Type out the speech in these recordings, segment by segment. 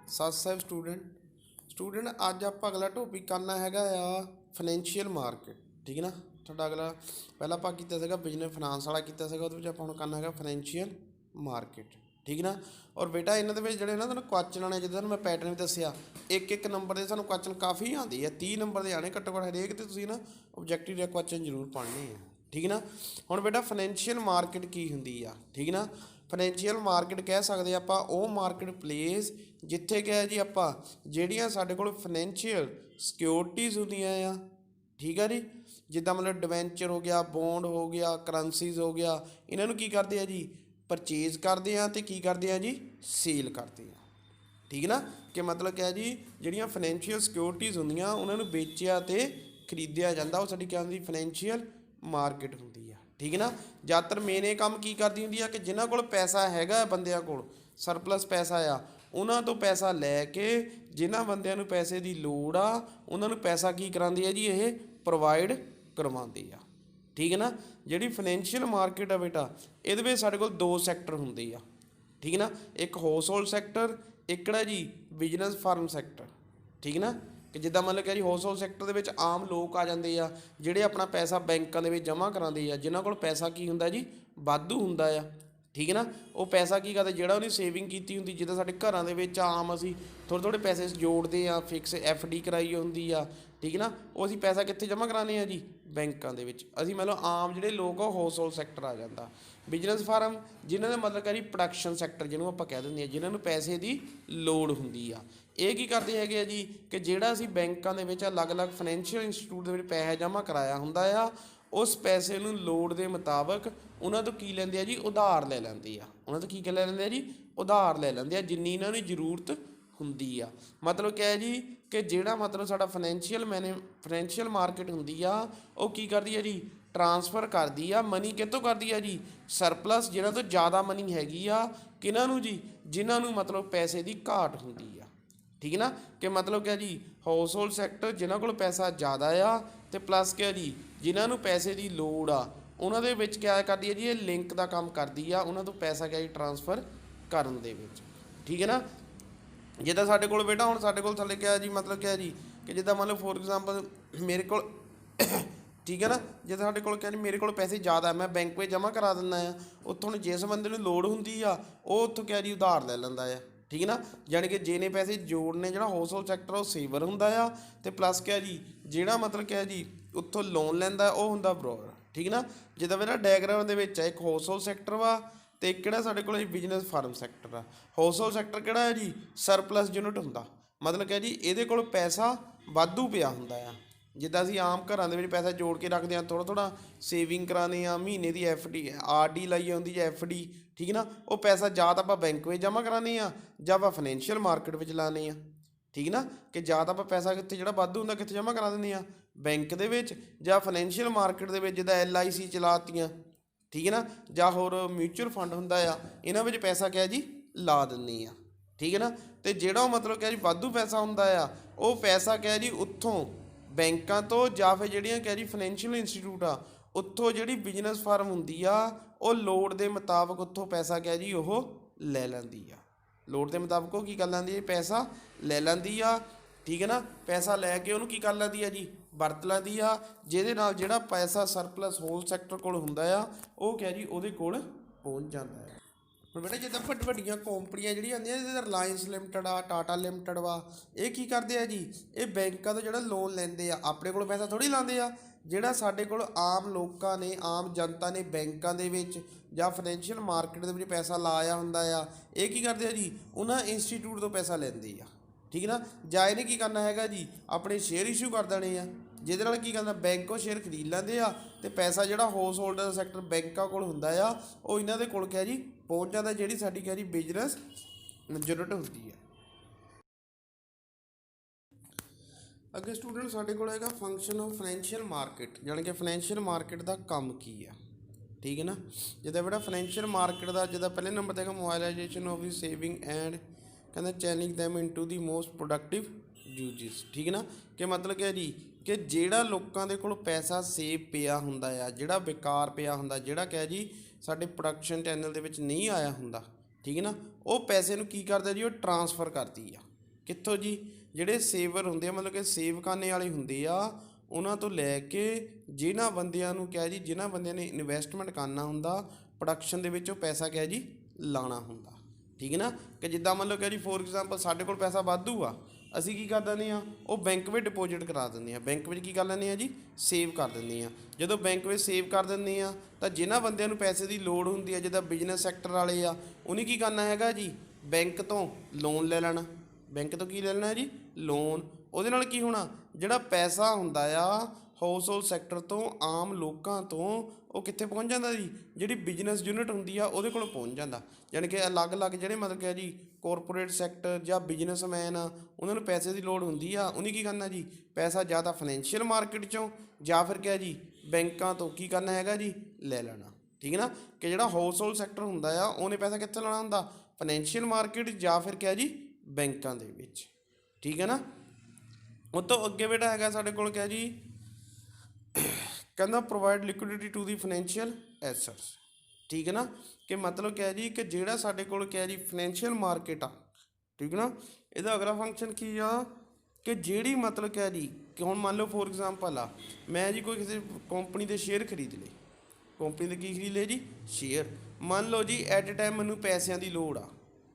सत साहब स्टूडेंट अज आप अगला टॉपिक करना हैगा आ फाइनैंशियल मार्केट। ठीक है ना। थोड़ा अगला पहला आप किया बिजनेस फाइनांस वाला किया आप करना है फाइनैंशियल मार्केट। ठीक है ना। और बेटा इन्होंने जो ना तुम क्वेश्चन आने जिदा मैं पैटर्न भी दसिया एक एक नंबर के सू क्वेश्चन काफ़ी आते हैं 30 नंबर के आने घट्टो घट्ट हरेक तो तुम ना ऑब्जैक्टिव क्वेश्चन जरूर पढ़ने हैं। ठीक है ना। हुण बेटा फाइनैंशियल मार्केट की होंगी आ। ठीक है ना। फाइनैंशियल मार्केट कह सकते आप मार्केट प्लेस जिथे क्या है जी आप ਜਿਹੜੀਆਂ ਸਾਡੇ ਕੋਲ फाइनैंशियल सिक्योरिटीज़ ਹੁੰਦੀਆਂ ਆ। ठीक है जी। जिदा मतलब डिवेंचर हो गया बॉन्ड हो गया करंसीज हो गया इन्हों की करते हैं जी परचेज करते हैं तो की करते हैं जी सेल करते हैं। ठीक है ना। कि मतलब क्या जी ਜਿਹੜੀਆਂ फाइनैंशियल सिक्योरिटीज़ ਹੁੰਦੀਆਂ उन्होंने बेचिया तो खरीदिया जाता वो साडी क्या होंदी फाइनैंशियल मार्केट होंदी है। ठीक है ना। ज़्यादातर मेन ये काम की करती होंदी है कि जिन्हों को पैसा हैगा बंदियां को सरप्लस पैसा आ उन्हों तो पैसा लैके जिन्हों बंदियां नूं पैसे की लोड़ आ उन्होंने पैसा की करांदी है जी ये प्रोवाइड करवाती आ। ठीक है ना। जी फाइनैंशियल मार्केट है बेटा ये साढ़े को दो सैक्टर होंगे आ। ठीक है ना। एक हाउस होल्ड सैक्टर एक जी बिजनेस फार्म सैक्टर। ठीक है ना। कि जिदा मतलब क्या जी हाउस होल्ड सैक्टर के आम लोग आ जाते हैं जोड़े अपना पैसा बैंकों के जमा कराते हैं जिन्हों को पैसा की होंगे जी वाधू होंगे आ। ठीक है ना। वो पैसा की करते जोड़ा उन्हें सेविंग की होंगी जिदा साढ़े घर आम असी थोड़े थोड़े पैसे जोड़ते हैं फिक्स FD कराई होंगी आ। ठीक है ना। वो असी पैसा कितने जमा कराने जी बैंकों के असी मतलब आम जोड़े लोग हाउस होल्ड सैक्टर आ जाता। बिजनेस फार्म जिन्होंने मतलब क्या जी प्रोडक्शन सैक्टर जिन्होंने आप कह देंगे जिन्होंने पैसे की लोड़ होंगी आ। ये की करते हैं जी कि जोड़ा असी बैंकों के अलग अलग फाइनैंशियल इंस्टीट्यूट के पैसा जमा कराया होंगे आ उस पैसे नूं लोड़ के मुताबिक उन्होंने तो की लेंदे आ जी उधार ले लेंदे आ। उन्होंने तो की ले लेंदे आ जी उधार ले लेंदे आ जिन्नी इन्होंने जरूरत होंदी आ। मतलब क्या है जी कि जिहड़ा मतलब साडा फाइनैंशियल मार्केट होंदी आ वो की करदी है जी ट्रांसफर करदी आ मनी कितों करदी आ जी सरप्लस जिन्हां तो ज़्यादा मनी हैगी आ किन्हां नूं जी जिन्हां नूं मतलब पैसे की घाट होंदी आ। ठीक है ना। कि मतलब क्या जी हाउस होल्ड सैक्टर जिन्हों को पैसा ज़्यादा आ तो प्लस क्या जी जिन्होंने पैसे की लोड़ आ उन्होंने क्या करती है जी ये लिंक का काम करती है उन्होंने तो पैसा क्या जी ट्रांसफर करन दे विच। ठीक है ना। जिदा साढ़े को बेटा हुण साढ़े को थले क्या जी मतलब क्या जी कि जिदा मतलब फॉर एग्जाम्पल मेरे को ठीक है ना जिदा साढ़े को क्या मेरे को पैसे ज़्यादा मैं बैंक में जमा करा दिंदा आ उत्थों जिस बंदे नूं लोड़ हुंदी आ वो उत्थों क्या जी उधार ले लैंदा आ। ठीक है ना। जानी कि जिन्हें पैसे जोड़ने जो हाउस होल्ड सैक्टर वो सेवर होंदा आ ते प्लस क्या जी जिहड़ा मतलब क्या जी उत्थों लोन लैंदा वो हुंदा बरोर। ठीक है ना। जिदा मेरा डायग्राम दे विच एक हाउस होल्ड सैक्टर वा तो एक साढ़े को बिजनेस फार्म सैक्टर आ। हाउस होल्ड सैक्टर किहड़ा है जी सरप्लस यूनिट होंदा मतलब क्या जी ये को पैसा वाधू पिया होंदा आ। जिदा असीं आम घरां दे विच पैसा जोड़ के रखते हैं थोड़ा थोड़ा सेविंग कराने महीने की FD RD लाई होंदी या FD। ठीक है ना। वो पैसा जां तां आपां बैंक में जमा कराने जां आपां फाइनैंशियल मार्केट में लाने। ठीक है ना। कि जां तां आपां पैसा कित्थे जिहड़ा वाधू हुंदा कित्थे जमा करा दिंदे बैंक दे विच जां फाइनैंशियल मार्केट दे विच जिद्दां LIC चलातियां। ठीक है ना। जां होर म्यूचुअल फंड हुंदा आ इन्हां विच पैसा क्या जी ला दिंदे आ। ठीक है ना। तो जिहड़ा मतलब क्या जी वाधू पैसा हुंदा आ वो पैसा क्या जी उत्थों बैंकों तो या फिर ਜਿਹੜੀਆਂ क्या जी फाइनैंशियल इंस्टीट्यूट आ उत्थों ਜਿਹੜੀ बिजनेस फार्म ਹੁੰਦੀ ਆ ਉਹ ਲੋੜ ਦੇ ਮੁਤਾਬਕ ਉੱਥੋਂ ਪੈਸਾ क्या जी ਉਹ ਲੈ ਲੈਂਦੀ ਆ। ਲੋੜ ਦੇ ਮੁਤਾਬਕ ਉਹ ਕੀ ਕਰ ਲੈਂਦੀ ਹੈ ਪੈਸਾ ਲੈ ਲੈਂਦੀ ਆ। ਠੀਕ ਹੈ ਨਾ। ਪੈਸਾ ਲੈ ਕੇ ਉਹਨੂੰ ਕੀ ਕਰ ਲੈਂਦੀ ਆ ਜੀ ਵਰਤ ਲੈਂਦੀ ਆ ਜਿਹਦੇ ਨਾਲ ਜਿਹੜਾ ਪੈਸਾ ਸਰਪਲਸ ਹੋਲ ਸੈਕਟਰ ਕੋਲ ਹੁੰਦਾ ਆ ਉਹ क्या जी ਉਹਦੇ ਕੋਲ ਪਹੁੰਚ ਜਾਂਦਾ ਹੈ। ਹੁਣ ਬੇਟਾ ਜਿੱਦਾਂ ਵੱਡੀਆਂ ਕੰਪਨੀਆਂ ਜਿਹੜੀਆਂ ਆਉਂਦੀਆਂ ਜਿੱਦਾਂ ਰਿਲਾਇੰਸ ਲਿਮਟਡ ਆ ਟਾਟਾ ਲਿਮਟਡ ਵਾ ਇਹ ਕੀ ਕਰਦੇ ਆ ਜੀ ਇਹ ਬੈਂਕਾਂ ਤੋਂ ਜਿਹੜਾ ਲੋਨ ਲੈਂਦੇ ਆ ਆਪਣੇ ਕੋਲ ਪੈਸਾ ਥੋੜ੍ਹੀ ਲਾਉਂਦੇ ਆ ਜਿਹੜਾ ਸਾਡੇ ਕੋਲ ਆਮ ਲੋਕਾਂ ਨੇ ਆਮ ਜਨਤਾ ਨੇ ਬੈਂਕਾਂ ਦੇ ਵਿੱਚ ਜਾਂ ਫਾਈਨੈਂਸ਼ੀਅਲ ਮਾਰਕੀਟ ਦੇ ਵਿੱਚ ਪੈਸਾ ਲਾਇਆ ਹੁੰਦਾ ਆ ਇਹ ਕੀ ਕਰਦੇ ਆ ਜੀ ਉਹਨਾਂ ਇੰਸਟੀਟਿਊਟ ਤੋਂ ਪੈਸਾ ਲੈਂਦੇ ਆ। ਠੀਕ ਹੈ ਨਾ। ਜਾਂ ਇਹਨੇ ਕੀ ਕਰਨਾ ਹੈਗਾ ਜੀ ਆਪਣੇ ਸ਼ੇਅਰ ਇਸ਼ੂ ਕਰ ਦੇਣੇ ਆ ਜਿਹਦੇ ਨਾਲ ਕੀ ਕਰਨਾ ਬੈਂਕੋਂ ਸ਼ੇਅਰ ਖਰੀਦ ਲੈਂਦੇ ਆ ਤੇ ਪੈਸਾ ਜਿਹੜਾ ਹਾਊਸ ਹੋਲਡਰ ਸੈਕਟਰ ਬੈਂਕਾਂ ਕੋਲ ਹੁੰਦਾ ਆ ਉਹ ਇਹਨਾਂ ਦੇ ਕੋਲ ਕਿਹਾ ਜੀ ਪਹੁੰਚ ਜਾਂਦਾ ਜਿਹੜੀ ਸਾਡੀ ਕਿਹਾ ਜੀ ਬਿਜ਼ਨਸ ਯੂਨਿਟ ਹੁੰਦੀ ਹੈ। ਅੱਗੇ ਸਟੂਡੈਂਟ ਸਾਡੇ ਕੋਲ ਹੈਗਾ ਫੰਕਸ਼ਨ ਆਫ ਫਾਈਨੈਂਸ਼ੀਅਲ ਮਾਰਕੀਟ ਜਾਣੀ ਕਿ ਫਾਈਨੈਂਸ਼ੀਅਲ ਮਾਰਕੀਟ ਦਾ ਕੰਮ ਕੀ ਆ। ਠੀਕ ਹੈ ਨਾ। ਜਿੱਦਾਂ ਬੇਟਾ ਫਾਈਨੈਂਸ਼ੀਅਲ ਮਾਰਕੀਟ ਦਾ ਜਿੱਦਾਂ ਪਹਿਲੇ ਨੰਬਰ 'ਤੇ ਹੈਗਾ mobilisation of the saving and ਕਹਿੰਦਾ channelling them into the most productive uses. ਠੀਕ ਹੈ ਨਾ। ਕਿ ਮਤਲਬ ਕਿਆ ਜੀ ਕਿ ਜਿਹੜਾ ਲੋਕਾਂ ਦੇ ਕੋਲ ਪੈਸਾ ਸੇਵ ਪਿਆ ਹੁੰਦਾ ਆ ਜਿਹੜਾ ਬੇਕਾਰ ਪਿਆ ਹੁੰਦਾ ਜਿਹੜਾ ਕਿਹਾ ਜੀ ਸਾਡੇ ਪ੍ਰੋਡਕਸ਼ਨ ਚੈਨਲ ਦੇ ਵਿੱਚ ਨਹੀਂ ਆਇਆ ਹੁੰਦਾ। ਠੀਕ ਹੈ ਨਾ। ਉਹ ਪੈਸੇ ਨੂੰ ਕੀ ਕਰਦਾ ਜੀ ਉਹ ਟਰਾਂਸਫਰ ਕਰਦੀ ਆ। ਕਿੱਥੋਂ ਜੀ? ਜਿਹੜੇ ਸੇਵਰ ਹੁੰਦੇ ਆ, ਮਤਲਬ ਕਿ ਸੇਵ ਕਰਨੇ ਵਾਲੇ ਹੁੰਦੇ ਆ, ਉਹਨਾਂ ਤੋਂ ਲੈ ਕੇ ਜਿਨ੍ਹਾਂ ਬੰਦਿਆਂ ਨੂੰ ਕਿਹਾ ਜੀ, ਜਿਨ੍ਹਾਂ ਬੰਦਿਆਂ ਨੇ ਇਨਵੈਸਟਮੈਂਟ ਕਰਨਾ ਹੁੰਦਾ ਪ੍ਰੋਡਕਸ਼ਨ ਦੇ ਵਿੱਚ, ਉਹ ਪੈਸਾ ਕਿਹਾ ਜੀ ਲਾਣਾ ਹੁੰਦਾ। ਠੀਕ ਹੈ ਨਾ, ਕਿ ਜਿੱਦਾਂ ਮੰਨ ਲਓ ਕਿਹਾ ਜੀ ਫੋਰ ਐਗਜ਼ਾਮਪਲ ਸਾਡੇ ਕੋਲ ਪੈਸਾ ਵਾਧੂ ਆ, ਅਸੀਂ ਕੀ ਕਰ ਦਿੰਦੇ ਹਾਂ, ਉਹ ਬੈਂਕ ਵਿੱਚ ਡਿਪੋਜ਼ਿਟ ਕਰਾ ਦਿੰਦੇ ਹਾਂ, ਬੈਂਕ ਵਿੱਚ ਕੀ ਕਰ ਲੈਂਦੇ ਹਾਂ ਜੀ, ਸੇਵ ਕਰ ਦਿੰਦੇ ਹਾਂ। ਜਦੋਂ ਬੈਂਕ ਵਿੱਚ ਸੇਵ ਕਰ ਦਿੰਦੇ ਹਾਂ ਤਾਂ ਜਿਨ੍ਹਾਂ ਬੰਦਿਆਂ ਨੂੰ ਪੈਸੇ ਦੀ ਲੋੜ ਹੁੰਦੀ ਹੈ, ਜਿੱਦਾਂ ਬਿਜ਼ਨਸ ਸੈਕਟਰ ਵਾਲੇ ਆ, ਉਹਨੇ ਕੀ ਕਰਨਾ ਹੈਗਾ ਜੀ, ਬੈਂਕ ਤੋਂ ਲੋਨ ਲੈ ਲੈਣਾ। ਬੈਂਕ ਤੋਂ ਕੀ ਲੈ ਲੈਣਾ ਜੀ, ਲੋਨ। ਉਹਦੇ ਨਾਲ ਕੀ ਹੋਣਾ, ਜਿਹੜਾ ਪੈਸਾ ਹੁੰਦਾ ਆ ਹਾਊਸ ਹੋਲਡ ਸੈਕਟਰ ਤੋਂ, ਆਮ ਲੋਕਾਂ ਤੋਂ, ਉਹ ਕਿੱਥੇ ਪਹੁੰਚ ਜਾਂਦਾ ਜੀ, ਜਿਹੜੀ ਬਿਜ਼ਨਸ ਯੂਨਿਟ ਹੁੰਦੀ ਆ ਉਹਦੇ ਕੋਲ ਪਹੁੰਚ ਜਾਂਦਾ। ਯਾਨੀ ਕਿ ਅਲੱਗ-ਅਲੱਗ ਜਿਹੜੇ ਮਤਲਬ ਕਿ ਜੀ ਕੋਰਪੋਰੇਟ ਸੈਕਟਰ ਜਾਂ ਬਿਜ਼ਨਸਮੈਨ ਆ, ਉਹਨਾਂ ਨੂੰ ਪੈਸੇ ਦੀ ਲੋੜ ਹੁੰਦੀ ਆ, ਉਹਨੇ ਕੀ ਕਰਨਾ ਜੀ, ਪੈਸਾ ਜਾਂ ਤਾਂ ਫਾਈਨੈਂਸ਼ੀਅਲ ਮਾਰਕੀਟ 'ਚੋਂ ਜਾਂ ਫਿਰ ਕਿਹਾ ਜੀ ਬੈਂਕਾਂ ਤੋਂ ਕੀ ਕਰਨਾ ਹੈਗਾ ਜੀ, ਲੈ ਲੈਣਾ। ਠੀਕ ਹੈ ਨਾ, ਕਿ ਜਿਹੜਾ ਹਾਊਸ ਹੋਲਡ ਸੈਕਟਰ ਹੁੰਦਾ ਆ, ਉਹਨੇ ਪੈਸਾ ਕਿੱਥੇ ਲੈਣਾ ਹੁੰਦਾ, ਫਾਈਨੈਂਸ਼ੀਅਲ ਮਾਰਕੀਟ ਜਾਂ ਫਿਰ ਕਿਹਾ ਜੀ ਬੈਂਕਾਂ ਦੇ ਵਿੱਚ। ਠੀਕ ਹੈ ਨਾ, ਉਹ ਤੋਂ ਅੱਗੇ ਬੇਟਾ ਹੈਗਾ ਸਾਡੇ ਕੋਲ ਕਿਹਾ ਜੀ, ਕਹਿੰਦਾ provide ਲਿਕੁਇਡਿਟੀ to the financial assets. ਠੀਕ ਹੈ ਨਾ, ਕਿ ਮਤਲਬ ਕਿਹਾ ਜੀ ਕਿ ਜਿਹੜਾ ਸਾਡੇ ਕੋਲ ਕਿਹਾ ਜੀ ਫਾਈਨੈਂਸ਼ੀਅਲ ਮਾਰਕੀਟ ਆ, ਠੀਕ ਹੈ ਨਾ, ਇਹਦਾ ਅਗਲਾ ਫੰਕਸ਼ਨ ਕੀ ਆ, ਕਿ ਜਿਹੜੀ ਮਤਲਬ ਕਿਹਾ ਜੀ ਕਿ ਹੁਣ ਮੰਨ ਲਓ ਫੋਰ ਐਗਜ਼ਾਮਪਲ ਆ, ਮੈਂ ਜੀ ਕੋਈ ਕਿਸੇ ਕੰਪਨੀ ਦੇ ਸ਼ੇਅਰ ਖਰੀਦ ਲਏ, ਕੰਪਨੀ ਦੇ ਕੀ ਖਰੀਦ ਲਏ ਜੀ, ਸ਼ੇਅਰ। ਮੰਨ ਲਓ ਜੀ ਐਟ ਏ ਟਾਈਮ ਮੈਨੂੰ ਪੈਸਿਆਂ ਦੀ ਲੋੜ ਆ,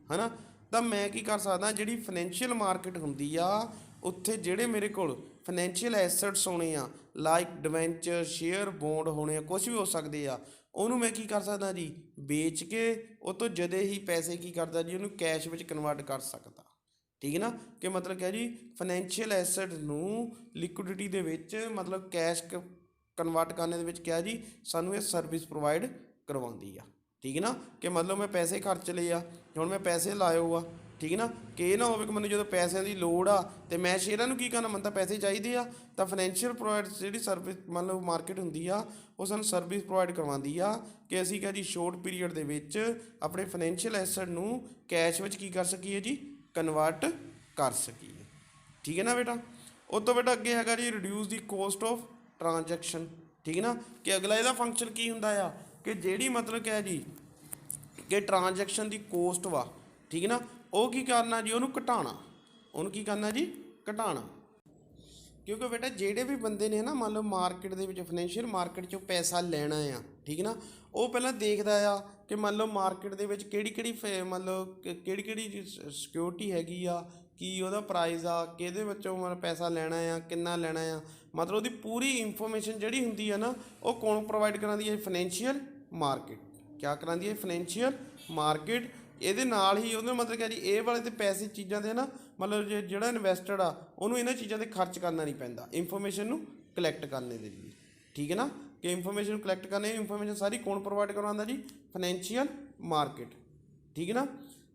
ਹੈ ਨਾ, ਤਾਂ ਮੈਂ ਕੀ ਕਰ ਸਕਦਾ, ਜਿਹੜੀ ਫਾਈਨੈਂਸ਼ੀਅਲ ਮਾਰਕੀਟ ਹੁੰਦੀ ਆ, ਉੱਥੇ ਜਿਹੜੇ ਮੇਰੇ ਕੋਲ ਫਾਈਨੈਂਸ਼ੀਅਲ ਐਸੈਟਸ ਹੋਣੇ ਆ, ਲਾਈਕ ਡਿਵੈਂਚਰ, ਸ਼ੇਅਰ, ਬੌਂਡ ਹੋਣੇ ਆ, ਕੁਛ ਵੀ ਹੋ ਸਕਦੇ ਆ, ਉਹਨੂੰ ਮੈਂ ਕੀ ਕਰ ਸਕਦਾ ਜੀ, ਵੇਚ ਕੇ ਉਹ ਤੋਂ ਜਦੇ ਹੀ ਪੈਸੇ ਕੀ ਕਰਦਾ ਜੀ, ਉਹਨੂੰ ਕੈਸ਼ ਵਿੱਚ ਕਨਵਰਟ ਕਰ ਸਕਦਾ। ਠੀਕ ਹੈ ਨਾ, ਕਿ ਮਤਲਬ ਕਿਹਾ ਜੀ ਫਾਈਨੈਂਸ਼ੀਅਲ ਐਸੈਟ ਨੂੰ ਲਿਕੁਇਡਿਟੀ ਦੇ ਵਿੱਚ, ਮਤਲਬ ਕੈਸ਼ ਕਨਵਰਟ ਕਰਨ ਦੇ ਵਿੱਚ ਕਿਹਾ ਜੀ ਸਾਨੂੰ ਇਹ ਸਰਵਿਸ ਪ੍ਰੋਵਾਈਡ ਕਰਵਾਉਂਦੀ ਆ। ਠੀਕ ਹੈ ਨਾ, ਕਿ ਮਤਲਬ ਮੈਂ ਪੈਸੇ ਖਰਚ ਲਏ ਆ, ਹੁਣ ਮੈਂ ਪੈਸੇ ਲਾਇਓ ਆ। ਠੀਕ ਹੈ ਨਾ, ਕਿ ਇਹ ਨਾ ਹੋਵੇ ਕਿ ਮੈਨੂੰ ਜਦੋਂ ਪੈਸਿਆਂ ਦੀ ਲੋੜ ਆ ਅਤੇ ਮੈਂ ਸ਼ੇਅਰਾਂ ਨੂੰ ਕੀ ਕਰਨਾ, ਮੈਨੂੰ ਤਾਂ ਪੈਸੇ ਚਾਹੀਦੇ ਆ, ਤਾਂ ਫਾਈਨੈਂਸ਼ੀਅਲ ਪ੍ਰੋਵਾਈਡ ਜਿਹੜੀ ਸਰਵਿਸ ਮੰਨ ਲਓ ਮਾਰਕੀਟ ਹੁੰਦੀ ਆ, ਉਹ ਸਾਨੂੰ ਸਰਵਿਸ ਪ੍ਰੋਵਾਈਡ ਕਰਵਾਉਂਦੀ ਆ ਕਿ ਅਸੀਂ ਕਿਹਾ ਜੀ ਸ਼ੋਰਟ ਪੀਰੀਅਡ ਦੇ ਵਿੱਚ ਆਪਣੇ ਫਾਈਨੈਂਸ਼ੀਅਲ ਐਸੈਟ ਨੂੰ ਕੈਸ਼ ਵਿੱਚ ਕੀ ਕਰ ਸਕੀਏ ਜੀ, ਕਨਵਰਟ ਕਰ ਸਕੀਏ। ਠੀਕ ਹੈ ਨਾ ਬੇਟਾ, ਉਹ ਤੋਂ ਬੇਟਾ ਅੱਗੇ ਹੈਗਾ ਜੀ reduce the cost of transaction. ਠੀਕ ਹੈ ਨਾ, ਕਿ ਅਗਲਾ ਇਹਦਾ ਫੰਕਸ਼ਨ ਕੀ ਹੁੰਦਾ ਆ, ਕਿ ਜਿਹੜੀ ਮਤਲਬ ਕਿਹਾ ਜੀ ਕਿ ਟ੍ਰਾਂਜੈਕਸ਼ਨ ਦੀ ਕੋਸਟ ਵਾ, ਠੀਕ ਹੈ ਨਾ, ਉਹ ਕੀ ਕਰਨਾ ਜੀ, ਉਹਨੂੰ ਘਟਾਉਣਾ। ਉਹਨੂੰ ਕੀ ਕਰਨਾ ਜੀ, ਘਟਾਉਣਾ। ਕਿਉਂਕਿ ਬੇਟਾ ਜਿਹੜੇ ਵੀ ਬੰਦੇ ਨੇ ਨਾ ਮੰਨ ਲਓ ਮਾਰਕੀਟ ਦੇ ਵਿੱਚ, ਫਾਈਨੈਂਸ਼ੀਅਲ ਮਾਰਕੀਟ 'ਚੋਂ ਪੈਸਾ ਲੈਣਾ ਆ, ਠੀਕ ਹੈ ਨਾ, ਉਹ ਪਹਿਲਾਂ ਦੇਖਦਾ ਆ ਕਿ ਮੰਨ ਲਓ ਮਾਰਕੀਟ ਦੇ ਵਿੱਚ ਕਿਹੜੀ ਕਿਹੜੀ ਮੰਨ ਲਓ ਕਿਹੜੀ ਕਿਹੜੀ ਸਿਕਿਉਰਿਟੀ ਹੈਗੀ ਆ, ਕੀ ਉਹਦਾ ਪ੍ਰਾਈਸ ਆ, ਕਿਹਦੇ ਵਿੱਚੋਂ ਮਤਲਬ ਪੈਸਾ ਲੈਣਾ ਆ, ਕਿੰਨਾ ਲੈਣਾ ਆ, ਮਤਲਬ ਉਹਦੀ ਪੂਰੀ ਇਨਫੋਰਮੇਸ਼ਨ ਜਿਹੜੀ ਹੁੰਦੀ ਆ ਨਾ, ਉਹ ਕੌਣ ਪ੍ਰੋਵਾਈਡ ਕਰਾਉਂਦੀ ਹੈ, ਫਾਈਨੈਂਸ਼ੀਅਲ ਮਾਰਕੀਟ। ਕਿਆ ਕਰਾਉਂਦੀ ਹੈ, ਫਾਈਨੈਂਸ਼ੀਅਲ ਮਾਰਕੀਟ। ਇਹਦੇ ਨਾਲ ਹੀ ਉਹਦੇ ਮਤਲਬ ਕਿਹਾ ਜੀ ਇਹ ਵਾਲੇ ਤੇ ਪੈਸੇ ਚੀਜ਼ਾਂ ਦੇ ਨਾ, ਮਤਲਬ ਜਿਹੜਾ ਇਨਵੈਸਟਰ ਆ ਉਹਨੂੰ ਇਹਨਾਂ ਚੀਜ਼ਾਂ 'ਤੇ ਖਰਚ ਕਰਨਾ ਨਹੀਂ ਪੈਂਦਾ, ਇਨਫੋਰਮੇਸ਼ਨ ਨੂੰ ਕਲੈਕਟ ਕਰਨੇ ਦੇ ਲਈ। ਠੀਕ ਹੈ ਨਾ, ਕਿ ਇਨਫੋਰਮੇਸ਼ਨ ਕਲੈਕਟ ਕਰਨੇ, ਇਨਫੋਰਮੇਸ਼ਨ ਸਾਰੀ ਕੌਣ ਪ੍ਰੋਵਾਈਡ ਕਰਵਾਉਂਦਾ ਜੀ, ਫਾਈਨੈਂਸ਼ੀਅਲ ਮਾਰਕੀਟ। ਠੀਕ ਹੈ ਨਾ,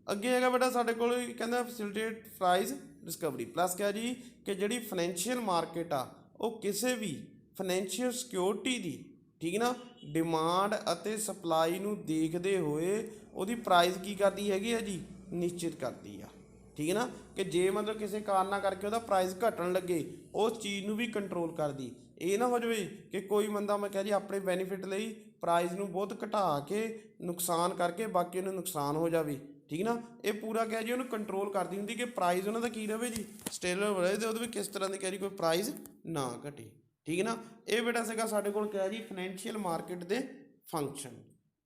ਅੱਗੇ ਹੈਗਾ ਬੇਟਾ ਸਾਡੇ ਕੋਲ ਕਹਿੰਦਾ ਫੈਸਿਲਿਟੇਟ ਪ੍ਰਾਈਸ ਡਿਸਕਵਰੀ ਪਲੱਸ ਕਿਹਾ ਜੀ ਕਿ ਜਿਹੜੀ ਫਾਈਨੈਂਸ਼ੀਅਲ ਮਾਰਕੀਟ ਆ, ਉਹ ਕਿਸੇ ਵੀ ਫਾਈਨੈਂਸ਼ੀਅਲ ਸਿਕਿਉਰਿਟੀ ਦੀ, ਠੀਕ ਹੈ ਨਾ, ਡਿਮਾਂਡ ਅਤੇ ਸਪਲਾਈ ਨੂੰ ਦੇਖਦੇ ਹੋਏ ਉਹਦੀ ਪ੍ਰਾਈਸ ਕੀ ਕਰਦੀ ਹੈਗੀ ਆ ਜੀ, ਨਿਸ਼ਚਿਤ ਕਰਦੀ ਆ। ਠੀਕ ਹੈ ਨਾ, ਕਿ ਜੇ ਮਤਲਬ ਕਿਸੇ ਕਾਰਨਾਂ ਕਰਕੇ ਉਹਦਾ ਪ੍ਰਾਈਸ ਘਟਣ ਲੱਗੇ, ਉਸ ਚੀਜ਼ ਨੂੰ ਵੀ ਕੰਟਰੋਲ ਕਰਦੀ। ਇਹ ਨਾ ਹੋ ਜਾਵੇ ਕਿ ਕੋਈ ਬੰਦਾ ਮੈਂ ਕਿਹਾ ਜੀ ਆਪਣੇ ਬੈਨੀਫਿਟ ਲਈ ਪ੍ਰਾਈਸ ਨੂੰ ਬਹੁਤ ਘਟਾ ਕੇ ਨੁਕਸਾਨ ਕਰਕੇ ਬਾਕੀ ਉਹਨੂੰ ਨੁਕਸਾਨ ਹੋ ਜਾਵੇ। ਠੀਕ ਨਾ, ਇਹ ਪੂਰਾ ਕਿਹਾ ਜੀ ਉਹਨੂੰ ਕੰਟਰੋਲ ਕਰਦੀ ਹੁੰਦੀ ਕਿ ਪ੍ਰਾਈਸ ਉਹਨਾਂ ਦਾ ਕੀ ਰਹੇ ਜੀ, ਸਟੇਬਲ ਰਹੇ, ਅਤੇ ਉਹਦੇ ਵਿੱਚ ਕਿਸ ਤਰ੍ਹਾਂ ਦੀ ਕਹਿ ਰਹੀ ਕੋਈ ਪ੍ਰਾਈਸ ਨਾ ਘਟੇ। ਠੀਕ ਹੈ ਨਾ, ਇਹ ਬੇਟਾ ਸੀਗਾ ਸਾਡੇ ਕੋਲ ਕਿਹਾ ਜੀ ਫਾਈਨੈਂਸ਼ੀਅਲ ਮਾਰਕੀਟ ਦੇ ਫੰਕਸ਼ਨ।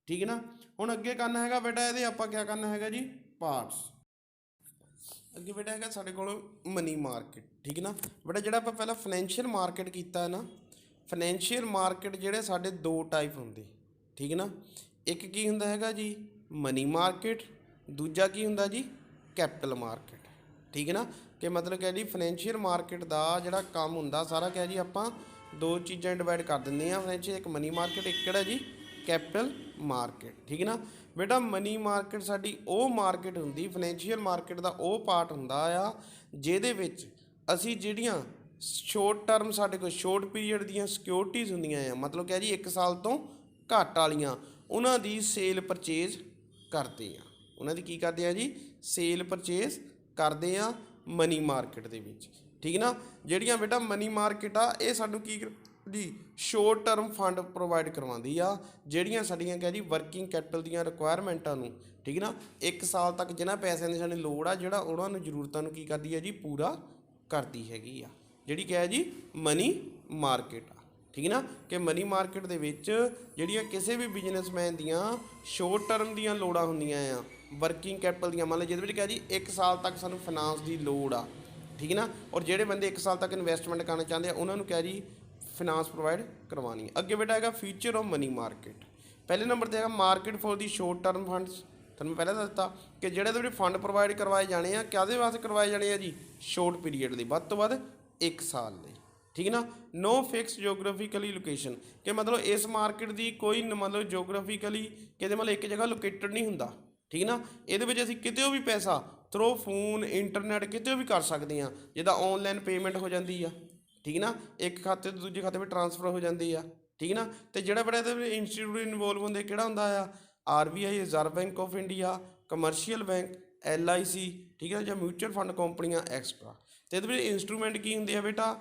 ਠੀਕ ਹੈ ਨਾ, ਹੁਣ ਅੱਗੇ ਕਰਨਾ ਹੈਗਾ ਬੇਟਾ ਇਹਦੇ ਆਪਾਂ ਕਿਆ ਕਰਨਾ ਹੈਗਾ ਜੀ, ਪਾਰਟਸ। ਅੱਗੇ ਬੇਟਾ ਹੈਗਾ ਸਾਡੇ ਕੋਲ ਮਨੀ ਮਾਰਕੀਟ। ਠੀਕ ਹੈ ਨਾ ਬੇਟਾ, ਜਿਹੜਾ ਆਪਾਂ ਪਹਿਲਾਂ ਫਾਈਨੈਂਸ਼ੀਅਲ ਮਾਰਕੀਟ ਕੀਤਾ ਨਾ, ਫਾਈਨੈਂਸ਼ੀਅਲ ਮਾਰਕੀਟ ਜਿਹੜੇ ਸਾਡੇ ਦੋ ਟਾਈਪ ਹੁੰਦੇ। ਠੀਕ ਹੈ ਨਾ, ਇੱਕ ਕੀ ਹੁੰਦਾ ਹੈਗਾ ਜੀ ਮਨੀ ਮਾਰਕੀਟ, ਦੂਜਾ ਕੀ ਹੁੰਦਾ ਜੀ ਕੈਪੀਟਲ ਮਾਰਕੀਟ। ਠੀਕ ਹੈ ਨਾ, ਕਿ ਮਤਲਬ ਕਿ ਜੀ ਫਾਈਨੈਂਸ਼ੀਅਲ ਮਾਰਕੀਟ ਦਾ ਜਿਹੜਾ ਕੰਮ ਹੁੰਦਾ ਸਾਰਾ ਕਿਹਾ ਜੀ ਆਪਾਂ ਦੋ ਚੀਜ਼ਾਂ ਡਿਵਾਈਡ ਕਰ ਦਿੰਦੇ ਹਾਂ ਫਾਈਨੈਂਸ਼ੀਅਲ, ਇੱਕ ਮਨੀ ਮਾਰਕੀਟ, ਇੱਕ ਕਿਹੜਾ ਜੀ ਕੈਪੀਟਲ ਮਾਰਕੀਟ। ਠੀਕ ਹੈ ਨਾ ਬੇਟਾ, ਮਨੀ ਮਾਰਕੀਟ ਸਾਡੀ ਉਹ ਮਾਰਕੀਟ ਹੁੰਦੀ, ਫਾਈਨੈਂਸ਼ੀਅਲ ਮਾਰਕੀਟ ਦਾ ਉਹ ਪਾਰਟ ਹੁੰਦਾ ਆ ਜਿਹਦੇ ਵਿੱਚ ਅਸੀਂ ਜਿਹੜੀਆਂ ਸ਼ੋਰਟ ਟਰਮ ਸਾਡੇ ਕੋਲ ਸ਼ੋਰਟ ਪੀਰੀਅਡ ਦੀਆਂ ਸਿਕਿਉਰਿਟੀਜ਼ ਹੁੰਦੀਆਂ ਆ, ਮਤਲਬ ਕਿ ਜੀ 1 ਸਾਲ ਤੋਂ ਘੱਟ ਵਾਲੀਆਂ, ਉਹਨਾਂ ਦੀ ਸੇਲ ਪਰਚੇਜ਼ ਕਰਦੇ ਆ। ਉਹਨਾਂ ਦੀ ਕੀ ਕਰਦੇ ਆ ਜੀ, ਸੇਲ ਪਰਚੇਜ਼ ਕਰਦੇ ਆ ਮਨੀ ਮਾਰਕੀਟ ਦੇ ਵਿੱਚ। ਠੀਕ ਨਾ, ਜਿਹੜੀਆਂ ਬੇਟਾ ਮਨੀ ਮਾਰਕੀਟ ਆ ਇਹ ਸਾਨੂੰ ਕੀ ਜੀ ਸ਼ੋਰਟ ਟਰਮ ਫੰਡ ਪ੍ਰੋਵਾਈਡ ਕਰਵਾਉਂਦੀ ਆ, ਜਿਹੜੀਆਂ ਸਾਡੀਆਂ ਕਹਿ ਜੀ ਵਰਕਿੰਗ ਕੈਪੀਟਲ ਦੀਆਂ ਰਿਕੁਆਇਰਮੈਂਟਾਂ ਨੂੰ, ਠੀਕ ਨਾ, 1 ਸਾਲ ਤੱਕ ਜਿਹਨਾਂ ਪੈਸਿਆਂ ਦੀ ਸਾਨੂੰ ਲੋੜ ਆ, ਜਿਹੜਾ ਉਹਨਾਂ ਨੂੰ ਜ਼ਰੂਰਤਾਂ ਨੂੰ ਕੀ ਕਰਦੀ ਹੈ ਜੀ, ਪੂਰਾ ਕਰਦੀ ਹੈਗੀ ਆ, ਜਿਹੜੀ ਕਿਹਾ ਜੀ ਮਨੀ ਮਾਰਕੀਟ ਆ, ਠੀਕ ਨਾ। ਕਿ ਮਨੀ ਮਾਰਕੀਟ ਦੇ ਵਿੱਚ ਜਿਹੜੀਆਂ ਕਿਸੇ ਵੀ ਬਿਜ਼ਨਸਮੈਨ ਦੀਆਂ ਸ਼ੋਰਟ ਟਰਮ ਦੀਆਂ ਲੋੜਾਂ ਹੁੰਦੀਆਂ ਆ, ਵਰਕਿੰਗ ਕੈਪੀਟਲ ਦੀਆਂ, ਮੰਨ ਲਓ ਜਿਹਦੇ ਵਿੱਚ ਕਿਹਾ ਜੀ 1 ਸਾਲ ਤੱਕ ਸਾਨੂੰ ਫਾਈਨਾਂਸ ਦੀ ਲੋੜ ਆ, ਠੀਕ ਨਾ, ਔਰ ਜਿਹੜੇ ਬੰਦੇ 1 ਸਾਲ ਤੱਕ ਇਨਵੈਸਟਮੈਂਟ ਕਰਨਾ ਚਾਹੁੰਦੇ ਆ ਉਹਨਾਂ ਨੂੰ ਕਿਹਾ ਜੀ ਫਾਈਨਾਂਸ ਪ੍ਰੋਵਾਈਡ ਕਰਵਾਉਣੀ ਹੈ। ਅੱਗੇ ਬੇਟਾ ਹੈਗਾ ਫੀਚਰ ਆਫ ਮਨੀ ਮਾਰਕੀਟ। ਪਹਿਲੇ ਨੰਬਰ 'ਤੇ ਹੈਗਾ market for the short term funds. ਤੁਹਾਨੂੰ ਪਹਿਲਾਂ ਦੱਸਤਾ ਕਿ ਜਿਹੜੇ ਇਹਦੇ ਵਿੱਚ ਫੰਡ ਪ੍ਰੋਵਾਈਡ ਕਰਵਾਏ ਜਾਣੇ ਆ, ਕਾਹਦੇ ਵਾਸਤੇ ਕਰਵਾਏ ਜਾਣੇ ਆ ਜੀ, ਸ਼ੋਰਟ ਪੀਰੀਅਡ ਲਈ, ਵੱਧ ਤੋਂ ਵੱਧ 1 ਸਾਲ ਲਈ, ਠੀਕ ਨਾ। ਨੋ ਫਿਕਸ ਜੋਗਰਾਫੀਕਲੀ ਲੋਕੇਸ਼ਨ, ਕਿ ਮਤਲਬ ਇਸ ਮਾਰਕੀਟ ਦੀ ਕੋਈ ਮਤਲਬ ਜੋਗਰਾਫੀਕਲੀ ਕਿਤੇ ਮਤਲਬ ਇੱਕ ਜਗ੍ਹਾ ਲੋਕੇਟਡ ਨਹੀਂ ਹੁੰਦਾ, ਠੀਕ ਨਾ। ਇਹਦੇ ਵਿੱਚ ਅਸੀਂ ਕਿਤੇ ਵੀ ਪੈਸਾ ਥਰੂ ਫੋਨ ਇੰਟਰਨੈਟ ਕਿਤੇ ਵੀ ਕਰ ਸਕਦੇ ਹਾਂ, ਜਿੱਦਾਂ ਔਨਲਾਈਨ ਪੇਮੈਂਟ ਹੋ ਜਾਂਦੀ ਆ, ਠੀਕ ਨਾ, ਇੱਕ ਖਾਤੇ ਤੋਂ ਦੂਜੇ ਖਾਤੇ ਵਿੱਚ ਟ੍ਰਾਂਸਫਰ ਹੋ ਜਾਂਦੀ ਆ, ਠੀਕ ਨਾ। ਅਤੇ ਜਿਹੜਾ ਬੜਾ ਇਹਦੇ ਵਿੱਚ ਇੰਸਟੀਟਿਊਟ ਇਨਵੋਲਵ ਹੁੰਦੇ ਕਿਹੜਾ ਹੁੰਦਾ ਆ, RBI, reserve bank of India, commercial bank, LIC, ਠੀਕ ਹੈ, ਜਾਂ ਮਿਊਚੁਅਲ ਫੰਡ ਕੰਪਨੀਆਂ ਐਕਸਟਰਾ। ਅਤੇ ਇਹਦੇ ਵਿੱਚ ਇੰਸਟਰੂਮੈਂਟ ਕੀ ਹੁੰਦੇ ਆ ਬੇਟਾ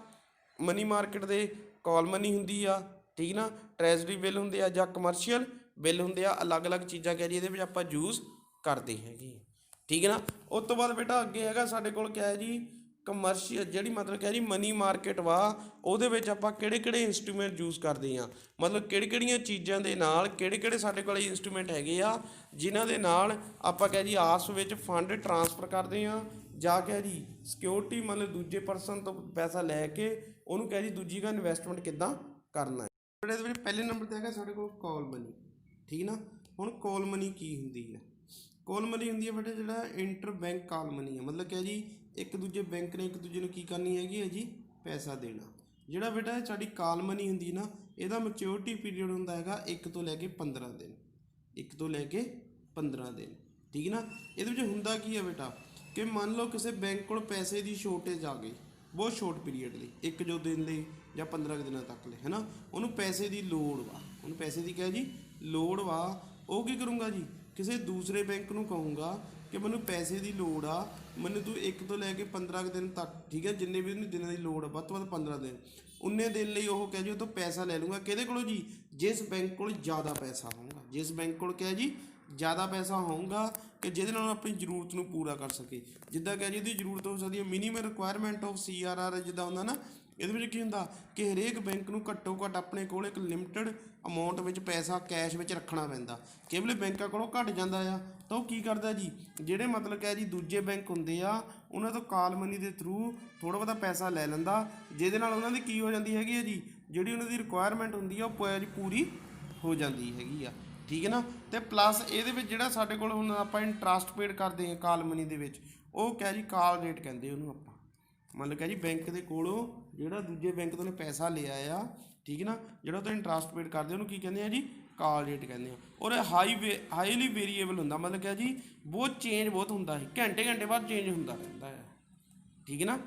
ਮਨੀ ਮਾਰਕੀਟ ਦੇ, ਕਾਲ ਮਨੀ ਹੁੰਦੀ ਆ, ਠੀਕ ਨਾ, ਟਰੈਜਰੀ ਬਿੱਲ ਹੁੰਦੇ ਆ ਜਾਂ ਕਮਰਸ਼ੀਅਲ ਬਿੱਲ ਹੁੰਦੇ ਆ, ਅਲੱਗ-ਅਲੱਗ ਚੀਜ਼ਾਂ ਕਹਿ ਜੀ ਇਹਦੇ ਵਿੱਚ ਆਪਾਂ ਯੂਜ਼ ਕਰਦੇ ਹੈਗੇ, ਠੀਕ ਹੈ ਨਾ। ਉਸ ਤੋਂ ਬਾਅਦ ਬੇਟਾ ਅੱਗੇ ਹੈਗਾ ਸਾਡੇ ਕੋਲ ਕਿਆ ਹੈ ਜੀ ਕਮਰਸ਼ੀਅਲ, ਜਿਹੜੀ ਮਤਲਬ ਕਿਹਾ ਜੀ ਮਨੀ ਮਾਰਕੀਟ ਵਾ, ਉਹਦੇ ਵਿੱਚ ਆਪਾਂ ਕਿਹੜੇ ਇੰਸਟਰੂਮੈਂਟ ਯੂਜ਼ ਕਰਦੇ ਹਾਂ, ਮਤਲਬ ਕਿਹੜੀਆਂ ਚੀਜ਼ਾਂ ਦੇ ਨਾਲ ਕਿਹੜੇ ਸਾਡੇ ਕੋਲ ਇੰਸਟਰੂਮੈਂਟ ਹੈਗੇ ਆ ਜਿਨ੍ਹਾਂ ਦੇ ਨਾਲ ਆਪਾਂ ਕਹਿ ਜੀ ਆਪਸ ਵਿੱਚ ਫੰਡ ਟ੍ਰਾਂਸਫਰ ਕਰਦੇ ਹਾਂ, ਜਾਂ ਕਹਿ ਜੀ ਸਿਕਿਉਰਿਟੀ ਮਤਲਬ ਦੂਜੇ ਪਰਸਨ ਤੋਂ ਪੈਸਾ ਲੈ ਕੇ ਉਹਨੂੰ ਕਹਿ ਜੀ ਦੂਜੀ ਜਗ੍ਹਾ ਇਨਵੈਸਟਮੈਂਟ ਕਿੱਦਾਂ ਕਰਨਾ ਹੈ। ਇਹਦੇ ਵਿੱਚ ਪਹਿਲੇ ਨੰਬਰ 'ਤੇ ਹੈਗਾ ਸਾਡੇ ਕੋਲ ਕਾਲ ਮਨੀ, ਠੀਕ ਨਾ। ਹੁਣ ਕਾਲ ਮਨੀ ਕੀ ਹੁੰਦੀ ਹੈ, ਕਾਲ ਮਨੀ ਹੁੰਦੀ ਹੈ ਬੇਟਾ ਜਿਹੜਾ ਇੰਟਰ ਬੈਂਕ ਕਾਲ ਮਨੀ ਹੈ, ਮਤਲਬ ਕਿ ਜੀ ਇੱਕ ਦੂਜੇ ਬੈਂਕ ਨੇ ਇੱਕ ਦੂਜੇ ਨੂੰ ਕੀ ਕਰਨੀ ਹੈਗੀ ਹੈ ਜੀ, ਪੈਸਾ ਦੇਣਾ। ਜਿਹੜਾ ਬੇਟਾ ਸਾਡੀ ਕਾਲ ਮਨੀ ਹੁੰਦੀ ਨਾ, ਇਹਦਾ ਮੈਚਿਓਰਿਟੀ ਪੀਰੀਅਡ ਹੁੰਦਾ ਹੈਗਾ 1 ਤੋਂ ਲੈ ਕੇ 15 ਦਿਨ, 1 ਤੋਂ ਲੈ ਕੇ 15 ਦਿਨ, ਠੀਕ ਨਾ। ਇਹਦੇ ਵਿੱਚ ਹੁੰਦਾ ਕੀ ਹੈ ਬੇਟਾ ਕਿ ਮੰਨ ਲਓ ਕਿਸੇ ਬੈਂਕ ਕੋਲ ਪੈਸੇ ਦੀ ਸ਼ੋਰਟੇਜ ਆ ਗਈ ਬਹੁਤ ਸ਼ੋਰਟ ਪੀਰੀਅਡ ਲਈ, 1 ਦਿਨ ਲਈ ਜਾਂ 15 ਦਿਨਾਂ ਤੱਕ ਲਈ, ਹੈ ਨਾ, ਉਹਨੂੰ ਪੈਸੇ ਦੀ ਲੋੜ ਵਾ, ਉਹਨੂੰ ਪੈਸੇ ਦੀ ਕਿਹਾ ਜੀ ਲੋੜ ਵਾ, ਉਹ ਕੀ ਕਰੂੰਗਾ ਜੀ ਕਿਸੇ ਦੂਸਰੇ ਬੈਂਕ ਨੂੰ ਕਹੂੰਗਾ ਕਿ ਮੈਨੂੰ ਪੈਸੇ ਦੀ ਲੋੜ ਆ, ਮੈਨੂੰ ਤੂੰ 1 ਤੋਂ ਲੈ ਕੇ 15 ਦਿਨ ਤੱਕ, ਠੀਕ ਹੈ, ਜਿੰਨੇ ਵੀ ਉਹਨੂੰ ਦਿਨਾਂ ਦੀ ਲੋੜ ਆ, ਵੱਧ ਤੋਂ ਵੱਧ 15 ਦਿਨ, ਉਨੇ ਦਿਨ ਲਈ ਉਹ ਕਹਿ ਜੀ ਉਹ ਤੋਂ ਪੈਸਾ ਲੈ ਲੂੰਗਾ। ਕਿਹਦੇ ਕੋਲੋਂ ਜੀ, ਜਿਸ ਬੈਂਕ ਕੋਲ ਜ਼ਿਆਦਾ ਪੈਸਾ ਹੋਊਗਾ, ਜਿਸ ਬੈਂਕ ਕੋਲ ਕਿਹਾ ਜੀ ਜ਼ਿਆਦਾ ਪੈਸਾ ਹੋਊਗਾ ਕਿ ਜਿਹਦੇ ਨਾਲ ਆਪਣੀ ਜ਼ਰੂਰਤ ਨੂੰ ਪੂਰਾ ਕਰ ਸਕੇ। ਜਿੱਦਾਂ ਕਿ ਜਿਹਦੀ ਜ਼ਰੂਰਤ ਹੋ ਸਕਦੀ ਹੈ ਮਿਨੀਮਮ ਰਿਕੁਆਇਰਮੈਂਟ ਆਫ CRR, ਜਿੱਦਾਂ ਹੁੰਦਾ ਨਾ, ਇਹਦੇ ਵਿੱਚ ਕੀ ਹੁੰਦਾ ਕਿ ਹਰੇਕ ਬੈਂਕ ਨੂੰ ਘੱਟੋ ਘੱਟ ਆਪਣੇ ਕੋਲ ਇੱਕ ਲਿਮਟਿਡ ਅਮਾਊਂਟ ਵਿੱਚ ਪੈਸਾ ਕੈਸ਼ ਵਿੱਚ ਰੱਖਣਾ ਪੈਂਦਾ। ਕਈ ਵੇਲੇ ਬੈਂਕਾਂ ਕੋਲੋਂ ਘੱਟ ਜਾਂਦਾ ਆ ਤਾਂ ਉਹ ਕੀ ਕਰਦਾ ਜੀ, ਜਿਹੜੇ ਮਤਲਬ ਕਿ ਜੀ ਦੂਜੇ ਬੈਂਕ ਹੁੰਦੇ ਆ ਉਹਨਾਂ ਤੋਂ ਕਾਲ ਮਨੀ ਦੇ ਥਰੂ ਥੋੜ੍ਹਾ ਬਹੁਤਾ ਪੈਸਾ ਲੈ ਲੈਂਦਾ, ਜਿਹਦੇ ਨਾਲ ਉਹਨਾਂ ਦੀ ਕੀ ਹੋ ਜਾਂਦੀ ਹੈਗੀ ਹੈ ਜੀ, ਜਿਹੜੀ ਉਹਨਾਂ ਦੀ ਰਿਕੁਆਇਰਮੈਂਟ ਹੁੰਦੀ ਆ ਉਹ ਪੂਰੀ ਹੋ ਜਾਂਦੀ ਹੈਗੀ ਆ, ਠੀਕ ਹੈ ਨਾ। ਅਤੇ ਪਲੱਸ ਇਹਦੇ ਵਿੱਚ ਜਿਹੜਾ ਸਾਡੇ ਕੋਲ ਹੁਣ ਆਪਾਂ ਇੰਟਰਸਟ ਪੇਡ ਕਰਦੇ ਹਾਂ ਕਾਲ ਮਨੀ ਦੇ ਵਿੱਚ, ਉਹ ਕਹਿ ਜੀ ਕਾਲ ਰੇਟ ਕਹਿੰਦੇ ਉਹਨੂੰ ਆਪਾਂ, ਮਤਲਬ ਕਿ ਜੀ ਬੈਂਕ ਦੇ ਕੋਲੋਂ ਜਿਹੜਾ ਦੂਜੇ ਬੈਂਕ ਤੋਂ ਨੇ ਪੈਸਾ ਲਿਆ ਆ, ਠੀਕ ਨਾ, ਜਿਹੜਾ ਉਹ ਤੋਂ ਇੰਟਰਸਟ ਪੇਡ ਕਰਦੇ ਉਹਨੂੰ ਕੀ ਕਹਿੰਦੇ ਆ ਜੀ, ਕਾਲ ਰੇਟ ਕਹਿੰਦੇ ਆ। ਔਰ ਹਾਈਲੀ ਵੇਰੀਏਬਲ ਹੁੰਦਾ, ਮਤਲਬ ਕਿ ਜੀ ਬਹੁਤ ਚੇਂਜ ਬਹੁਤ ਹੁੰਦਾ ਹੈ, ਘੰਟੇ ਬਾਅਦ ਚੇਂਜ ਹੁੰਦਾ ਰਹਿੰਦਾ ਹੈ, ਠੀਕ ਨਾ।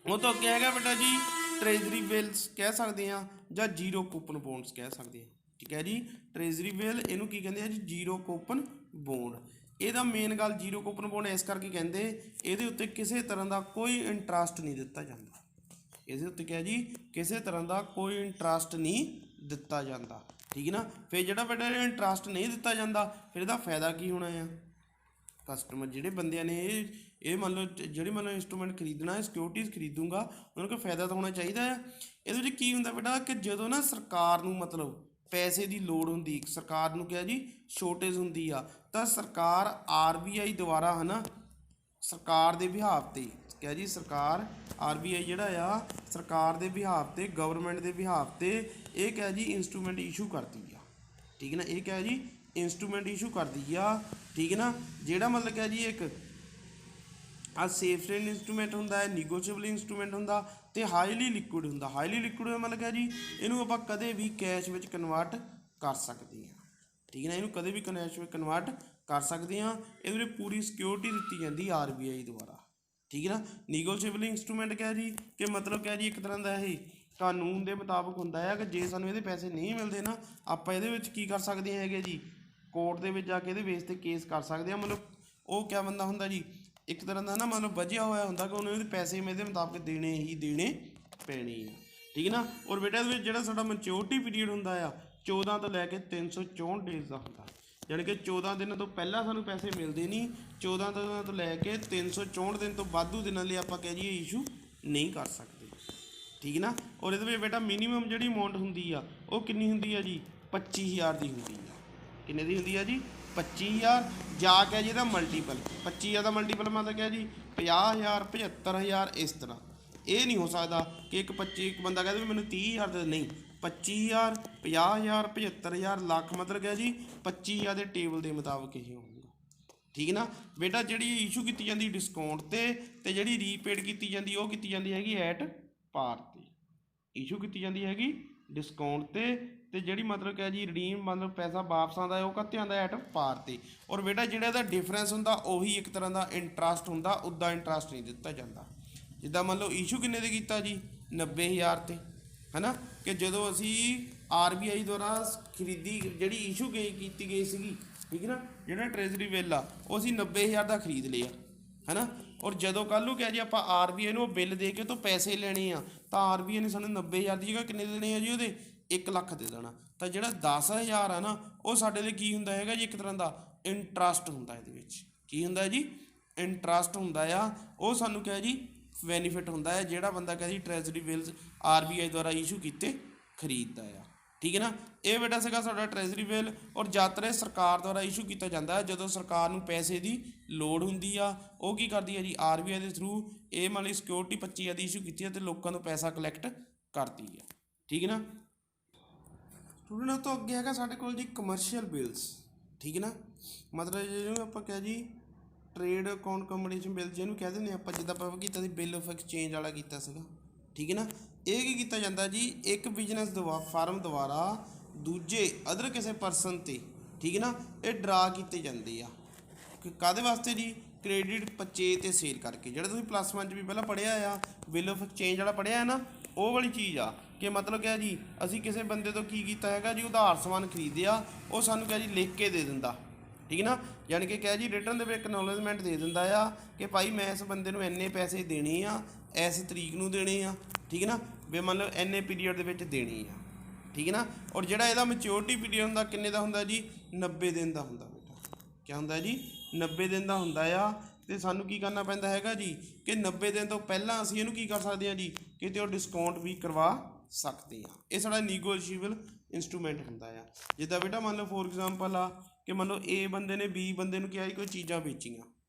ਉਹ ਤੋਂ ਅੱਗੇ ਹੈਗਾ ਬੇਟਾ ਜੀ ਟ੍ਰੇਜਰੀ ਬਿਲਸ ਕਹਿ ਸਕਦੇ ਹਾਂ, ਜਾਂ ਜ਼ੀਰੋ ਕੂਪਨ ਬੋਂਡਸ ਕਹਿ ਸਕਦੇ ਹਾਂ, ਠੀਕ ਹੈ ਜੀ। ਟ੍ਰੇਜਰੀ ਬਿੱਲ ਇਹਨੂੰ ਕੀ ਕਹਿੰਦੇ ਆ ਜੀ, ਜ਼ੀਰੋ ਕੂਪਨ ਬੋਂਡ। ਇਹਦਾ ਮੇਨ ਗੱਲ ਜ਼ੀਰੋ ਕੂਪਨ ਬੋਂਡ ਇਸ ਕਰਕੇ ਕਹਿੰਦੇ, ਇਹਦੇ ਉੱਤੇ ਕਿਸੇ ਤਰ੍ਹਾਂ ਦਾ ਕੋਈ ਇੰਟਰਸਟ ਨਹੀਂ ਦਿੱਤਾ ਜਾਂਦਾ, ਇਹਦੇ ਉੱਤੇ ਕਿਹਾ ਜੀ ਕਿਸੇ ਤਰ੍ਹਾਂ ਦਾ ਕੋਈ ਇੰਟਰਸਟ ਨਹੀਂ ਦਿੱਤਾ ਜਾਂਦਾ, ਠੀਕ ਨਾ। ਫਿਰ ਜਿਹੜਾ ਬੇਟਾ ਇੰਟਰਸਟ ਨਹੀਂ ਦਿੱਤਾ ਜਾਂਦਾ, ਫਿਰ ਇਹਦਾ ਫਾਇਦਾ ਕੀ ਹੋਣਾ ਆ, ਕਸਟਮਰ ਜਿਹੜੇ ਬੰਦਿਆਂ ਨੇ ਇਹ ਮੰਨ ਲਓ ਜਿਹੜੀ ਮੰਨ ਲਓ ਇੰਸਟਰੂਮੈਂਟ ਖਰੀਦਣਾ, ਸਿਕਿਉਰਿਟੀਜ਼ ਖਰੀਦੂੰਗਾ, ਉਹਨਾਂ ਨੂੰ ਕੋਈ ਫਾਇਦਾ ਤਾਂ ਹੋਣਾ ਚਾਹੀਦਾ ਆ। ਇਹਦੇ ਵਿੱਚ ਕੀ ਹੁੰਦਾ ਬੇਟਾ ਕਿ ਜਦੋਂ ਨਾ ਸਰਕਾਰ ਨੂੰ ਮਤਲਬ ਪੈਸੇ ਦੀ ਲੋੜ ਹੁੰਦੀ, ਸਰਕਾਰ ਨੂੰ ਕਿਹਾ ਜੀ ਸ਼ੋਰਟੇਜ ਹੁੰਦੀ ਆ, ਤਾਂ ਸਰਕਾਰ RBI ਦੁਆਰਾ ਹੈ ਨਾ, ਸਰਕਾਰ ਦੇ ਬਿਹਾਫ 'ਤੇ ਕਿਹਾ ਜੀ, ਸਰਕਾਰ RBI ਜਿਹੜਾ ਆ ਸਰਕਾਰ ਦੇ ਬਿਹਾਫ 'ਤੇ, ਗਵਰਨਮੈਂਟ ਦੇ ਬਿਹਾਫ 'ਤੇ ਇਹ ਕਿਹਾ ਜੀ ਇੰਸਟਰੂਮੈਂਟ ਇਸ਼ੂ ਕਰਦੀ ਆ, ਠੀਕ ਹੈ ਨਾ, ਇਹ ਕਿਹਾ ਜੀ ਇੰਸਟਰੂਮੈਂਟ ਇਸ਼ੂ ਕਰਦੀ ਆ, ਠੀਕ ਹੈ ਨਾ। ਜਿਹੜਾ ਮਤਲਬ ਕਿਹਾ ਜੀ ਇੱਕ ਸੇਫ ਰੇਟ ਇੰਸਟਰੂਮੈਂਟ ਹੁੰਦਾ ਹੈ, ਨੀਗੋਸ਼ੀਏਬਲ ਇੰਸਟਰੂਮੈਂਟ ਹੁੰਦਾ, ਅਤੇ ਹਾਈਲੀ ਲਿਕੁਇਡ ਹੁੰਦਾ। ਹਾਈਲੀ ਲਿਕੁਇਡ ਮਤਲਬ ਕਿਹਾ ਜੀ ਇਹਨੂੰ ਆਪਾਂ ਕਦੇ ਵੀ ਕੈਸ਼ ਵਿੱਚ ਕਨਵਰਟ ਕਰ ਸਕਦੇ ਹਾਂ, ਠੀਕ ਹੈ ਨਾ, ਇਹਨੂੰ ਕਦੇ ਵੀ ਕੈਸ਼ ਵਿੱਚ ਕਨਵਰਟ ਕਰ ਸਕਦੇ ਹਾਂ। ਇਹਦੇ ਵਿੱਚ ਪੂਰੀ ਸਿਕਿਉਰਿਟੀ ਦਿੱਤੀ ਜਾਂਦੀ RBI ਦੁਆਰਾ, ਠੀਕ ਹੈ ਨਾ। ਨੀਗੋਸ਼ੀਏਬਲ ਇੰਸਟਰੂਮੈਂਟ ਕਿਹਾ ਜੀ ਕਿ ਮਤਲਬ ਕਿਹਾ ਜੀ ਇੱਕ ਤਰ੍ਹਾਂ ਦਾ ਇਹ ਕਾਨੂੰਨ ਦੇ ਮੁਤਾਬਕ ਹੁੰਦਾ ਹੈ ਕਿ ਜੇ ਸਾਨੂੰ ਇਹਦੇ ਪੈਸੇ ਨਹੀਂ ਮਿਲਦੇ ਨਾ, ਆਪਾਂ ਇਹਦੇ ਵਿੱਚ ਕੀ ਕਰ ਸਕਦੇ ਹੈਗੇ ਜੀ, ਕੋਰਟ ਦੇ ਵਿੱਚ ਜਾ ਕੇ ਇਹਦੇ ਬੇਸ 'ਤੇ ਕੇਸ ਕਰ ਸਕਦੇ ਹਾਂ। ਮਤਲਬ ਉਹ ਕਿਆ ਬੰਦਾ ਹੁੰਦਾ ਜੀ, ਇੱਕ ਤਰ੍ਹਾਂ ਦਾ ਨਾ ਮਤਲਬ ਵਜਿਆ ਹੋਇਆ ਹੁੰਦਾ ਕਿ ਉਹਨੂੰ ਇਹਦੇ ਪੈਸੇ ਇਹਦੇ ਮੁਤਾਬਕ ਦੇਣੇ ਹੀ ਦੇਣੇ ਪੈਣੇ ਆ, ਠੀਕ ਹੈ ਨਾ। ਔਰ ਬੇਟਾ ਇਹਦੇ ਵਿੱਚ ਜਿਹੜਾ ਸਾਡਾ ਮੈਚਿਓਰਟੀ ਪੀਰੀਅਡ ਹੁੰਦਾ ਆ 14 ਤੋਂ ਲੈ ਕੇ 364 ਡੇਜ਼ ਦਾ ਹੁੰਦਾ, ਯਾਨੀ ਕਿ 14 ਦਿਨਾਂ ਤੋਂ ਪਹਿਲਾਂ ਸਾਨੂੰ ਪੈਸੇ ਮਿਲਦੇ ਨਹੀਂ, 14 ਦਿਨਾਂ ਤੋਂ ਲੈ ਕੇ 364 ਦਿਨ ਤੋਂ ਵਾਧੂ ਦਿਨਾਂ ਲਈ ਆਪਾਂ ਕਹਿ ਜਾਈਏ ਇਸ਼ੂ ਨਹੀਂ ਕਰ ਸਕਦੇ, ਠੀਕ ਨਾ। ਔਰ ਇਹਦੇ ਵਿੱਚ ਬੇਟਾ ਮਿਨੀਮਮ ਜਿਹੜੀ ਅਮਾਊਂਟ ਹੁੰਦੀ ਆ ਉਹ ਕਿੰਨੀ ਹੁੰਦੀ ਆ ਜੀ 25000 ਦੀ ਹੁੰਦੀ ਆ। ਕਿੰਨੇ ਦੀ ਹੁੰਦੀ ਆ ਜੀ 25000। ਜਾ ਕੇ ਜੀ ਇਹਦਾ ਮਲਟੀਪਲ 25000 ਦਾ ਮਲਟੀਪਲ ਮਤਲਬ ਕਿਹਾ ਜੀ 50000 75000 ਇਸ ਤਰ੍ਹਾਂ। ਇਹ ਨਹੀਂ ਹੋ ਸਕਦਾ ਕਿ ਇੱਕ ਬੰਦਾ ਕਹਿੰਦਾ ਵੀ ਮੈਨੂੰ 30000 ਦੇ, ਨਹੀਂ 25000 50000 75000 ਲੱਖ ਮਤਲਬ ਕਿਹਾ ਜੀ 25000 ਦੇ ਟੇਬਲ ਦੇ ਮੁਤਾਬਕ ਇਹ ਹੋਊਗਾ, ਠੀਕ ਨਾ ਬੇਟਾ। ਜਿਹੜੀ ਇਸ਼ੂ ਕੀਤੀ ਜਾਂਦੀ ਡਿਸਕਾਊਂਟ ਤੇ ਜਿਹੜੀ ਰੀਪੇਡ ਕੀਤੀ ਜਾਂਦੀ ਉਹ ਕੀਤੀ ਜਾਂਦੀ ਹੈਗੀ ਐਟ ਪਾਰ ਤੇ। ਇਸ਼ੂ ਕੀਤੀ ਜਾਂਦੀ ਹੈਗੀ ਡਿਸਕਾਊਂਟ ਤੇ ਜਿਹੜੀ ਮਤਲਬ ਕਿ ਜੀ ਰਿਡੀਮ ਮਤਲਬ ਪੈਸਾ ਵਾਪਸ ਆਉਂਦਾ ਉਹ ਕਾਹਤੇ ਆਉਂਦਾ ਐਟ ਪਾਰ ਤੇ। ਔਰ ਬੇਟਾ ਜਿਹੜਾ ਇਹਦਾ ਡਿਫਰੈਂਸ ਹੁੰਦਾ ਉਹੀ ਇੱਕ ਤਰ੍ਹਾਂ ਦਾ ਇੰਟਰਸਟ ਹੁੰਦਾ, ਉੱਦਾਂ ਇੰਟਰਸਟ ਨਹੀਂ ਦਿੱਤਾ ਜਾਂਦਾ। ਜਿੱਦਾਂ ਮੰਨ ਲਓ ਇਸ਼ੂ ਕਿੰਨੇ 'ਤੇ ਕੀਤਾ ਜੀ 90000 'ਤੇ, ਹੈ ਨਾ, ਕਿ ਜਦੋਂ ਅਸੀਂ RBI ਦੁਆਰਾ ਖਰੀਦੀ ਜਿਹੜੀ ਇਸ਼ੂ ਕੀਤੀ ਗਈ ਸੀਗੀ, ਠੀਕ ਹੈ ਨਾ, ਜਿਹੜਾ ਟ੍ਰੇਜ਼ਰੀ ਬਿੱਲ ਆ ਉਹ ਅਸੀਂ 90000 ਦਾ ਖਰੀਦ ਲਿਆ, ਹੈ ਨਾ। ਔਰ ਜਦੋਂ ਕੱਲ੍ਹ ਨੂੰ ਕਿਹਾ ਜੀ ਆਪਾਂ RBI ਨੂੰ ਉਹ ਬਿੱਲ ਦੇ ਕੇ ਉਹ ਤੋਂ ਪੈਸੇ ਲੈਣੇ ਆ ਤਾਂ RBI ਨੇ ਸਾਨੂੰ 90000 ਦੀ ਜਗ੍ਹਾ ਕਿੰਨੇ ਦੇਣੇ ਆ ਜੀ ਉਹਦੇ 1 ਲੱਖ ਦੇ ਦੇਣਾ। ਤਾਂ ਜਿਹੜਾ 10000 ਆ ਨਾ ਉਹ ਸਾਡੇ ਲਈ ਕੀ ਹੁੰਦਾ ਹੈਗਾ ਜੀ ਇੱਕ ਤਰ੍ਹਾਂ ਦਾ ਇੰਟਰਸਟ ਹੁੰਦਾ। ਇਹਦੇ ਵਿੱਚ ਕੀ ਹੁੰਦਾ ਜੀ ਇੰਟਰਸਟ ਹੁੰਦਾ ਆ, ਉਹ ਸਾਨੂੰ ਕਿਹਾ ਜੀ ਬੈਨੀਫਿਟ ਹੁੰਦਾ ਹੈ ਜਿਹੜਾ ਬੰਦਾ ਕਹੇ ਜੀ ਟ੍ਰੈਜਰੀ ਬਿਲਸ RBI ਦੁਆਰਾ ਇਸ਼ੂ ਕੀਤੇ ਖਰੀਦਦਾ ਆ, ਠੀਕ ਹੈ ਨਾ। ਇਹ ਬੇਟਾ ਸੀਗਾ ਸਾਡਾ ਟ੍ਰੈਜਰੀ ਬਿੱਲ। ਔਰ ਜ਼ਿਆਦਾਤਰ ਸਰਕਾਰ ਦੁਆਰਾ ਇਸ਼ੂ ਕੀਤਾ ਜਾਂਦਾ ਹੈ ਜਦੋਂ ਸਰਕਾਰ ਨੂੰ ਪੈਸੇ ਦੀ ਲੋੜ ਹੁੰਦੀ ਆ। ਉਹ ਕੀ ਕਰਦੀ ਹੈ ਜੀ RBI ਦੇ ਥਰੂ ਇਹ ਮੰਨ ਲਈ ਸਿਕਿਉਰਿਟੀ 25000 ਦੀ ਇਸ਼ੂ ਕੀਤੀ ਹੈ ਅਤੇ ਲੋਕਾਂ ਤੋਂ ਪੈਸਾ ਕਲੈਕਟ ਕਰਦੀ ਹੈ, ਠੀਕ ਹੈ ਨਾ। ਸਟੂਡੈਂਟ ਤੋਂ ਅੱਗੇ ਹੈਗਾ ਸਾਡੇ ਕੋਲ ਜੀ ਕਮਰਸ਼ੀਅਲ ਬਿਲਸ, ਠੀਕ ਹੈ ਨਾ, ਮਤਲਬ ਜਿਹਨੂੰ ਆਪਾਂ ਕਹਿ ਜੀ ਟ੍ਰੇਡ ਅਕਾਊਂਟ ਕੰਪੀਟੀਸ਼ਨ ਬਿੱਲ ਜਿਹਨੂੰ ਕਹਿ ਦਿੰਦੇ ਆਪਾਂ, ਜਿੱਦਾਂ ਆਪਾਂ ਕੀਤਾ ਸੀ ਬਿੱਲ ਆਫ ਐਕਸਚੇਂਜ ਵਾਲਾ ਕੀਤਾ ਸੀਗਾ, ਠੀਕ ਹੈ ਨਾ। ਇਹ ਕੀ ਕੀਤਾ ਜਾਂਦਾ ਜੀ ਇੱਕ ਬਿਜ਼ਨਸ ਫਰਮ ਦੁਆਰਾ ਦੂਜੇ ਅਦਰ ਕਿਸੇ ਪਰਸਨ 'ਤੇ, ਠੀਕ ਹੈ ਨਾ, ਇਹ ਡਰਾ ਕੀਤੇ ਜਾਂਦੇ ਆ ਕਾਹਦੇ ਵਾਸਤੇ ਜੀ ਕ੍ਰੈਡਿਟ ਪਰਚੇਜ ਅਤੇ ਸੇਲ ਕਰਕੇ। ਜਿਹੜਾ ਤੁਸੀਂ +1 'ਚ ਵੀ ਪਹਿਲਾਂ ਪੜ੍ਹਿਆ ਆ ਬਿੱਲ ਆਫ ਐਕਸਚੇਂਜ ਵਾਲਾ ਪੜ੍ਹਿਆ ਹੈ ਨਾ, ਉਹ ਵਾਲੀ ਚੀਜ਼ ਆ ਕਿ ਮਤਲਬ ਕਿਹਾ ਜੀ ਅਸੀਂ ਕਿਸੇ ਬੰਦੇ ਤੋਂ ਕੀ ਕੀਤਾ ਹੈਗਾ ਜੀ ਉਧਾਰ ਸਮਾਨ ਖਰੀਦਿਆ, ਉਹ ਸਾਨੂੰ ਕਿਹਾ ਜੀ ਲਿਖ ਕੇ ਦੇ ਦਿੰਦਾ, ਠੀਕ ਨਾ, ਯਾਨੀ ਕਿ ਕਿਹਾ ਜੀ ਰਿਟਰਨ ਦੇ ਵਿੱਚ ਐਕਨੋਲੇਜਮੈਂਟ ਦੇ ਦਿੰਦਾ ਆ ਕਿ ਭਾਈ ਮੈਂ ਇਸ ਬੰਦੇ ਨੂੰ ਇੰਨੇ ਪੈਸੇ ਦੇਣੇ ਆ, ਇਸ ਤਰੀਕ ਨੂੰ ਦੇਣੇ ਆ, ਠੀਕ ਹੈ ਨਾ, ਵੀ ਮੰਨ ਲਓ ਇੰਨੇ ਪੀਰੀਅਡ ਦੇ ਵਿੱਚ ਦੇਣੀ ਆ, ਠੀਕ ਹੈ ਨਾ। ਔਰ ਜਿਹੜਾ ਇਹਦਾ ਮੈਚਿਓਰਟੀ ਪੀਰੀਅਡ ਹੁੰਦਾ ਕਿੰਨੇ ਦਾ ਹੁੰਦਾ ਜੀ 90 ਦਿਨ ਦਾ ਹੁੰਦਾ ਬੇਟਾ। ਕਿਆ ਹੁੰਦਾ ਜੀ 90 ਦਿਨ ਦਾ ਹੁੰਦਾ ਆ। ਅਤੇ ਸਾਨੂੰ ਕੀ ਕਰਨਾ ਪੈਂਦਾ ਹੈਗਾ ਜੀ ਕਿ 90 ਦਿਨ ਤੋਂ ਪਹਿਲਾਂ ਅਸੀਂ ਇਹਨੂੰ ਕੀ ਕਰ ਸਕਦੇ ਹਾਂ ਜੀ ਕਿਤੇ ਉਹ ਡਿਸਕਾਊਂਟ ਵੀ ਕਰਵਾ ਸਕਦੇ ਹਾਂ। ਇਹ ਸਾਡਾ ਨੀਗੋਸ਼ੀਏਬਲ ਇੰਸਟਰੂਮੈਂਟ ਹੁੰਦਾ ਆ। ਜਿੱਦਾਂ ਬੇਟਾ ਮੰਨ ਲਓ ਫੋਰ ਐਗਜ਼ਾਮਪਲ ਆ ਕਿ ਮੰਨ ਲਓ A ਬੰਦੇ ਨੇ B ਬੰਦੇ ਨੂੰ ਕਿਹਾ ਕੋਈ ਚੀਜ਼ਾਂ ਵੇਚੀਆਂ,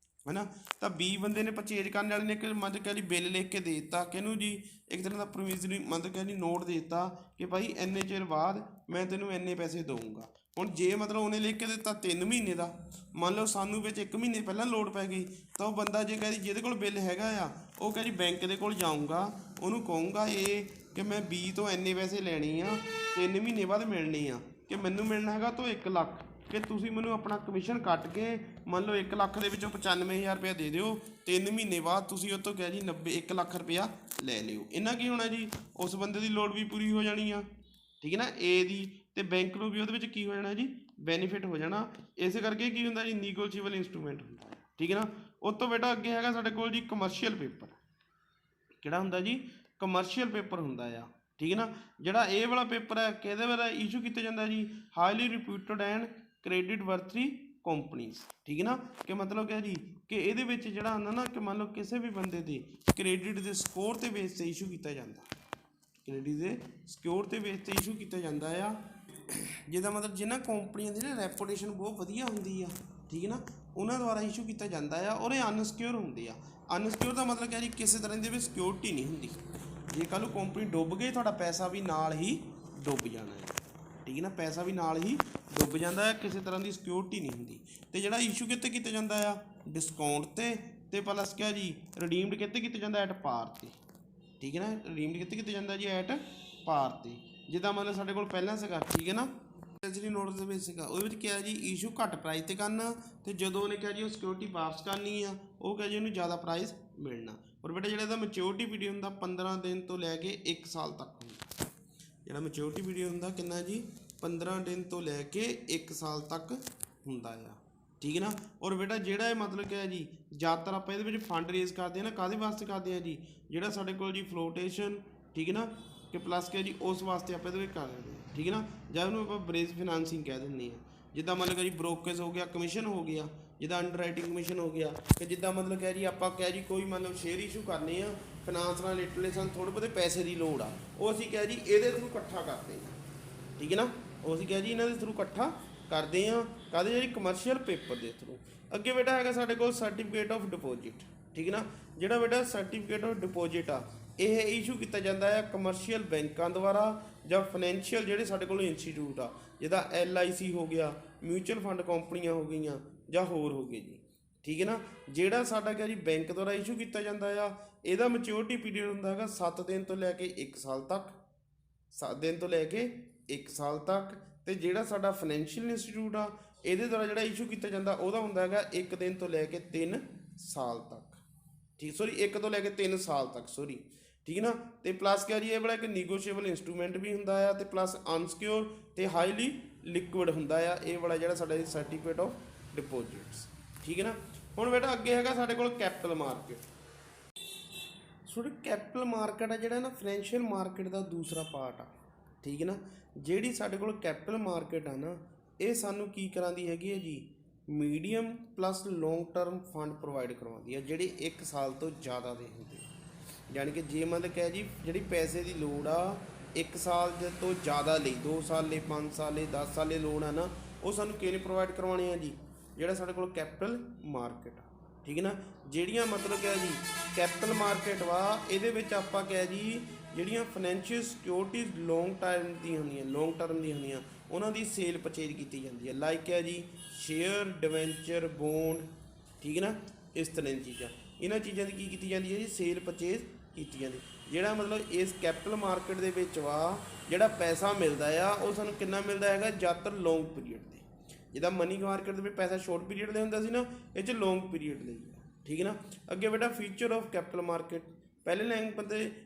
ਹੈ ਨਾ, ਤਾਂ B ਬੰਦੇ ਨੇ ਪਰਚੇਜ ਕਰਨ ਵਾਲੇ ਨੇ ਇੱਕ ਮਤਲਬ ਕਹਿ ਜੀ ਬਿੱਲ ਲਿਖ ਕੇ ਦੇ ਦਿੱਤਾ ਕਿ ਇਹਨੂੰ ਜੀ ਇੱਕ ਤਰ੍ਹਾਂ ਦਾ ਪ੍ਰੋਵੀਜ਼ਰੀ ਮਤਲਬ ਕਹਿ ਜੀ ਨੋਟ ਦੇ ਦਿੱਤਾ ਕਿ ਭਾਈ ਇੰਨੇ ਚਿਰ ਬਾਅਦ ਮੈਂ ਤੈਨੂੰ ਇੰਨੇ ਪੈਸੇ ਦਊਂਗਾ। ਹੁਣ ਜੇ ਮਤਲਬ ਉਹਨੇ ਲਿਖ ਕੇ ਦਿੱਤਾ 3 ਮਹੀਨੇ ਦਾ, ਮੰਨ ਲਓ ਸਾਨੂੰ ਵਿੱਚ 1 ਮਹੀਨੇ ਪਹਿਲਾਂ ਲੋੜ ਪੈ ਗਈ, ਤਾਂ ਉਹ ਬੰਦਾ ਜੇ ਕਹੇ ਜਿਹਦੇ ਕੋਲ ਬਿੱਲ ਹੈਗਾ ਆ ਉਹ ਕਹੇ ਜੀ ਬੈਂਕ ਦੇ ਕੋਲ ਜਾਊਂਗਾ, ਉਹਨੂੰ ਕਹੂੰਗਾ ਇਹ ਕਿ ਮੈਂ B ਤੋਂ ਇੰਨੇ ਪੈਸੇ ਲੈਣੇ ਆ 3 ਮਹੀਨੇ ਬਾਅਦ ਮਿਲਣੇ ਆ, ਕਿ ਮੈਨੂੰ ਮਿਲਣਾ ਹੈਗਾ ਤੋਂ 1 ਲੱਖ, ਕਿ ਤੁਸੀਂ ਮੈਨੂੰ ਆਪਣਾ ਕਮਿਸ਼ਨ ਕੱਟ ਕੇ ਮੰਨ ਲਓ 1 ਲੱਖ ਦੇ ਵਿੱਚੋਂ 95000 ਰੁਪਇਆ ਦੇ ਦਿਓ, 3 ਮਹੀਨੇ ਬਾਅਦ ਤੁਸੀਂ ਉਹ ਤੋਂ ਕਿਹਾ ਜੀ 1 ਲੱਖ ਰੁਪਇਆ ਲੈ ਲਿਓ। ਇਹਨਾਂ ਕੀ ਹੋਣਾ ਜੀ ਉਸ ਬੰਦੇ ਦੀ ਲੋੜ ਵੀ ਪੂਰੀ ਹੋ ਜਾਣੀ ਆ, ਠੀਕ ਹੈ ਨਾ, A ਦੀ, ਅਤੇ ਬੈਂਕ ਨੂੰ ਵੀ ਉਹਦੇ ਵਿੱਚ ਕੀ ਹੋ ਜਾਣਾ ਜੀ ਬੈਨੀਫਿਟ ਹੋ ਜਾਣਾ। ਇਸੇ ਕਰਕੇ ਕੀ ਹੁੰਦਾ ਜੀ ਨੀਗੋਸ਼ੀਏਬਲ ਇੰਸਟਰੂਮੈਂਟ ਹੁੰਦਾ, ਠੀਕ ਹੈ ਨਾ। ਉਸ ਤੋਂ ਬੇਟਾ ਅੱਗੇ ਹੈਗਾ ਸਾਡੇ ਕੋਲ ਜੀ ਕਮਰਸ਼ੀਅਲ ਪੇਪਰ। ਕਿਹੜਾ ਹੁੰਦਾ ਜੀ ਕਮਰਸ਼ੀਅਲ ਪੇਪਰ ਹੁੰਦਾ ਆ, ਠੀਕ ਹੈ ਨਾ। ਜਿਹੜਾ ਇਹ ਵਾਲਾ ਪੇਪਰ ਹੈ ਕਿਹਦੇ ਬਾਰੇ ਇਸ਼ੂ ਕੀਤਾ ਜਾਂਦਾ ਜੀ highly reputed and creditworthy companies, ਠੀਕ ਹੈ ਨਾ, ਕਿ ਮਤਲਬ ਕਿਹਾ ਜੀ ਕਿ ਇਹਦੇ ਵਿੱਚ ਜਿਹੜਾ ਹੁੰਦਾ ਨਾ ਕਿ ਮੰਨ ਲਓ ਕਿਸੇ ਵੀ ਬੰਦੇ ਦੇ ਕ੍ਰੈਡਿਟ ਦੇ ਸਕੋਰ 'ਤੇ ਬੇਸ 'ਤੇ ਇਸ਼ੂ ਕੀਤਾ ਜਾਂਦਾ, ਕ੍ਰੈਡਿਟ ਦੇ ਸਕੋਰ 'ਤੇ ਬੇਸ 'ਤੇ ਇਸ਼ੂ ਕੀਤਾ ਜਾਂਦਾ ਆ। ਜਿਹਦਾ ਮਤਲਬ ਜਿਹਨਾਂ ਕੰਪਨੀਆਂ ਦੀ ਨਾ ਰੈਪੂਟੇਸ਼ਨ ਬਹੁਤ ਵਧੀਆ ਹੁੰਦੀ ਆ, ਠੀਕ ਹੈ ਨਾ, ਉਹਨਾਂ ਦੁਆਰਾ ਇਸ਼ੂ ਕੀਤਾ ਜਾਂਦਾ ਆ। ਔਰ ਇਹ ਅਨਸਿਕਿਓਰ ਹੁੰਦੇ ਆ। ਅਨਸਿਕਿਓਰ ਦਾ ਮਤਲਬ ਕਿਹਾ ਜੀ ਕਿਸੇ ਤਰ੍ਹਾਂ ਦੀ ਵੀ ਸਿਕਿਉਰਿਟੀ ਨਹੀਂ ਹੁੰਦੀ। ਜੇ ਕੱਲ੍ਹ ਨੂੰ ਕੰਪਨੀ ਡੁੱਬ ਗਈ ਤੁਹਾਡਾ ਪੈਸਾ ਵੀ ਨਾਲ ਹੀ ਡੁੱਬ ਜਾਣਾ ਹੈ, ਠੀਕ ਹੈ ਨਾ, ਪੈਸਾ ਵੀ ਨਾਲ ਹੀ ਡੁੱਬ ਜਾਂਦਾ ਹੈ, ਕਿਸੇ ਤਰ੍ਹਾਂ ਦੀ ਸਿਕਿਉਰਿਟੀ ਨਹੀਂ ਹੁੰਦੀ। ਅਤੇ ਜਿਹੜਾ ਇਸ਼ੂ ਕਿੱਥੇ ਕੀਤਾ ਜਾਂਦਾ ਆ ਡਿਸਕਾਊਂਟ 'ਤੇ ਪਲੱਸ ਕਿਹਾ ਜੀ ਰਿਡੀਮਡ ਕਿੱਥੇ ਕੀਤਾ ਜਾਂਦਾ ਐਟ ਪਾਰ 'ਤੇ, ਠੀਕ ਹੈ ਨਾ, ਰਿਡੀਮਡ ਕਿੱਥੇ ਕੀਤਾ ਜਾਂਦਾ ਜੀ ਐਟ ਪਾਰ 'ਤੇ। ਜਿੱਦਾਂ ਮਤਲਬ ਸਾਡੇ ਕੋਲ ਪਹਿਲਾਂ ਸੀਗਾ, ਠੀਕ ਹੈ ਨਾ, ਟ੍ਰੈਜਰੀ ਨੋਟ ਦੇ ਵਿੱਚ ਸੀਗਾ, ਉਹਦੇ ਵਿੱਚ ਕਿਹਾ ਜੀ ਇਸ਼ੂ ਘੱਟ ਪ੍ਰਾਈਸ 'ਤੇ ਕਰਨਾ, ਅਤੇ ਜਦੋਂ ਉਹਨੇ ਕਿਹਾ ਜੀ ਉਹ ਸਿਕਿਉਰਿਟੀ ਵਾਪਸ ਕਰਨੀ ਆ ਉਹ ਕਿਹਾ ਜੀ ਉਹਨੂੰ ਜ਼ਿਆਦਾ ਪ੍ਰਾਈਸ ਮਿਲਣਾ। ਔਰ ਬੇਟਾ ਜਿਹੜਾ ਇਹਦਾ ਮੈਚਿਓਰਟੀ ਪੀਰੀਅਡ ਹੁੰਦਾ 15 ਦਿਨ ਤੋਂ ਲੈ ਕੇ 1 ਸਾਲ ਤੱਕ ਹੁੰਦਾ। ਜਿਹੜਾ ਮੈਚਿਓਰਟੀ ਪੀਰੀਅਡ ਹੁੰਦਾ ਕਿੰਨਾ ਜੀ 15 ਦਿਨ ਤੋਂ ਲੈ ਕੇ 1 ਸਾਲ ਤੱਕ ਹੁੰਦਾ ਆ, ਠੀਕ ਹੈ ਨਾ। ਔਰ ਬੇਟਾ ਜਿਹੜਾ ਇਹ ਮਤਲਬ ਕਿਹਾ ਜੀ ਜ਼ਿਆਦਾਤਰ ਆਪਾਂ ਇਹਦੇ ਵਿੱਚ ਫੰਡ ਰੇਜ਼ ਕਰਦੇ ਹਾਂ ਨਾ, ਕਾਹਦੇ ਵਾਸਤੇ ਕਰਦੇ ਹਾਂ ਜੀ ਜਿਹੜਾ ਸਾਡੇ ਕੋਲ ਜੀ ਫਲੋਟੇਸ਼ਨ, ਠੀਕ ਹੈ ਨਾ, ਕਿ ਪਲੱਸ ਕਿਆ ਜੀ ਉਸ ਵਾਸਤੇ ਆਪਾਂ ਇਹਦੇ ਵਿੱਚ ਕਰ ਦਿੰਦੇ ਹਾਂ, ਠੀਕ ਹੈ ਨਾ। ਜਾਂ ਉਹਨੂੰ ਆਪਾਂ ਬ੍ਰਿਜ ਫਾਈਨਾਂਸਿੰਗ ਕਹਿ ਦਿੰਦੇ ਹਾਂ। ਜਿੱਦਾਂ ਮਤਲਬ ਕਿ ਜੀ ਬ੍ਰੋਕਰੇਜ ਹੋ ਗਿਆ, ਕਮਿਸ਼ਨ ਹੋ ਗਿਆ, ਜਿੱਦਾਂ ਅੰਡਰਰਾਈਟਿੰਗ ਕਮਿਸ਼ਨ ਹੋ ਗਿਆ, ਕਿ ਜਿੱਦਾਂ ਮਤਲਬ ਕਿ ਜੀ ਆਪਾਂ ਕਹਿ ਜੀ ਕੋਈ ਮਤਲਬ ਸ਼ੇਅਰ ਇਸ਼ੂ ਕਰਨੇ ਆ ਫਾਈਨਾਂਸ ਨਾਲ ਰਿਲੇਟਡ, ਸਾਨੂੰ ਥੋੜ੍ਹੇ ਬਹੁਤੇ ਪੈਸੇ ਦੀ ਲੋੜ ਆ, ਉਹ ਅਸੀਂ ਕਹਿ ਜੀ ਇਹਦੇ ਥਰੂ ਇਕੱਠਾ ਕਰਦੇ ਹਾਂ, ਠੀਕ ਹੈ ਨਾ। ਉਹ ਅਸੀਂ ਕਹਿ ਜੀ ਇਹਨਾਂ ਦੇ ਥਰੂ ਇਕੱਠਾ ਕਰਦੇ ਹਾਂ, ਕਾਹਦੇ ਜਿਹੜੀ ਕਮਰਸ਼ੀਅਲ ਪੇਪਰ ਦੇ ਥਰੂ। ਅੱਗੇ ਬੇਟਾ ਹੈਗਾ ਸਾਡੇ ਕੋਲ ਸਰਟੀਫਿਕੇਟ ਆਫ ਡਿਪੋਜ਼ਿਟ, ਠੀਕ ਹੈ ਨਾ। ਜਿਹੜਾ ਬੇਟਾ ਸਰਟੀਫਿਕੇਟ ਆਫ ਡਿਪੋਜ਼ਿਟ ਆ, ਇਹ ਇਸ਼ੂ ਕੀਤਾ ਜਾਂਦਾ ਹੈ ਕਮਰਸ਼ੀਅਲ ਬੈਂਕਾਂ ਦੁਆਰਾ ਜਾਂ ਫਾਈਨੈਂਸ਼ੀਅਲ ਜਿਹੜੇ ਸਾਡੇ ਕੋਲ ਇੰਸਟੀਟਿਊਟ ਆ, ਜਿੱਦਾਂ LIC ਹੋ ਗਿਆ, ਮਿਊਚੁਅਲ ਫੰਡ ਕੰਪਨੀਆਂ ਹੋ ਗਈਆਂ ਜਾਂ ਹੋਰ ਹੋ ਗਏ ਜੀ, ਠੀਕ ਹੈ ਨਾ। ਜਿਹੜਾ ਸਾਡਾ ਕਿਆ ਜੀ ਬੈਂਕ ਦੁਆਰਾ ਇਸ਼ੂ ਕੀਤਾ ਜਾਂਦਾ ਆ, ਇਹਦਾ ਮੈਚਿਓਰਿਟੀ ਪੀਰੀਅਡ ਹੁੰਦਾ ਹੈਗਾ 7 ਦਿਨ ਤੋਂ ਲੈ ਕੇ 1 ਸਾਲ ਤੱਕ, 7 ਦਿਨ ਤੋਂ ਲੈ ਕੇ 1 ਸਾਲ ਤੱਕ। ਤੇ ਜਿਹੜਾ ਸਾਡਾ ਫਾਈਨੈਂਸ਼ੀਅਲ ਇੰਸਟੀਟਿਊਟ ਆ, ਇਹਦੇ ਦੁਆਰਾ ਜਿਹੜਾ ਇਸ਼ੂ ਕੀਤਾ ਜਾਂਦਾ ਉਹਦਾ ਹੁੰਦਾ ਹੈਗਾ 1 ਦਿਨ ਤੋਂ ਲੈ ਕੇ 3 ਸਾਲ ਤੱਕ, ਠੀਕ, ਸੋਰੀ 1 ਤੋਂ ਲੈ ਕੇ 3 ਸਾਲ ਤੱਕ, ਸੋਰੀ, ਠੀਕ ਹੈ ਨਾ। ਤੇ ਪਲੱਸ ਕਿਆ ਜੀ ਇਹ ਵਾਲਾ ਇੱਕ ਨੀਗੋਸ਼ੀਏਬਲ ਇੰਸਟਰੂਮੈਂਟ ਵੀ ਹੁੰਦਾ ਆ, ਤੇ ਪਲੱਸ ਅਨਸਿਕਿਓਰ ਤੇ ਹਾਈਲੀ ਲਿਕੁਇਡ ਹੁੰਦਾ ਆ ਇਹ ਵਾਲਾ ਜਿਹੜਾ ਸਾਡਾ ਸਰਟੀਫਿਕੇਟ ਆਫ ਡਿਪੋਜ਼ਿਟਸ, ਠੀਕ ਹੈ ਨਾ। ਹੁਣ ਬੇਟਾ ਅੱਗੇ ਹੈਗਾ ਸਾਡੇ ਕੋਲ ਕੈਪੀਟਲ ਮਾਰਕੀਟ। ਸੋ ਕੈਪੀਟਲ ਮਾਰਕੀਟ ਆ ਜਿਹੜਾ ਨਾ ਫਾਈਨੈਂਸ਼ੀਅਲ ਮਾਰਕੀਟ ਦਾ ਦੂਸਰਾ ਪਾਰਟ ਆ, ਠੀਕ ਹੈ ਨਾ। ਜਿਹੜੀ ਸਾਡੇ ਕੋਲ ਕੈਪੀਟਲ ਮਾਰਕੀਟ ਆ ਨਾ, ਇਹ ਸਾਨੂੰ ਕੀ ਕਰਾਉਂਦੀ ਹੈਗੀ ਹੈ ਜੀ, medium plus long term fund provide ਕਰਵਾਉਂਦੀ ਹੈ, ਜਿਹੜੇ 1 ਸਾਲ ਤੋਂ ਜ਼ਿਆਦਾ ਦੇ ਹੁੰਦੇ। ਯਾਨੀ ਕਿ ਜੇ ਮਤਲਬ ਕਿ ਜੀ ਜਿਹੜੀ ਪੈਸੇ ਦੀ ਲੋੜ ਆ 1 ਸਾਲ ਤੋਂ ਜ਼ਿਆਦਾ ਲਈ, 2 ਸਾਲ ਲਈ, 5 ਸਾਲ ਲਈ, 10 ਸਾਲ ਲਈ ਲੋੜ ਆ ਨਾ, ਉਹ ਸਾਨੂੰ ਕਿਹਨੇ ਪ੍ਰੋਵਾਈਡ ਕਰਵਾਉਣੀ ਆ ਜੀ, ਜਿਹੜਾ ਸਾਡੇ ਕੋਲ ਕੈਪੀਟਲ ਮਾਰਕੀਟ ਆ, ਠੀਕ ਹੈ ਨਾ। ਜਿਹੜੀਆਂ ਮਤਲਬ ਕਿ ਜੀ ਕੈਪੀਟਲ ਮਾਰਕੀਟ ਵਾ, ਇਹਦੇ ਵਿੱਚ ਆਪਾਂ ਕਿਹਾ ਜੀ ਜਿਹੜੀਆਂ ਫਾਈਨੈਂਸ਼ੀਅਲ ਸਿਕਿਉਰਿਟੀਜ਼ ਲੌਂਗ ਟਰਮ ਦੀਆਂ ਹੁੰਦੀਆਂ, ਉਹਨਾਂ ਦੀ ਸੇਲ ਪਰਚੇਜ ਕੀਤੀ ਜਾਂਦੀ ਹੈ। ਲਾਈਕ ਹੈ ਜੀ ਸ਼ੇਅਰ, ਡਿਵੈਂਚਰ, ਬੌਂਡ, ਠੀਕ ਹੈ ਨਾ, ਇਸ ਤਰ੍ਹਾਂ ਦੀਆਂ ਚੀਜ਼ਾਂ। ਇਹਨਾਂ ਚੀਜ਼ਾਂ ਦੀ ਕੀ ਕੀਤੀ ਜਾਂਦੀ ਹੈ ਜੀ, ਸੇਲ ਪਰਚੇਜ ਕੀਤੀ ਜਾਂਦੀ। ਜਿਹੜਾ ਮਤਲਬ ਇਸ ਕੈਪੀਟਲ ਮਾਰਕੀਟ ਦੇ ਵਿੱਚ ਵਾ ਜਿਹੜਾ ਪੈਸਾ ਮਿਲਦਾ ਆ, ਉਹ ਸਾਨੂੰ ਕਿੰਨਾ ਮਿਲਦਾ ਹੈਗਾ, ਜ਼ਿਆਦਾਤਰ ਲੌਂਗ ਪੀਰੀਅਡ ਦੇ। ਜਿੱਦਾਂ ਮਨੀ ਮਾਰਕੀਟ ਦੇ ਵਿੱਚ ਪੈਸਾ ਸ਼ਾਰਟ ਪੀਰੀਅਡ ਦੇ ਹੁੰਦਾ ਸੀ ਨਾ, ਇਹ 'ਚ ਲੌਂਗ ਪੀਰੀਅਡ ਲਈ ਆ, ਠੀਕ ਹੈ ਨਾ। ਅੱਗੇ ਬੇਟਾ ਫੀਚਰ ਆਫ ਕੈਪੀਟਲ ਮਾਰਕੀਟ, ਪਹਿਲੇ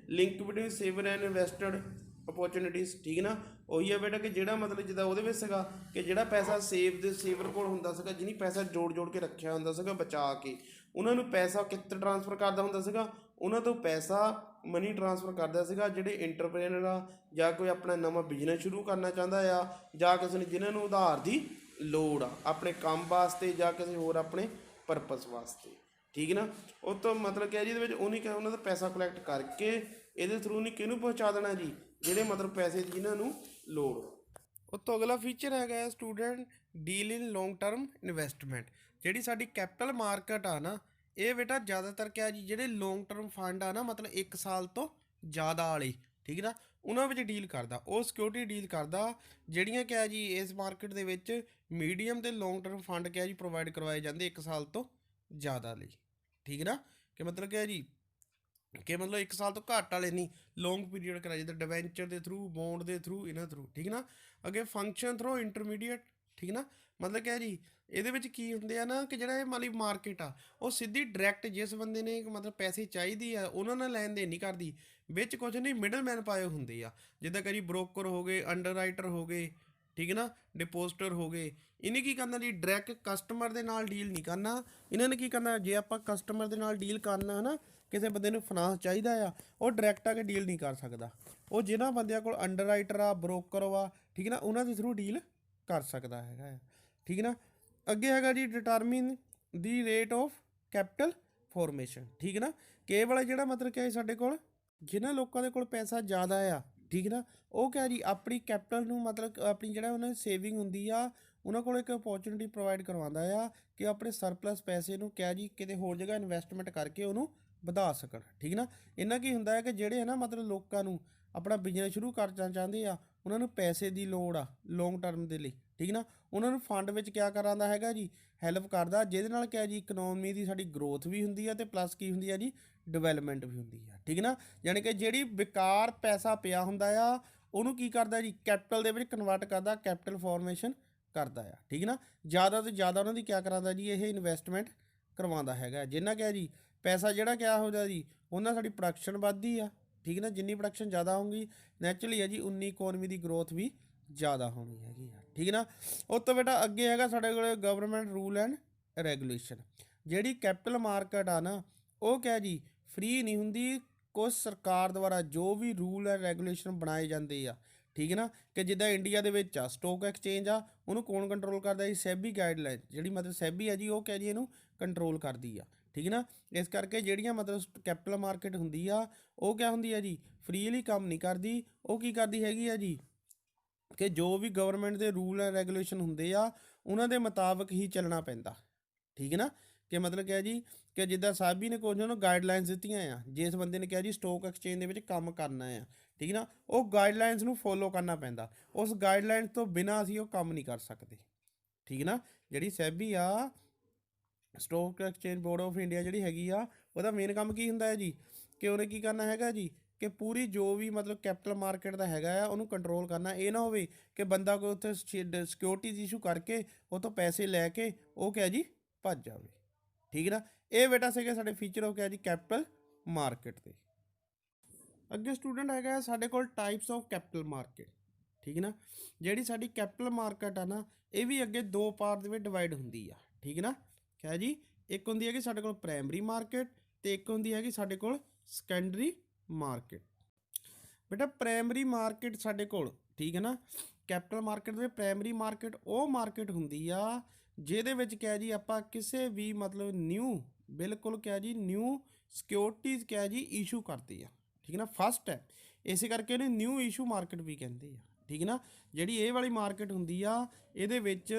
link between saver and invested opportunities, ਠੀਕ ਹੈ ਨਾ। ਉਹੀ ਆ ਬੇਟਾ ਕਿ ਜਿਹੜਾ ਮਤਲਬ ਜਿੱਦਾਂ ਉਹਦੇ ਵਿੱਚ ਸੀਗਾ ਕਿ ਜਿਹੜਾ ਪੈਸਾ ਸੇਵਰ ਕੋਲ ਹੁੰਦਾ ਸੀਗਾ, ਜਿਹਨੇ ਪੈਸਾ ਜੋੜ ਕੇ ਰੱਖਿਆ ਹੁੰਦਾ ਸੀਗਾ ਬਚਾ ਕੇ, ਉਹਨਾਂ ਨੂੰ ਪੈਸਾ ਕਿੱਥੇ ਟ੍ਰਾਂਸਫਰ ਕਰਦਾ ਹੁੰਦਾ ਸੀਗਾ, ਉਹਨਾਂ ਤੋਂ ਪੈਸਾ ਮਨੀ ਟ੍ਰਾਂਸਫਰ ਕਰਦਾ ਸੀਗਾ ਜਿਹੜੇ ਇੰਟਰਪ੍ਰੇਨਰ ਆ, ਜਾਂ ਕੋਈ ਆਪਣਾ ਨਵਾਂ ਬਿਜ਼ਨਸ ਸ਼ੁਰੂ ਕਰਨਾ ਚਾਹੁੰਦਾ ਆ, ਜਾਂ ਕਿਸੇ ਨੇ ਜਿਹਨਾਂ ਨੂੰ ਉਧਾਰ ਦੀ ਲੋੜ ਆ ਆਪਣੇ ਕੰਮ ਵਾਸਤੇ ਜਾਂ ਕਿਸੇ ਹੋਰ ਆਪਣੇ ਪਰਪਸ ਵਾਸਤੇ, ਠੀਕ ਹੈ ਨਾ। ਉਹ ਤੋਂ ਮਤਲਬ ਕਿ ਜਿਹਦੇ ਵਿੱਚ ਉਹਨਾਂ ਦਾ ਪੈਸਾ ਕਲੈਕਟ ਕਰਕੇ ਇਹਦੇ ਥਰੂ ਨਹੀਂ ਕਿਹਨੂੰ ਪਹੁੰਚਾ ਦੇਣਾ ਜੀ, ਜਿਹੜੇ ਮਤਲਬ ਪੈਸੇ ਜਿਹਨਾਂ ਨੂੰ ਲੋੜ। ਉਹ ਤੋਂ ਅਗਲਾ ਫੀਚਰ ਹੈਗਾ ਸਟੂਡੈਂਟ ਡੀਲ ਇਨ ਲੌਂਗ ਟਰਮ ਇਨਵੈਸਟਮੈਂਟ। ਜਿਹੜੀ ਸਾਡੀ ਕੈਪੀਟਲ ਮਾਰਕੀਟ ਆ ਨਾ, ਇਹ ਬੇਟਾ ਜ਼ਿਆਦਾਤਰ ਕਿਆ ਜੀ ਜਿਹੜੇ ਲੌਂਗ ਟਰਮ ਫੰਡ ਆ ਨਾ, ਮਤਲਬ 1 ਸਾਲ ਤੋਂ ਜ਼ਿਆਦਾ ਵਾਲੇ, ਠੀਕ ਹੈ ਨਾ, ਉਹਨਾਂ ਵਿੱਚ ਡੀਲ ਕਰਦਾ, ਉਹ ਸਿਕਿਉਰਿਟੀ ਡੀਲ ਕਰਦਾ ਜਿਹੜੀਆਂ ਕਿਆ ਜੀ ਇਸ ਮਾਰਕੀਟ ਦੇ ਵਿੱਚ ਮੀਡੀਅਮ ਤੇ ਲੌਂਗ ਟਰਮ ਫੰਡ ਕਿਆ ਜੀ ਪ੍ਰੋਵਾਈਡ ਕਰਵਾਏ ਜਾਂਦੇ 1 ਸਾਲ ਤੋਂ ਜ਼ਿਆਦਾ ਲਈ, ਠੀਕ ਹੈ ਨਾ। ਕਿ ਮਤਲਬ ਕਿਆ ਜੀ ਕਿ ਮਤਲਬ 1 ਸਾਲ ਤੋਂ ਘੱਟ ਵਾਲੇ ਨਹੀਂ, ਲੌਂਗ ਪੀਰੀਅਡ ਕਰਾਇਆ ਜਿੱਦਾਂ ਡਿਵੈਂਚਰ ਦੇ ਥਰੂ, ਬੌਂਡ ਦੇ ਥਰੂ, ਇਹਨਾਂ ਥਰੂ, ਠੀਕ ਹੈ ਨਾ। ਅੱਗੇ ਫੰਕਸ਼ਨ ਥਰੂ ਇੰਟਰਮੀਡੀਏਟ, ਠੀਕ ਨਾ। ਮਤਲਬ ਕਿਆ ਜੀ ਇਹਦੇ ਵਿੱਚ ਕੀ ਹੁੰਦੇ ਆ ਨਾ ਕਿ ਜਿਹੜਾ ਇਹ ਮਾਲੀ ਮਾਰਕੀਟ ਆ, ਉਹ ਸਿੱਧੀ ਡਾਇਰੈਕਟ ਜਿਸ ਬੰਦੇ ਨੇ ਮਤਲਬ ਪੈਸੇ ਚਾਹੀਦੀ ਆ ਉਹਨਾਂ ਨਾਲ ਲੈਣ ਦੇਣ ਨਹੀਂ ਕਰਦੀ, ਵਿੱਚ ਕੁਝ ਨਹੀਂ ਮਿਡਲਮੈਨ ਪਾਏ ਹੁੰਦੇ ਆ, ਜਿੱਦਾਂ ਕਰੀ ਬ੍ਰੋਕਰ ਹੋ ਗਏ, ਅੰਡਰਰਾਈਟਰ ਹੋ ਗਏ, ਠੀਕ ਹੈ ਨਾ, ਡਿਪੋਜ਼ਿਟਰ ਹੋ ਗਏ। ਇਹਨੇ ਕੀ ਕਰਨਾ ਜੀ, ਡਾਇਰੈਕਟ ਕਸਟਮਰ ਦੇ ਨਾਲ ਡੀਲ ਨਹੀਂ ਕਰਨਾ। ਇਹਨਾਂ ਨੇ ਕੀ ਕਰਨਾ, ਜੇ ਆਪਾਂ ਕਸਟਮਰ ਦੇ ਨਾਲ ਡੀਲ ਕਰਨਾ ਹੈ ਨਾ, ਕਿਸੇ ਬੰਦੇ ਨੂੰ ਫਾਈਨਾਂਸ ਚਾਹੀਦਾ ਆ, ਉਹ ਡਾਇਰੈਕਟ ਆ ਕੇ ਡੀਲ ਨਹੀਂ ਕਰ ਸਕਦਾ, ਉਹ ਜਿਹਨਾਂ ਬੰਦਿਆਂ ਕੋਲ ਅੰਡਰਰਾਈਟਰ ਆ, ਬ੍ਰੋਕਰ ਵਾ, ਠੀਕ ਹੈ ਨਾ, ਉਹਨਾਂ ਦੇ ਥਰੂ ਡੀਲ ਕਰ ਸਕਦਾ ਹੈਗਾ, ਠੀਕ ਹੈ ਨਾ। ਅੱਗੇ ਹੈਗਾ ਜੀ determine the rate of capital formation, ਠੀਕ ਹੈ ਨਾ। ਕਿ ਇਹ ਵਾਲਾ ਜਿਹੜਾ ਮਤਲਬ ਕਿ ਸਾਡੇ ਕੋਲ ਜਿਨ੍ਹਾਂ ਲੋਕਾਂ ਦੇ ਕੋਲ ਪੈਸਾ ਜ਼ਿਆਦਾ ਆ, ਠੀਕ ਨਾ, ਉਹ ਕਿਆ ਜੀ ਆਪਣੀ ਕੈਪੀਟਲ ਨੂੰ ਮਤਲਬ ਆਪਣੀ ਜਿਹੜਾ ਉਹਨਾਂ ਦੀ ਸੇਵਿੰਗ ਹੁੰਦੀ ਆ, ਉਹਨਾਂ ਕੋਲ ਇੱਕ ਅਪੋਰਚੁਨਿਟੀ ਪ੍ਰੋਵਾਈਡ ਕਰਵਾਉਂਦਾ ਆ ਕਿ ਆਪਣੇ ਸਰਪਲਸ ਪੈਸੇ ਨੂੰ ਕਿਆ ਜੀ ਕਿਤੇ ਹੋਰ ਜਗ੍ਹਾ ਇਨਵੈਸਟਮੈਂਟ ਕਰਕੇ ਉਹਨੂੰ ਵਧਾ ਸਕਣ, ਠੀਕ ਨਾ। ਇਹਨਾਂ ਕੀ ਹੁੰਦਾ ਹੈ ਕਿ ਜਿਹੜੇ ਹੈ ਨਾ ਮਤਲਬ ਲੋਕਾਂ ਨੂੰ ਆਪਣਾ ਬਿਜ਼ਨਸ ਸ਼ੁਰੂ ਕਰਨਾ ਚਾਹੁੰਦੇ ਆ, ਉਹਨਾਂ ਨੂੰ ਪੈਸੇ ਦੀ ਲੋੜ ਆ ਲੌਂਗ ਟਰਮ ਦੇ ਲਈ, ਠੀਕ ਨਾ। ਉਹਨਾਂ ਨੂੰ ਫੰਡ ਵਿੱਚ ਕਿਆ ਕਰਾਂਦਾ ਹੈਗਾ ਜੀ, ਹੈਲਪ ਕਰਦਾ, ਜਿਹਦੇ ਨਾਲ ਕਿਆ ਜੀ ਇਕਨੋਮੀ ਦੀ ਸਾਡੀ ਗਰੋਥ ਵੀ ਹੁੰਦੀ ਆ ਅਤੇ ਪਲੱਸ ਕੀ ਹੁੰਦੀ ਆ ਜੀ, ਡਿਵੈਲਪਮੈਂਟ ਵੀ ਹੁੰਦੀ ਆ, ਠੀਕ ਨਾ। ਯਾਨੀ ਕਿ ਜਿਹੜੀ ਬੇਕਾਰ ਪੈਸਾ ਪਿਆ ਹੁੰਦਾ ਆ, ਉਹਨੂੰ ਕੀ ਕਰਦਾ ਜੀ, ਕੈਪੀਟਲ ਦੇ ਵਿੱਚ ਕਨਵਰਟ ਕਰਦਾ, ਕੈਪੀਟਲ ਫਾਰਮੇਸ਼ਨ ਕਰਦਾ ਆ, ਠੀਕ ਨਾ। ਜ਼ਿਆਦਾ ਤੋਂ ਜ਼ਿਆਦਾ ਉਹਨਾਂ ਦੀ ਕਿਆ ਕਰਾਂਦਾ ਜੀ, ਇਹ ਇਨਵੈਸਟਮੈਂਟ ਕਰਵਾਉਂਦਾ ਹੈਗਾ, ਜਿੰਨਾ ਕਿਆ ਜੀ ਪੈਸਾ ਜਿਹੜਾ ਕਿਆ ਹੋ ਜਾਂਦਾ ਜੀ, ਉਹਨਾਂ ਸਾਡੀ ਪ੍ਰੋਡਕਸ਼ਨ ਵੱਧਦੀ ਆ, ਠੀਕ ਨਾ। ਜਿੰਨੀ ਪ੍ਰੋਡਕਸ਼ਨ ਜ਼ਿਆਦਾ ਹੋਊਗੀ ਨੈਚੁਰਲੀ ਹੈ ਜੀ, ਉਨੀ ਇਕੋਨਮੀ ਦੀ ਗਰੋਥ ਵੀ ਜ਼ਿਆਦਾ ਹੋਣੀ ਹੈਗੀ ਆ, ਠੀਕ ਨਾ। ਉਸ ਤੋਂ ਬੇਟਾ ਅੱਗੇ ਹੈਗਾ ਸਾਡੇ ਕੋਲ ਗਵਰਨਮੈਂਟ ਰੂਲ ਐਂਡ ਰੈਗੂਲੇਸ਼ਨ। ਜਿਹੜੀ ਕੈਪੀਟਲ ਮਾਰਕੀਟ ਆ ਨਾ, ਉਹ ਕਿਆ ਜੀ ਫ੍ਰੀ ਨਹੀਂ ਹੁੰਦੀ, ਕੁਝ ਸਰਕਾਰ ਦੁਆਰਾ ਜੋ ਵੀ ਰੂਲ ਐਂਡ ਰੈਗੂਲੇਸ਼ਨ ਬਣਾਏ ਜਾਂਦੇ ਆ, ਠੀਕ ਹੈ ਨਾ, ਕਿ ਜਿੱਦਾਂ ਇੰਡੀਆ ਦੇ ਵਿੱਚ ਆ ਸਟੋਕ ਐਕਸਚੇਂਜ ਆ, ਉਹਨੂੰ ਕੌਣ ਕੰਟਰੋਲ ਕਰਦਾ ਜੀ? ਸੈਬੀ ਗਾਈਡਲਾਈਨ, ਜਿਹੜੀ ਮਤਲਬ ਸੈਬੀ ਆ ਜੀ, ਉਹ ਕਹਿ ਜੀ ਇਹਨੂੰ ਕੰਟਰੋਲ ਕਰਦੀ ਆ, ਠੀਕ ਹੈ ਨਾ। ਇਸ ਕਰਕੇ ਜਿਹੜੀਆਂ ਮਤਲਬ ਕੈਪੀਟਲ ਮਾਰਕੀਟ ਹੁੰਦੀ ਆ, ਉਹ ਕਿਆ ਹੁੰਦੀ ਆ ਜੀ? ਫਰੀਲੀ ਕੰਮ ਨਹੀਂ ਕਰਦੀ, ਉਹ ਕੀ ਕਰਦੀ ਹੈਗੀ ਆ ਜੀ? ਕਿ ਜੋ ਵੀ ਗਵਰਨਮੈਂਟ ਦੇ ਰੂਲ ਐਂਡ ਰੈਗੂਲੇਸ਼ਨ ਹੁੰਦੇ ਆ, ਉਹਨਾਂ ਦੇ ਮੁਤਾਬਕ ਹੀ ਚੱਲਣਾ ਪੈਂਦਾ, ਠੀਕ ਹੈ ਨਾ। ਕਿ ਮਤਲਬ ਕਿਹਾ ਜੀ ਕਿ ਜਿੱਦਾਂ ਸਾਬੀ ਨੇ ਕੁਝ ਉਹਨੂੰ ਗਾਈਡਲਾਈਨਸ ਦਿੱਤੀਆਂ ਆ, ਜਿਸ ਬੰਦੇ ਨੇ ਕਿਹਾ ਜੀ ਸਟੋਕ ਐਕਸਚੇਂਜ ਦੇ ਵਿੱਚ ਕੰਮ ਕਰਨਾ ਆ, ਠੀਕ ਨਾ, ਉਹ ਗਾਈਡਲਾਈਨਸ ਨੂੰ ਫੋਲੋ ਕਰਨਾ ਪੈਂਦਾ। ਉਸ ਗਾਈਡਲਾਈਨਸ ਤੋਂ ਬਿਨਾਂ ਅਸੀਂ ਉਹ ਕੰਮ ਨਹੀਂ ਕਰ ਸਕਦੇ, ਠੀਕ ਨਾ। ਜਿਹੜੀ ਸੈਬੀ ਆ, stock exchange board of India ਜਿਹੜੀ ਹੈਗੀ ਆ, ਉਹਦਾ ਮੇਨ ਕੰਮ ਕੀ ਹੁੰਦਾ ਹੈ ਜੀ? ਕਿ ਉਹਨੇ ਕੀ ਕਰਨਾ ਹੈਗਾ ਜੀ? ਕਿ ਪੂਰੀ ਜੋ ਵੀ ਮਤਲਬ ਕੈਪੀਟਲ ਮਾਰਕੀਟ ਦਾ ਹੈਗਾ ਆ, ਉਹਨੂੰ ਕੰਟਰੋਲ ਕਰਨਾ। ਇਹ ਨਾ ਹੋਵੇ ਕਿ ਬੰਦਾ ਕੋਈ ਉੱਥੇ ਸਿਕਿਉਰਿਟੀਜ਼ ਇਸ਼ੂ ਕਰਕੇ ਉਹ ਤੋਂ ਪੈਸੇ ਲੈ ਕੇ ਉਹ ਕਿਹਾ ਜੀ ਭੱਜ ਜਾਵੇ, ਠੀਕ ਨਾ। ਇਹ ਬੇਟਾ ਸੀਗੇ ਸਾਡੇ ਫੀਚਰ ਹੋ ਗਿਆ ਜੀ ਕੈਪੀਟਲ ਮਾਰਕੀਟ ਦੇ। ਅੱਗੇ ਸਟੂਡੈਂਟ ਹੈਗਾ ਸਾਡੇ ਕੋਲ ਟਾਈਪਸ ਆਫ ਕੈਪੀਟਲ ਮਾਰਕੀਟ, ਠੀਕ ਨਾ। ਜਿਹੜੀ ਸਾਡੀ ਕੈਪੀਟਲ ਮਾਰਕੀਟ ਆ ਨਾ, ਇਹ ਵੀ ਅੱਗੇ ਦੋ ਪਾਰਟ ਦੇ ਵਿੱਚ ਡਿਵਾਈਡ ਹੁੰਦੀ ਆ, ਠੀਕ ਨਾ। ਕਿਹਾ ਜੀ ਇੱਕ ਹੁੰਦੀ ਹੈਗੀ ਸਾਡੇ ਕੋਲ ਪ੍ਰਾਇਮਰੀ ਮਾਰਕੀਟ ਤੇ ਇੱਕ ਹੁੰਦੀ ਹੈਗੀ ਸਾਡੇ ਕੋਲ ਸੈਕੰਡਰੀ ਮਾਰਕੀਟ। ਬੇਟਾ ਪ੍ਰਾਇਮਰੀ ਮਾਰਕੀਟ ਸਾਡੇ ਕੋਲ, ਠੀਕ ਹੈ ਨਾ, ਕੈਪੀਟਲ ਮਾਰਕੀਟ ਦੇ ਪ੍ਰਾਇਮਰੀ ਮਾਰਕੀਟ ਉਹ ਮਾਰਕੀਟ ਹੁੰਦੀ ਆ ਜਿਹਦੇ ਵਿੱਚ ਕਿਹਾ ਜੀ ਆਪਾਂ ਕਿਸੇ ਵੀ ਮਤਲਬ ਨਿਊ, ਬਿਲਕੁਲ ਕਿਹਾ ਜੀ ਨਿਊ ਸਿਕਿਉਰਿਟੀਜ਼ ਕਿਹਾ ਜੀ ਇਸ਼ੂ ਕਰਦੇ ਆ, ਠੀਕ ਨਾ, ਫਸਟ ਹੈ। ਇਸੇ ਕਰਕੇ ਇਹਨੂੰ ਨਿਊ ਇਸ਼ੂ ਮਾਰਕੀਟ ਵੀ ਕਹਿੰਦੇ ਆ, ਠੀਕ ਨਾ। ਜਿਹੜੀ ਇਹ ਵਾਲੀ ਮਾਰਕੀਟ ਹੁੰਦੀ ਆ, ਇਹਦੇ ਵਿੱਚ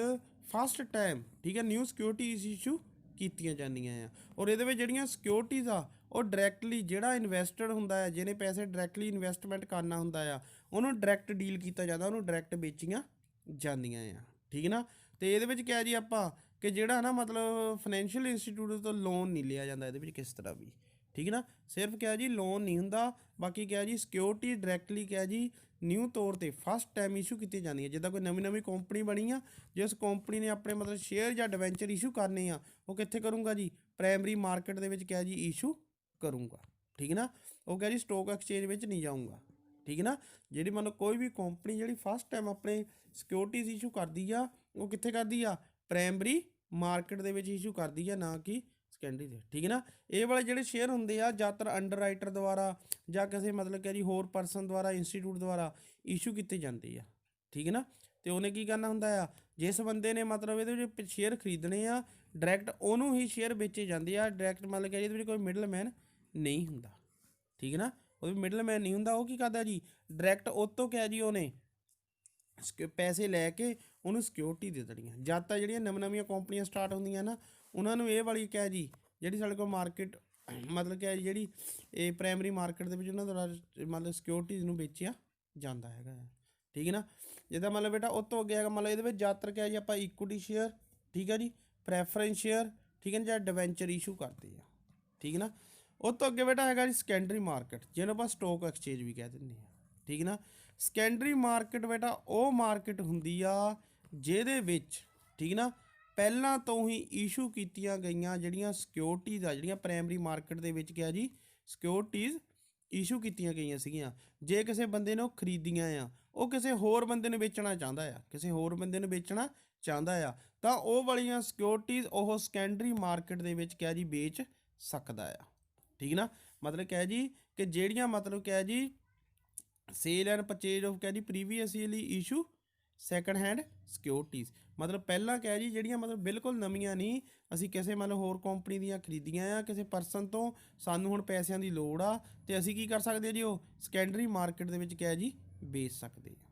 ਫਸਟ ਟਾਈਮ, ਠੀਕ ਹੈ, ਨਿਊ ਸਿਕਿਉਰਿਟੀਜ਼ ਇਸ਼ੂ ਕੀਤੀਆਂ ਜਾਂਦੀਆਂ ਆ। ਔਰ ਇਹਦੇ ਵਿੱਚ ਜਿਹੜੀਆਂ ਸਿਕਿਉਰਿਟੀਜ਼ ਆ, ਉਹ ਡਾਇਰੈਕਟਲੀ ਜਿਹੜਾ ਇਨਵੈਸਟਰ ਹੁੰਦਾ ਹੈ, ਜਿਹਨੇ ਪੈਸੇ ਡਾਇਰੈਕਟਲੀ ਇਨਵੈਸਟਮੈਂਟ ਕਰਨਾ ਹੁੰਦਾ ਆ, ਉਹਨੂੰ ਡਾਇਰੈਕਟ ਡੀਲ ਕੀਤਾ ਜਾਂਦਾ, ਉਹਨੂੰ ਡਾਇਰੈਕਟ ਵੇਚੀਆਂ ਜਾਂਦੀਆਂ ਆ, ਠੀਕ ਨਾ। ਤੇ ਇਹਦੇ ਵਿੱਚ ਕਿਹਾ ਜੀ ਆਪਾਂ ਕਿ ਜਿਹੜਾ ਨਾ ਮਤਲਬ ਫਾਈਨੈਂਸ਼ੀਅਲ ਇੰਸਟੀਟਿਊਟ ਤੋਂ ਲੋਨ ਨਹੀਂ ਲਿਆ ਜਾਂਦਾ ਇਹਦੇ ਵਿੱਚ ਕਿਸ ਤਰ੍ਹਾਂ ਵੀ, ਠੀਕ ਨਾ। ਸਿਰਫ ਕਿਹਾ ਜੀ ਲੋਨ ਨਹੀਂ ਹੁੰਦਾ, ਬਾਕੀ ਕਿਹਾ ਜੀ ਸਿਕਿਉਰਿਟੀ ਡਾਇਰੈਕਟਲੀ ਕਿਹਾ ਜੀ ਨਿਊ ਤੌਰ 'ਤੇ ਫਸਟ ਟਾਈਮ ਇਸ਼ੂ ਕੀਤੀ ਜਾਂਦੀ ਹੈ। ਜਿੱਦਾਂ ਕੋਈ ਨਵੀਂ ਕੰਪਨੀ ਬਣੀ ਆ, ਜਿਸ ਕੰਪਨੀ ਨੇ ਆਪਣੇ ਮਤਲਬ ਸ਼ੇਅਰ ਜਾਂ ਡਿਵੈਂਚਰ ਇਸ਼ੂ ਕਰਨੇ ਆ, ਉਹ ਕਿੱਥੇ ਕਰੂੰਗਾ ਜੀ? ਪ੍ਰਾਇਮਰੀ ਮਾਰਕੀਟ ਦੇ ਵਿੱਚ ਕਿਹਾ ਜੀ ਇਸ਼ੂ ਕਰੂੰਗਾ, ਠੀਕ ਨਾ। ਉਹ ਕਿਹਾ ਜੀ ਸਟੋਕ ਐਕਸਚੇਂਜ ਵਿੱਚ ਨਹੀਂ ਜਾਊਂਗਾ, ਠੀਕ ਨਾ। ਜਿਹੜੀ ਮਤਲਬ ਕੋਈ ਵੀ ਕੰਪਨੀ ਜਿਹੜੀ ਫਸਟ ਟਾਈਮ ਆਪਣੇ ਸਿਕਿਉਰਿਟੀਜ਼ ਇਸ਼ੂ ਕਰਦੀ ਆ, ਉਹ ਕਿੱਥੇ ਕਰਦੀ ਆ? ਪ੍ਰਾਇਮਰੀ ਮਾਰਕੀਟ ਦੇ ਵਿੱਚ ਇਸ਼ੂ ਕਰਦੀ ਆ, ਨਾ ਕਿ ਸੈਕੰਡਰੀ ਦੇ, ਠੀਕ ਨਾ। ਇਹ ਵਾਲੇ ਜਿਹੜੇ ਸ਼ੇਅਰ ਹੁੰਦੇ ਆ ਜ਼ਿਆਦਾਤਰ ਅੰਡਰ ਰਾਈਟਰ ਦੁਆਰਾ ਜਾਂ ਕਿਸੇ ਮਤਲਬ ਕਿ ਜੀ ਹੋਰ ਪਰਸਨ ਦੁਆਰਾ, ਇੰਸਟੀਟਿਊਟ ਦੁਆਰਾ ਇਸ਼ੂ ਕੀਤੇ ਜਾਂਦੇ ਆ, ਠੀਕ ਨਾ। ਤੇ ਉਹਨੇ ਕੀ ਕਰਨਾ ਹੁੰਦਾ ਆ? ਜਿਸ ਬੰਦੇ ਨੇ ਮਤਲਬ ਇਹਦੇ ਵਿੱਚ ਸ਼ੇਅਰ ਖਰੀਦਣੇ ਆ, ਡਾਇਰੈਕਟ ਉਹਨੂੰ ਹੀ ਸ਼ੇਅਰ ਵੇਚੇ ਜਾਂਦੇ ਆ, ਡਾਇਰੈਕਟ ਮਤਲਬ ਕਿ ਇਹਦੇ ਵਿੱਚ ਕੋਈ ਮਿਡਲ ਮੈਨ ਨਹੀਂ ਹੁੰਦਾ, ਠੀਕ ਨਾ। ਉਹ ਵੀ ਮਿਡਲ ਮੈਨ ਨਹੀਂ ਹੁੰਦਾ। ਉਹ ਕੀ ਕਰਦਾ ਜੀ? ਡਾਇਰੈਕਟ ਉਹ ਤੋਂ ਕਿਹਾ ਜੀ ਉਹਨੇ ਪੈਸੇ ਲੈ ਕੇ ਉਹਨੂੰ ਸਿਕਿਉਰਿਟੀ ਦੇ ਦੇਣੀਆਂ। ਜਦ ਤੱਕ ਜਿਹੜੀਆਂ ਨਵੀਆਂ ਕੰਪਨੀਆਂ ਸਟਾਰਟ ਹੁੰਦੀਆਂ ਨਾ, ਉਹਨਾਂ ਨੂੰ ਇਹ ਵਾਲੀ ਕਿਹਾ ਜੀ ਜਿਹੜੀ ਸਾਡੇ ਕੋਲ ਮਾਰਕੀਟ ਮਤਲਬ ਕਿ ਜਿਹੜੀ ਇਹ ਪ੍ਰਾਇਮਰੀ ਮਾਰਕੀਟ ਦੇ ਵਿੱਚ ਉਹਨਾਂ ਦੁਆਰਾ ਮਤਲਬ ਸਿਕਿਉਰਿਟੀਜ਼ ਨੂੰ ਵੇਚਿਆ ਜਾਂਦਾ ਹੈਗਾ, ਠੀਕ ਹੈ ਨਾ। ਜਿੱਦਾਂ ਮਤਲਬ ਬੇਟਾ ਉਹ ਤੋਂ ਅੱਗੇ ਹੈਗਾ ਮਤਲਬ ਇਹਦੇ ਵਿੱਚ ਜ਼ਿਆਦਾਤਰ ਕਿਹਾ ਜੀ ਆਪਾਂ ਇਕੁਇਟੀ ਸ਼ੇਅਰ, ਠੀਕ ਹੈ ਜੀ, ਪ੍ਰੈਫਰੈਂਸ ਸ਼ੇਅਰ, ਠੀਕ ਹੈ, ਜਾਂ ਡਿਵੈਂਚਰ ਇਸ਼ੂ ਕਰਦੇ ਆ, ਠੀਕ ਨਾ। ਉਹ ਤੋਂ ਅੱਗੇ ਬੇਟਾ ਹੈਗਾ ਜੀ ਸੈਕੰਡਰੀ ਮਾਰਕੀਟ, ਜਿਹਨੂੰ ਆਪਾਂ ਸਟੋਕ ਐਕਸਚੇਂਜ ਵੀ ਕਹਿ ਦਿੰਦੇ ਹਾਂ, ਠੀਕ ਨਾ। ਸੈਕੰਡਰੀ ਮਾਰਕੀਟ ਬੇਟਾ ਉਹ ਮਾਰਕੀਟ ਹੁੰਦੀ ਆ ਜਿਹਦੇ ਵਿੱਚ, ਠੀਕ ਨਾ, ਪਹਿਲਾਂ ਤੋਂ ਹੀ ਇਸ਼ੂ ਕੀਤੀਆਂ ਗਈਆਂ ਜਿਹੜੀਆਂ ਸਿਕਿਉਰਿਟੀਜ਼ ਆ, ਜਿਹੜੀਆਂ ਪ੍ਰਾਇਮਰੀ ਮਾਰਕੀਟ ਦੇ ਵਿੱਚ ਕਿਹਾ ਜੀ ਸਿਕਿਉਰਿਟੀਜ਼ ਇਸ਼ੂ ਕੀਤੀਆਂ ਗਈਆਂ ਸੀਗੀਆਂ, ਜੇ ਕਿਸੇ ਬੰਦੇ ਨੇ ਉਹ ਖਰੀਦੀਆਂ ਆ, ਉਹ ਕਿਸੇ ਹੋਰ ਬੰਦੇ ਨੂੰ ਵੇਚਣਾ ਚਾਹੁੰਦਾ ਆ, ਕਿਸੇ ਹੋਰ ਬੰਦੇ ਨੂੰ ਵੇਚਣਾ ਚਾਹੁੰਦਾ ਆ, ਤਾਂ ਉਹ ਵਾਲੀਆਂ ਸਿਕਿਉਰਿਟੀਜ਼ ਉਹ ਸੈਕੰਡਰੀ ਮਾਰਕੀਟ ਦੇ ਵਿੱਚ ਕਿਹਾ ਜੀ ਵੇਚ ਸਕਦਾ ਆ, ਠੀਕ ਨਾ। ਮਤਲਬ ਕਿਹਾ ਜੀ ਕਿ ਜਿਹੜੀਆਂ ਮਤਲਬ ਕਿਹਾ ਜੀ ਸੇਲ ਐਂਡ ਪਰਚੇਜ ਆਫ ਕਿਹਾ ਜੀ previously issue second hand securities, ਮਤਲਬ ਪਹਿਲਾਂ ਕਿਹਾ ਜੀ ਜਿਹੜੀਆਂ ਮਤਲਬ ਬਿਲਕੁਲ ਨਵੀਆਂ ਨਹੀਂ, ਅਸੀਂ ਕਿਸੇ ਮਤਲਬ ਹੋਰ ਕੰਪਨੀ ਦੀਆਂ ਖਰੀਦੀਆਂ ਆ ਕਿਸੇ ਪਰਸਨ ਤੋਂ, ਸਾਨੂੰ ਹੁਣ ਪੈਸਿਆਂ ਦੀ ਲੋੜ ਆ, ਤੇ ਅਸੀਂ ਕੀ ਕਰ ਸਕਦੇ ਹਾਂ ਜੀ? ਉਹ ਸੈਕੰਡਰੀ ਮਾਰਕੀਟ ਦੇ ਵਿੱਚ ਕਿਹਾ ਜੀ ਵੇਚ ਸਕਦੇ ਆ,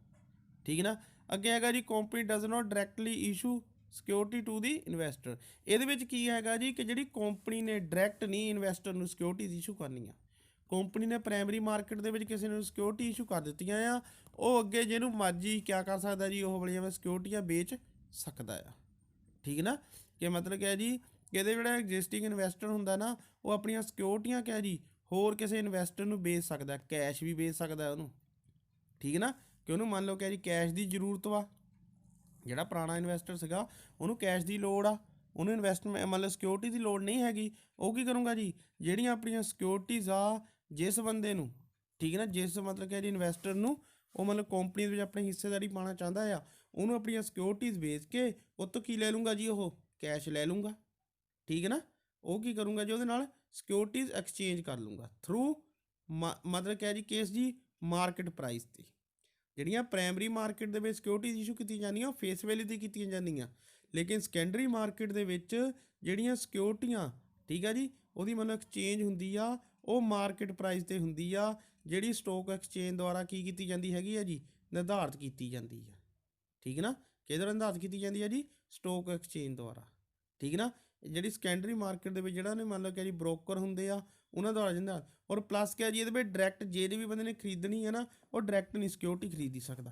ਠੀਕ ਨਾ। ਅੱਗੇ ਹੈਗਾ ਜੀ company does not directly issue security to the investor. ਇਹਦੇ ਵਿੱਚ ਕੀ ਹੈਗਾ ਜੀ ਕਿ ਜਿਹੜੀ ਕੰਪਨੀ ਨੇ ਡਾਇਰੈਕਟ ਨਹੀਂ ਇਨਵੈਸਟਰ ਨੂੰ ਸਿਕਿਉਰਿਟੀਜ਼ ਇਸ਼ੂ ਕਰਨੀਆਂ, ਕੰਪਨੀ ਨੇ ਪ੍ਰਾਇਮਰੀ ਮਾਰਕੀਟ ਦੇ ਵਿੱਚ ਕਿਸੇ ਨੂੰ ਸਿਕਿਉਰਿਟੀ ਇਸ਼ੂ ਕਰ ਦਿੱਤੀਆਂ ਆ, ਉਹ ਅੱਗੇ ਜਿਹਨੂੰ ਮਰਜ਼ੀ ਕਿਆ ਕਰ ਸਕਦਾ ਜੀ? ਉਹ ਵਾਲੀਆਂ ਸਿਕਿਉਰਿਟੀਆਂ ਵੇਚ ਸਕਦਾ ਆ, ਠੀਕ ਨਾ। ਕਿ ਮਤਲਬ ਕਿਹਾ ਜੀ ਕਿ ਇਹਦੇ ਜਿਹੜਾ ਐਗਜ਼ਿਸਟਿੰਗ ਇਨਵੈਸਟਰ ਹੁੰਦਾ ਨਾ, ਉਹ ਆਪਣੀਆਂ ਸਿਕਿਉਰਿਟੀਆਂ ਕਿਹਾ ਜੀ ਹੋਰ ਕਿਸੇ ਇਨਵੈਸਟਰ ਨੂੰ ਵੇਚ ਸਕਦਾ, ਕੈਸ਼ ਵੀ ਵੇਚ ਸਕਦਾ ਉਹਨੂੰ, ਠੀਕ ਨਾ। ਕਿ ਉਹਨੂੰ ਮੰਨ ਲਓ ਕਿਹਾ ਜੀ ਕੈਸ਼ ਦੀ ਜ਼ਰੂਰਤ ਵਾ, ਜਿਹੜਾ ਪੁਰਾਣਾ ਇਨਵੈਸਟਰ ਸੀਗਾ ਉਹਨੂੰ ਕੈਸ਼ ਦੀ ਲੋੜ ਆ, ਉਹਨੂੰ ਇਨਵੈਸਟਮੈਂਟ ਮਤਲਬ ਸਿਕਿਉਰਿਟੀ ਦੀ ਲੋੜ ਨਹੀਂ ਹੈਗੀ, ਉਹ ਕੀ ਕਰੂੰਗਾ ਜੀ? ਜਿਹੜੀਆਂ ਆਪਣੀਆਂ ਸਿਕਿਉਰਿਟੀਜ਼ ਆ ਜਿਸ ਬੰਦੇ ਨੂੰ, ਠੀਕ ਹੈ ਨਾ, ਜਿਸ ਮਤਲਬ ਕਿ ਜੀ ਇਨਵੈਸਟਰ ਨੂੰ ਉਹ ਮਤਲਬ ਕੰਪਨੀ ਦੇ ਵਿੱਚ ਆਪਣੀ ਹਿੱਸੇਦਾਰੀ ਪਾਉਣਾ ਚਾਹੁੰਦਾ ਆ, ਉਹਨੂੰ ਆਪਣੀਆਂ ਸਿਕਿਉਰਿਟੀਜ਼ ਵੇਚ ਕੇ ਉਹ ਤੋਂ ਕੀ ਲੈ ਲੂੰਗਾ ਜੀ? ਉਹ ਕੈਸ਼ ਲੈ ਲੂੰਗਾ, ਠੀਕ ਹੈ ਨਾ। ਉਹ ਕੀ ਕਰੂੰਗਾ ਜੀ? ਉਹਦੇ ਨਾਲ ਸਿਕਿਉਰਿਟੀਜ਼ ਐਕਸਚੇਂਜ ਕਰ ਲੂੰਗਾ ਥਰੂ ਮਤਲਬ ਕਿ ਜੀ ਕੇਸ ਜੀ ਮਾਰਕੀਟ ਪ੍ਰਾਈਸ ਤੇ। ਜਿਹੜੀਆਂ ਪ੍ਰਾਇਮਰੀ ਮਾਰਕੀਟ ਦੇ ਵਿੱਚ ਸਿਕਿਉਰਿਟੀਜ਼ ਇਸ਼ੂ ਕੀਤੀਆਂ ਜਾਂਦੀਆਂ ਉਹ ਫੇਸ ਵੈਲਿਊ ਤੇ ਕੀਤੀਆਂ ਜਾਂਦੀਆਂ, ਲੇਕਿਨ ਸੈਕੰਡਰੀ ਮਾਰਕੀਟ ਦੇ ਵਿੱਚ ਜਿਹੜੀਆਂ ਸਿਕਿਉਰਿਟੀਆਂ, ਠੀਕ ਆ ਜੀ, ਉਹਦੀ ਮਤਲਬ ਐਕਸਚੇਂਜ ਹੁੰਦੀ ਆ ਉਹ ਮਾਰਕੀਟ ਪ੍ਰਾਈਸ ਤੇ ਹੁੰਦੀ ਆ, ਜਿਹੜੀ ਸਟਾਕ ਐਕਸਚੇਂਜ ਦੁਆਰਾ ਕੀ ਕੀਤੀ ਜਾਂਦੀ ਹੈਗੀ ਆ ਜੀ, ਨਿਰਧਾਰਿਤ ਕੀਤੀ ਜਾਂਦੀ ਆ। ਠੀਕ ਨਾ, ਕਿਹਦੇ ਦੁਆਰਾ ਨਿਰਧਾਰਿਤ ਕੀਤੀ ਜਾਂਦੀ ਹੈ ਜੀ, ਸਟਾਕ ਐਕਸਚੇਂਜ ਦੁਆਰਾ। ਠੀਕ ਨਾ, ਜਿਹੜੀ ਸੈਕੰਡਰੀ ਮਾਰਕੀਟ ਦੇ ਵਿੱਚ ਜਿਹੜਾ ਨੇ ਮੰਨ ਲਓ ਕਿ ਜੀ ਬ੍ਰੋਕਰ ਹੁੰਦੇ ਆ ਉਹਨਾਂ ਦੁਆਰਾ ਜਿੰਦਾ, ਔਰ ਪਲੱਸ ਕਿਆ ਜੀ ਇਹਦੇ ਵਿੱਚ ਡਾਇਰੈਕਟ ਜਿਹੜੇ ਵੀ ਬੰਦੇ ਨੇ ਖਰੀਦਣੀ ਹੈ ਨਾ ਉਹ ਡਾਇਰੈਕਟ ਨਹੀਂ ਸਿਕਿਉਰਿਟੀ ਖਰੀਦ ਸਕਦਾ।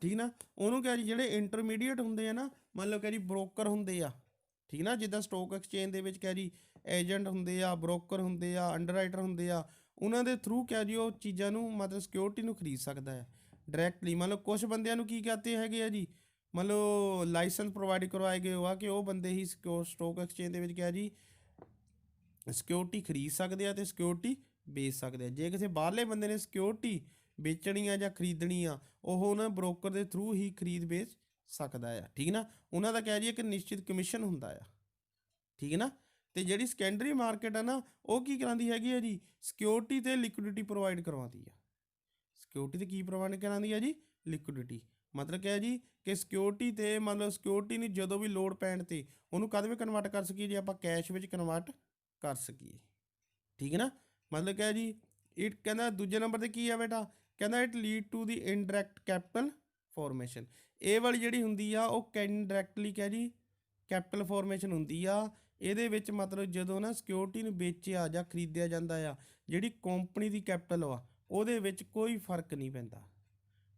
ਠੀਕ ਨਾ, ਉਹਨੂੰ ਕਿਹਾ ਜੀ ਜਿਹੜੇ ਇੰਟਰਮੀਡੀਏਟ ਹੁੰਦੇ ਆ ਨਾ, ਮੰਨ ਲਓ ਕਿ ਜੀ ਬ੍ਰੋਕਰ ਹੁੰਦੇ ਆ, ਠੀਕ ਨਾ, ਜਿੱਦਾਂ ਸਟਾਕ ਐਕਸਚੇਂਜ ਦੇ ਵਿੱਚ ਕਿਹਾ ਜੀ ਏਜੰਟ ਹੁੰਦੇ ਆ, ਬ੍ਰੋਕਰ ਹੁੰਦੇ ਆ, ਅੰਡਰਰਾਈਟਰ ਹੁੰਦੇ ਆ, ਉਹਨਾਂ ਦੇ ਥਰੂ ਕਿਹਾ ਜੀ ਉਹ ਚੀਜ਼ਾਂ ਨੂੰ ਮਤਲਬ ਸਿਕਿਉਰਿਟੀ ਨੂੰ ਖਰੀਦ ਸਕਦਾ ਹੈ ਡਾਇਰੈਕਟਲੀ। ਮੰਨ ਲਓ ਕੁਛ ਬੰਦਿਆਂ ਨੂੰ ਕੀ ਕਹਤੇ ਹੈਗੇ ਆ ਜੀ, ਮੰਨ ਲਓ ਲਾਇਸੈਂਸ ਪ੍ਰੋਵਾਈਡ ਕਰਵਾਏ ਗਏ ਹੋ ਆ ਕਿ ਉਹ ਬੰਦੇ ਹੀ ਸਟਾਕ ਐਕਸਚੇਂਜ ਦੇ ਵਿੱਚ ਕਿਹਾ ਜੀ ਸਿਕਿਉਰਿਟੀ ਖਰੀਦ ਸਕਦੇ ਆ ਅਤੇ ਸਿਕਿਉਰਿਟੀ ਵੇਚ ਸਕਦੇ ਆ। ਜੇ ਕਿਸੇ ਬਾਹਰਲੇ ਬੰਦੇ ਨੇ ਸਿਕਿਉਰਿਟੀ ਵੇਚਣੀ ਆ ਜਾਂ ਖਰੀਦਣੀ ਆ, ਉਹ ਉਹਨਾਂ ਬ੍ਰੋਕਰ ਦੇ ਥਰੂ ਹੀ ਖਰੀਦ ਵੇਚ ਸਕਦਾ ਆ। ਠੀਕ ਨਾ, ਉਹਨਾਂ ਦਾ ਕਹਿ ਜੀ ਇੱਕ ਨਿਸ਼ਚਿਤ ਕਮਿਸ਼ਨ ਹੁੰਦਾ ਆ। ਠੀਕ ਨਾ, ਤੇ ਜਿਹੜੀ ਸੈਕੰਡਰੀ ਮਾਰਕੀਟ ਆ ਨਾ ਉਹ ਕੀ ਕਰਾਉਂਦੀ ਹੈਗੀ ਆ ਜੀ, ਸਿਕਿਉਰਿਟੀ ਤੇ ਲਿਕੁਇਡਿਟੀ ਪ੍ਰੋਵਾਈਡ ਕਰਵਾਉਂਦੀ ਆ। ਸਿਕਿਉਰਿਟੀ ਤੇ ਕੀ ਪ੍ਰੋਵਾਈਡ ਕਰਾਉਂਦੀ ਆ ਜੀ, ਲਿਕੁਇਡਿਟੀ। ਮਤਲਬ ਕਿਹਾ ਜੀ ਕਿ ਸਿਕਿਉਰਿਟੀ ਤੇ ਮੰਨ ਲਓ ਸਿਕਿਉਰਿਟੀ ਨੂੰ ਜਦੋਂ ਵੀ ਲੋੜ ਪੈਣ ਤੇ ਉਹਨੂੰ ਕਦ ਵੀ ਕਨਵਰਟ ਕਰ ਸਕੀਏ, ਜੇ ਆਪਾਂ ਕੈਸ਼ ਵਿੱਚ ਕਨਵਰਟ ਕਰ ਸਕੀਏ। ਠੀਕ ਹੈ ਨਾ, ਮਤਲਬ ਕਿਹਾ ਜੀ ਇਟ ਕਹਿੰਦਾ ਦੂਜੇ ਨੰਬਰ ਤੇ ਕੀ ਆ ਬੇਟਾ, ਕਹਿੰਦਾ it lead to the indirect capital formation. ਇਹ ਵਾਲੀ ਜਿਹੜੀ ਹੁੰਦੀ ਆ ਉਹ ਇਨਡਾਇਰੈਕਟਲੀ ਕਿਹਾ ਜੀ ਕੈਪੀਟਲ ਫਾਰਮੇਸ਼ਨ ਹੁੰਦੀ ਆ। ਇਹਦੇ ਵਿੱਚ ਮਤਲਬ ਜਦੋਂ ਨਾ ਸਿਕਿਉਰਿਟੀ ਨੂੰ ਵੇਚਿਆ ਜਾਂ ਖਰੀਦਿਆ ਜਾਂਦਾ ਆ, ਜਿਹੜੀ ਕੰਪਨੀ ਦੀ ਕੈਪੀਟਲ ਆ ਉਹਦੇ ਵਿੱਚ ਕੋਈ ਫਰਕ ਨਹੀਂ ਪੈਂਦਾ।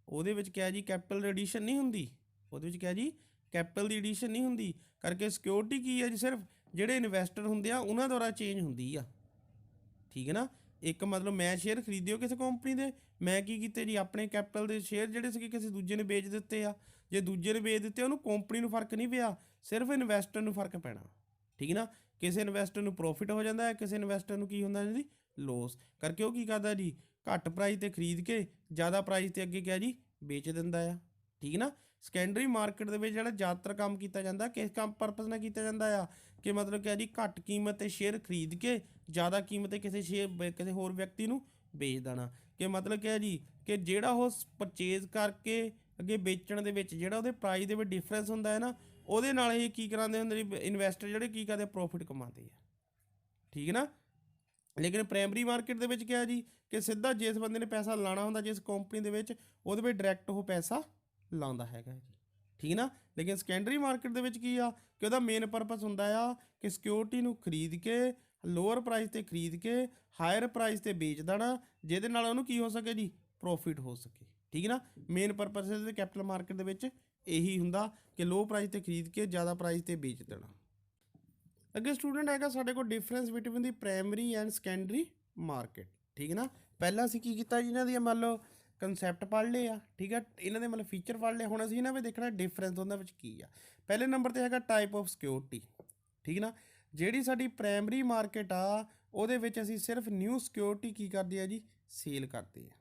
ਉਹਦੇ ਵਿੱਚ ਕਿਹਾ ਜੀ ਕੈਪੀਟਲ ਦੀ ਐਡੀਸ਼ਨ ਨਹੀਂ ਹੁੰਦੀ, ਉਹਦੇ ਵਿੱਚ ਕਿਹਾ ਜੀ ਕੈਪੀਟਲ ਦੀ ਐਡੀਸ਼ਨ ਨਹੀਂ ਹੁੰਦੀ, ਕਰਕੇ ਸਿਕਿਉਰਿਟੀ ਕੀ ਹੈ ਜੀ ਸਿਰਫ ਜਿਹੜੇ ਇਨਵੈਸਟਰ ਹੁੰਦੇ ਆ ਉਹਨਾਂ ਦੁਆਰਾ ਚੇਂਜ ਹੁੰਦੀ ਆ। ਠੀਕ ਹੈ ਨਾ, ਇੱਕ ਮਤਲਬ ਮੈਂ ਸ਼ੇਅਰ ਖਰੀਦਿਓ ਕਿਸੇ ਕੰਪਨੀ ਦੇ, ਮੈਂ ਕੀ ਕੀਤੇ ਜੀ ਆਪਣੇ ਕੈਪੀਟਲ ਦੇ ਸ਼ੇਅਰ ਜਿਹੜੇ ਸੀਗੇ ਕਿਸੇ ਦੂਜੇ ਨੇ ਵੇਚ ਦਿੱਤੇ ਆ। ਜੇ ਦੂਜੇ ਨੇ ਵੇਚ ਦਿੱਤੇ ਉਹਨੂੰ ਕੰਪਨੀ ਨੂੰ ਫਰਕ ਨਹੀਂ ਪਿਆ, ਸਿਰਫ ਇਨਵੈਸਟਰ ਨੂੰ ਫਰਕ ਪੈਣਾ। ਠੀਕ ਨਾ, ਕਿਸੇ ਇਨਵੈਸਟਰ ਨੂੰ ਪ੍ਰੋਫਿਟ ਹੋ ਜਾਂਦਾ ਹੈ, ਕਿਸੇ ਇਨਵੈਸਟਰ ਨੂੰ ਕੀ ਹੁੰਦਾ ਜੀ, ਲੋਸ, ਕਰਕੇ ਉਹ ਕੀ ਕਰਦਾ ਜੀ ਘੱਟ ਪ੍ਰਾਈਸ ਤੇ ਖਰੀਦ ਕੇ ਜ਼ਿਆਦਾ ਪ੍ਰਾਈਸ ਤੇ ਅੱਗੇ ਕਿਹਾ ਜੀ ਵੇਚ ਦਿੰਦਾ ਆ। ਠੀਕ ਨਾ, ਸੈਕੰਡਰੀ ਮਾਰਕੀਟ ਦੇ ਵਿੱਚ ਜਿਹੜਾ ਜ਼ਿਆਦਾਤਰ ਕੰਮ ਕੀਤਾ ਜਾਂਦਾ ਕਿਸ ਕੰਮ ਪਰਪਸ ਨਾਲ ਕੀਤਾ ਜਾਂਦਾ ਆ, ਕਿ ਮਤਲਬ ਕਿਹਾ ਜੀ ਘੱਟ ਕੀਮਤ ਤੇ ਸ਼ੇਅਰ ਖਰੀਦ ਕੇ ਜ਼ਿਆਦਾ ਕੀਮਤ ਤੇ ਕਿਸੇ ਹੋਰ ਵਿਅਕਤੀ ਨੂੰ ਵੇਚ ਦੇਣਾ। ਕਿ ਮਤਲਬ ਕਿਹਾ ਜੀ ਕਿ ਜਿਹੜਾ ਉਹ ਪਰਚੇਜ਼ ਕਰਕੇ ਅੱਗੇ ਵੇਚਣ ਦੇ ਵਿੱਚ ਜਿਹੜਾ ਉਹਦੇ ਪ੍ਰਾਈਸ ਦੇ ਵਿੱਚ ਡਿਫਰੈਂਸ ਹੁੰਦਾ ਹੈ ਨਾ, ਉਹਦੇ ਨਾਲ ਇਹ ਕੀ ਕਰਾਉਂਦੇ ਹੁੰਦੇ ਨੇ ਇਨਵੈਸਟਰ ਜਿਹੜੇ ਕੀ ਕਰਦੇ ਪ੍ਰੋਫਿਟ ਕਮਾਉਂਦੇ ਆ। ਠੀਕ ਨਾ, ਲੇਕਿਨ ਪ੍ਰਾਇਮਰੀ ਮਾਰਕੀਟ ਦੇ ਵਿੱਚ ਕਿਹਾ ਜੀ ਕਿ ਸਿੱਧਾ ਜਿਸ ਬੰਦੇ ਨੇ ਪੈਸਾ ਲਾਉਣਾ ਹੁੰਦਾ ਜਿਸ ਕੰਪਨੀ ਦੇ ਵਿੱਚ, ਉਹਦੇ ਵਿੱਚ ਡਾਇਰੈਕਟ ਉਹ ਪੈਸਾ ਲਾਉਂਦਾ ਹੈਗਾ ਜੀ। ਠੀਕ ਨਾ, ਲੇਕਿਨ ਸੈਕੰਡਰੀ ਮਾਰਕੀਟ ਦੇ ਵਿੱਚ ਕੀ ਆ ਕਿ ਉਹਦਾ ਮੇਨ ਪਰਪਸ ਹੁੰਦਾ ਆ ਕਿ ਸਿਕਿਉਰਿਟੀ ਨੂੰ ਖਰੀਦ ਕੇ ਲੋਅਰ ਪ੍ਰਾਈਸ ਤੇ ਖਰੀਦ ਕੇ ਹਾਇਰ ਪ੍ਰਾਈਸ ਤੇ ਵੇਚ ਦੇਣਾ, ਜਿਹਦੇ ਨਾਲ ਉਹਨੂੰ ਕੀ ਹੋ ਸਕੇ ਜੀ ਪ੍ਰੋਫਿਟ ਹੋ ਸਕੇ। ਠੀਕ ਨਾ, ਮੇਨ ਪਰਪਸ ਇਹਦੇ ਕੈਪੀਟਲ ਮਾਰਕੀਟ ਦੇ ਵਿੱਚ ਇਹੀ ਹੁੰਦਾ ਕਿ ਲੋਅ ਪ੍ਰਾਈਸ ਤੇ ਖਰੀਦ ਕੇ ਜ਼ਿਆਦਾ ਪ੍ਰਾਈਸ ਤੇ ਵੇਚ ਦੇਣਾ। ਅੱਗੇ ਸਟੂਡੈਂਟ ਹੈਗਾ ਸਾਡੇ ਕੋਲ difference between the primary and secondary market. ਠੀਕ ਨਾ, ਪਹਿਲਾਂ ਅਸੀਂ ਕੀ ਕੀਤਾ ਜੀ ਇਹਨਾਂ ਦੀਆਂ ਮੰਨ ਲਓ ਕੰਸੈਪਟ ਪੜ੍ਹ ਲਏ ਆ। ਠੀਕ ਆ, ਇਹਨਾਂ ਦੇ ਮਤਲਬ ਫੀਚਰ ਪੜ੍ਹ ਲਏ। ਹੁਣ ਅਸੀਂ ਇਹਨਾਂ ਵਿੱਚ ਦੇਖਣਾ ਡਿਫਰੈਂਸ ਉਹਨਾਂ ਵਿੱਚ ਕੀ ਆ। ਪਹਿਲੇ ਨੰਬਰ 'ਤੇ ਹੈਗਾ ਟਾਈਪ ਆਫ ਸਿਕਿਉਰਿਟੀ। ਠੀਕ ਨਾ, ਜਿਹੜੀ ਸਾਡੀ ਪ੍ਰਾਇਮਰੀ ਮਾਰਕੀਟ ਆ ਉਹਦੇ ਵਿੱਚ ਅਸੀਂ ਸਿਰਫ ਨਿਊ ਸਿਕਿਉਰਿਟੀ ਕੀ ਕਰਦੇ ਆ ਜੀ ਸੇਲ ਕਰਦੇ ਆ।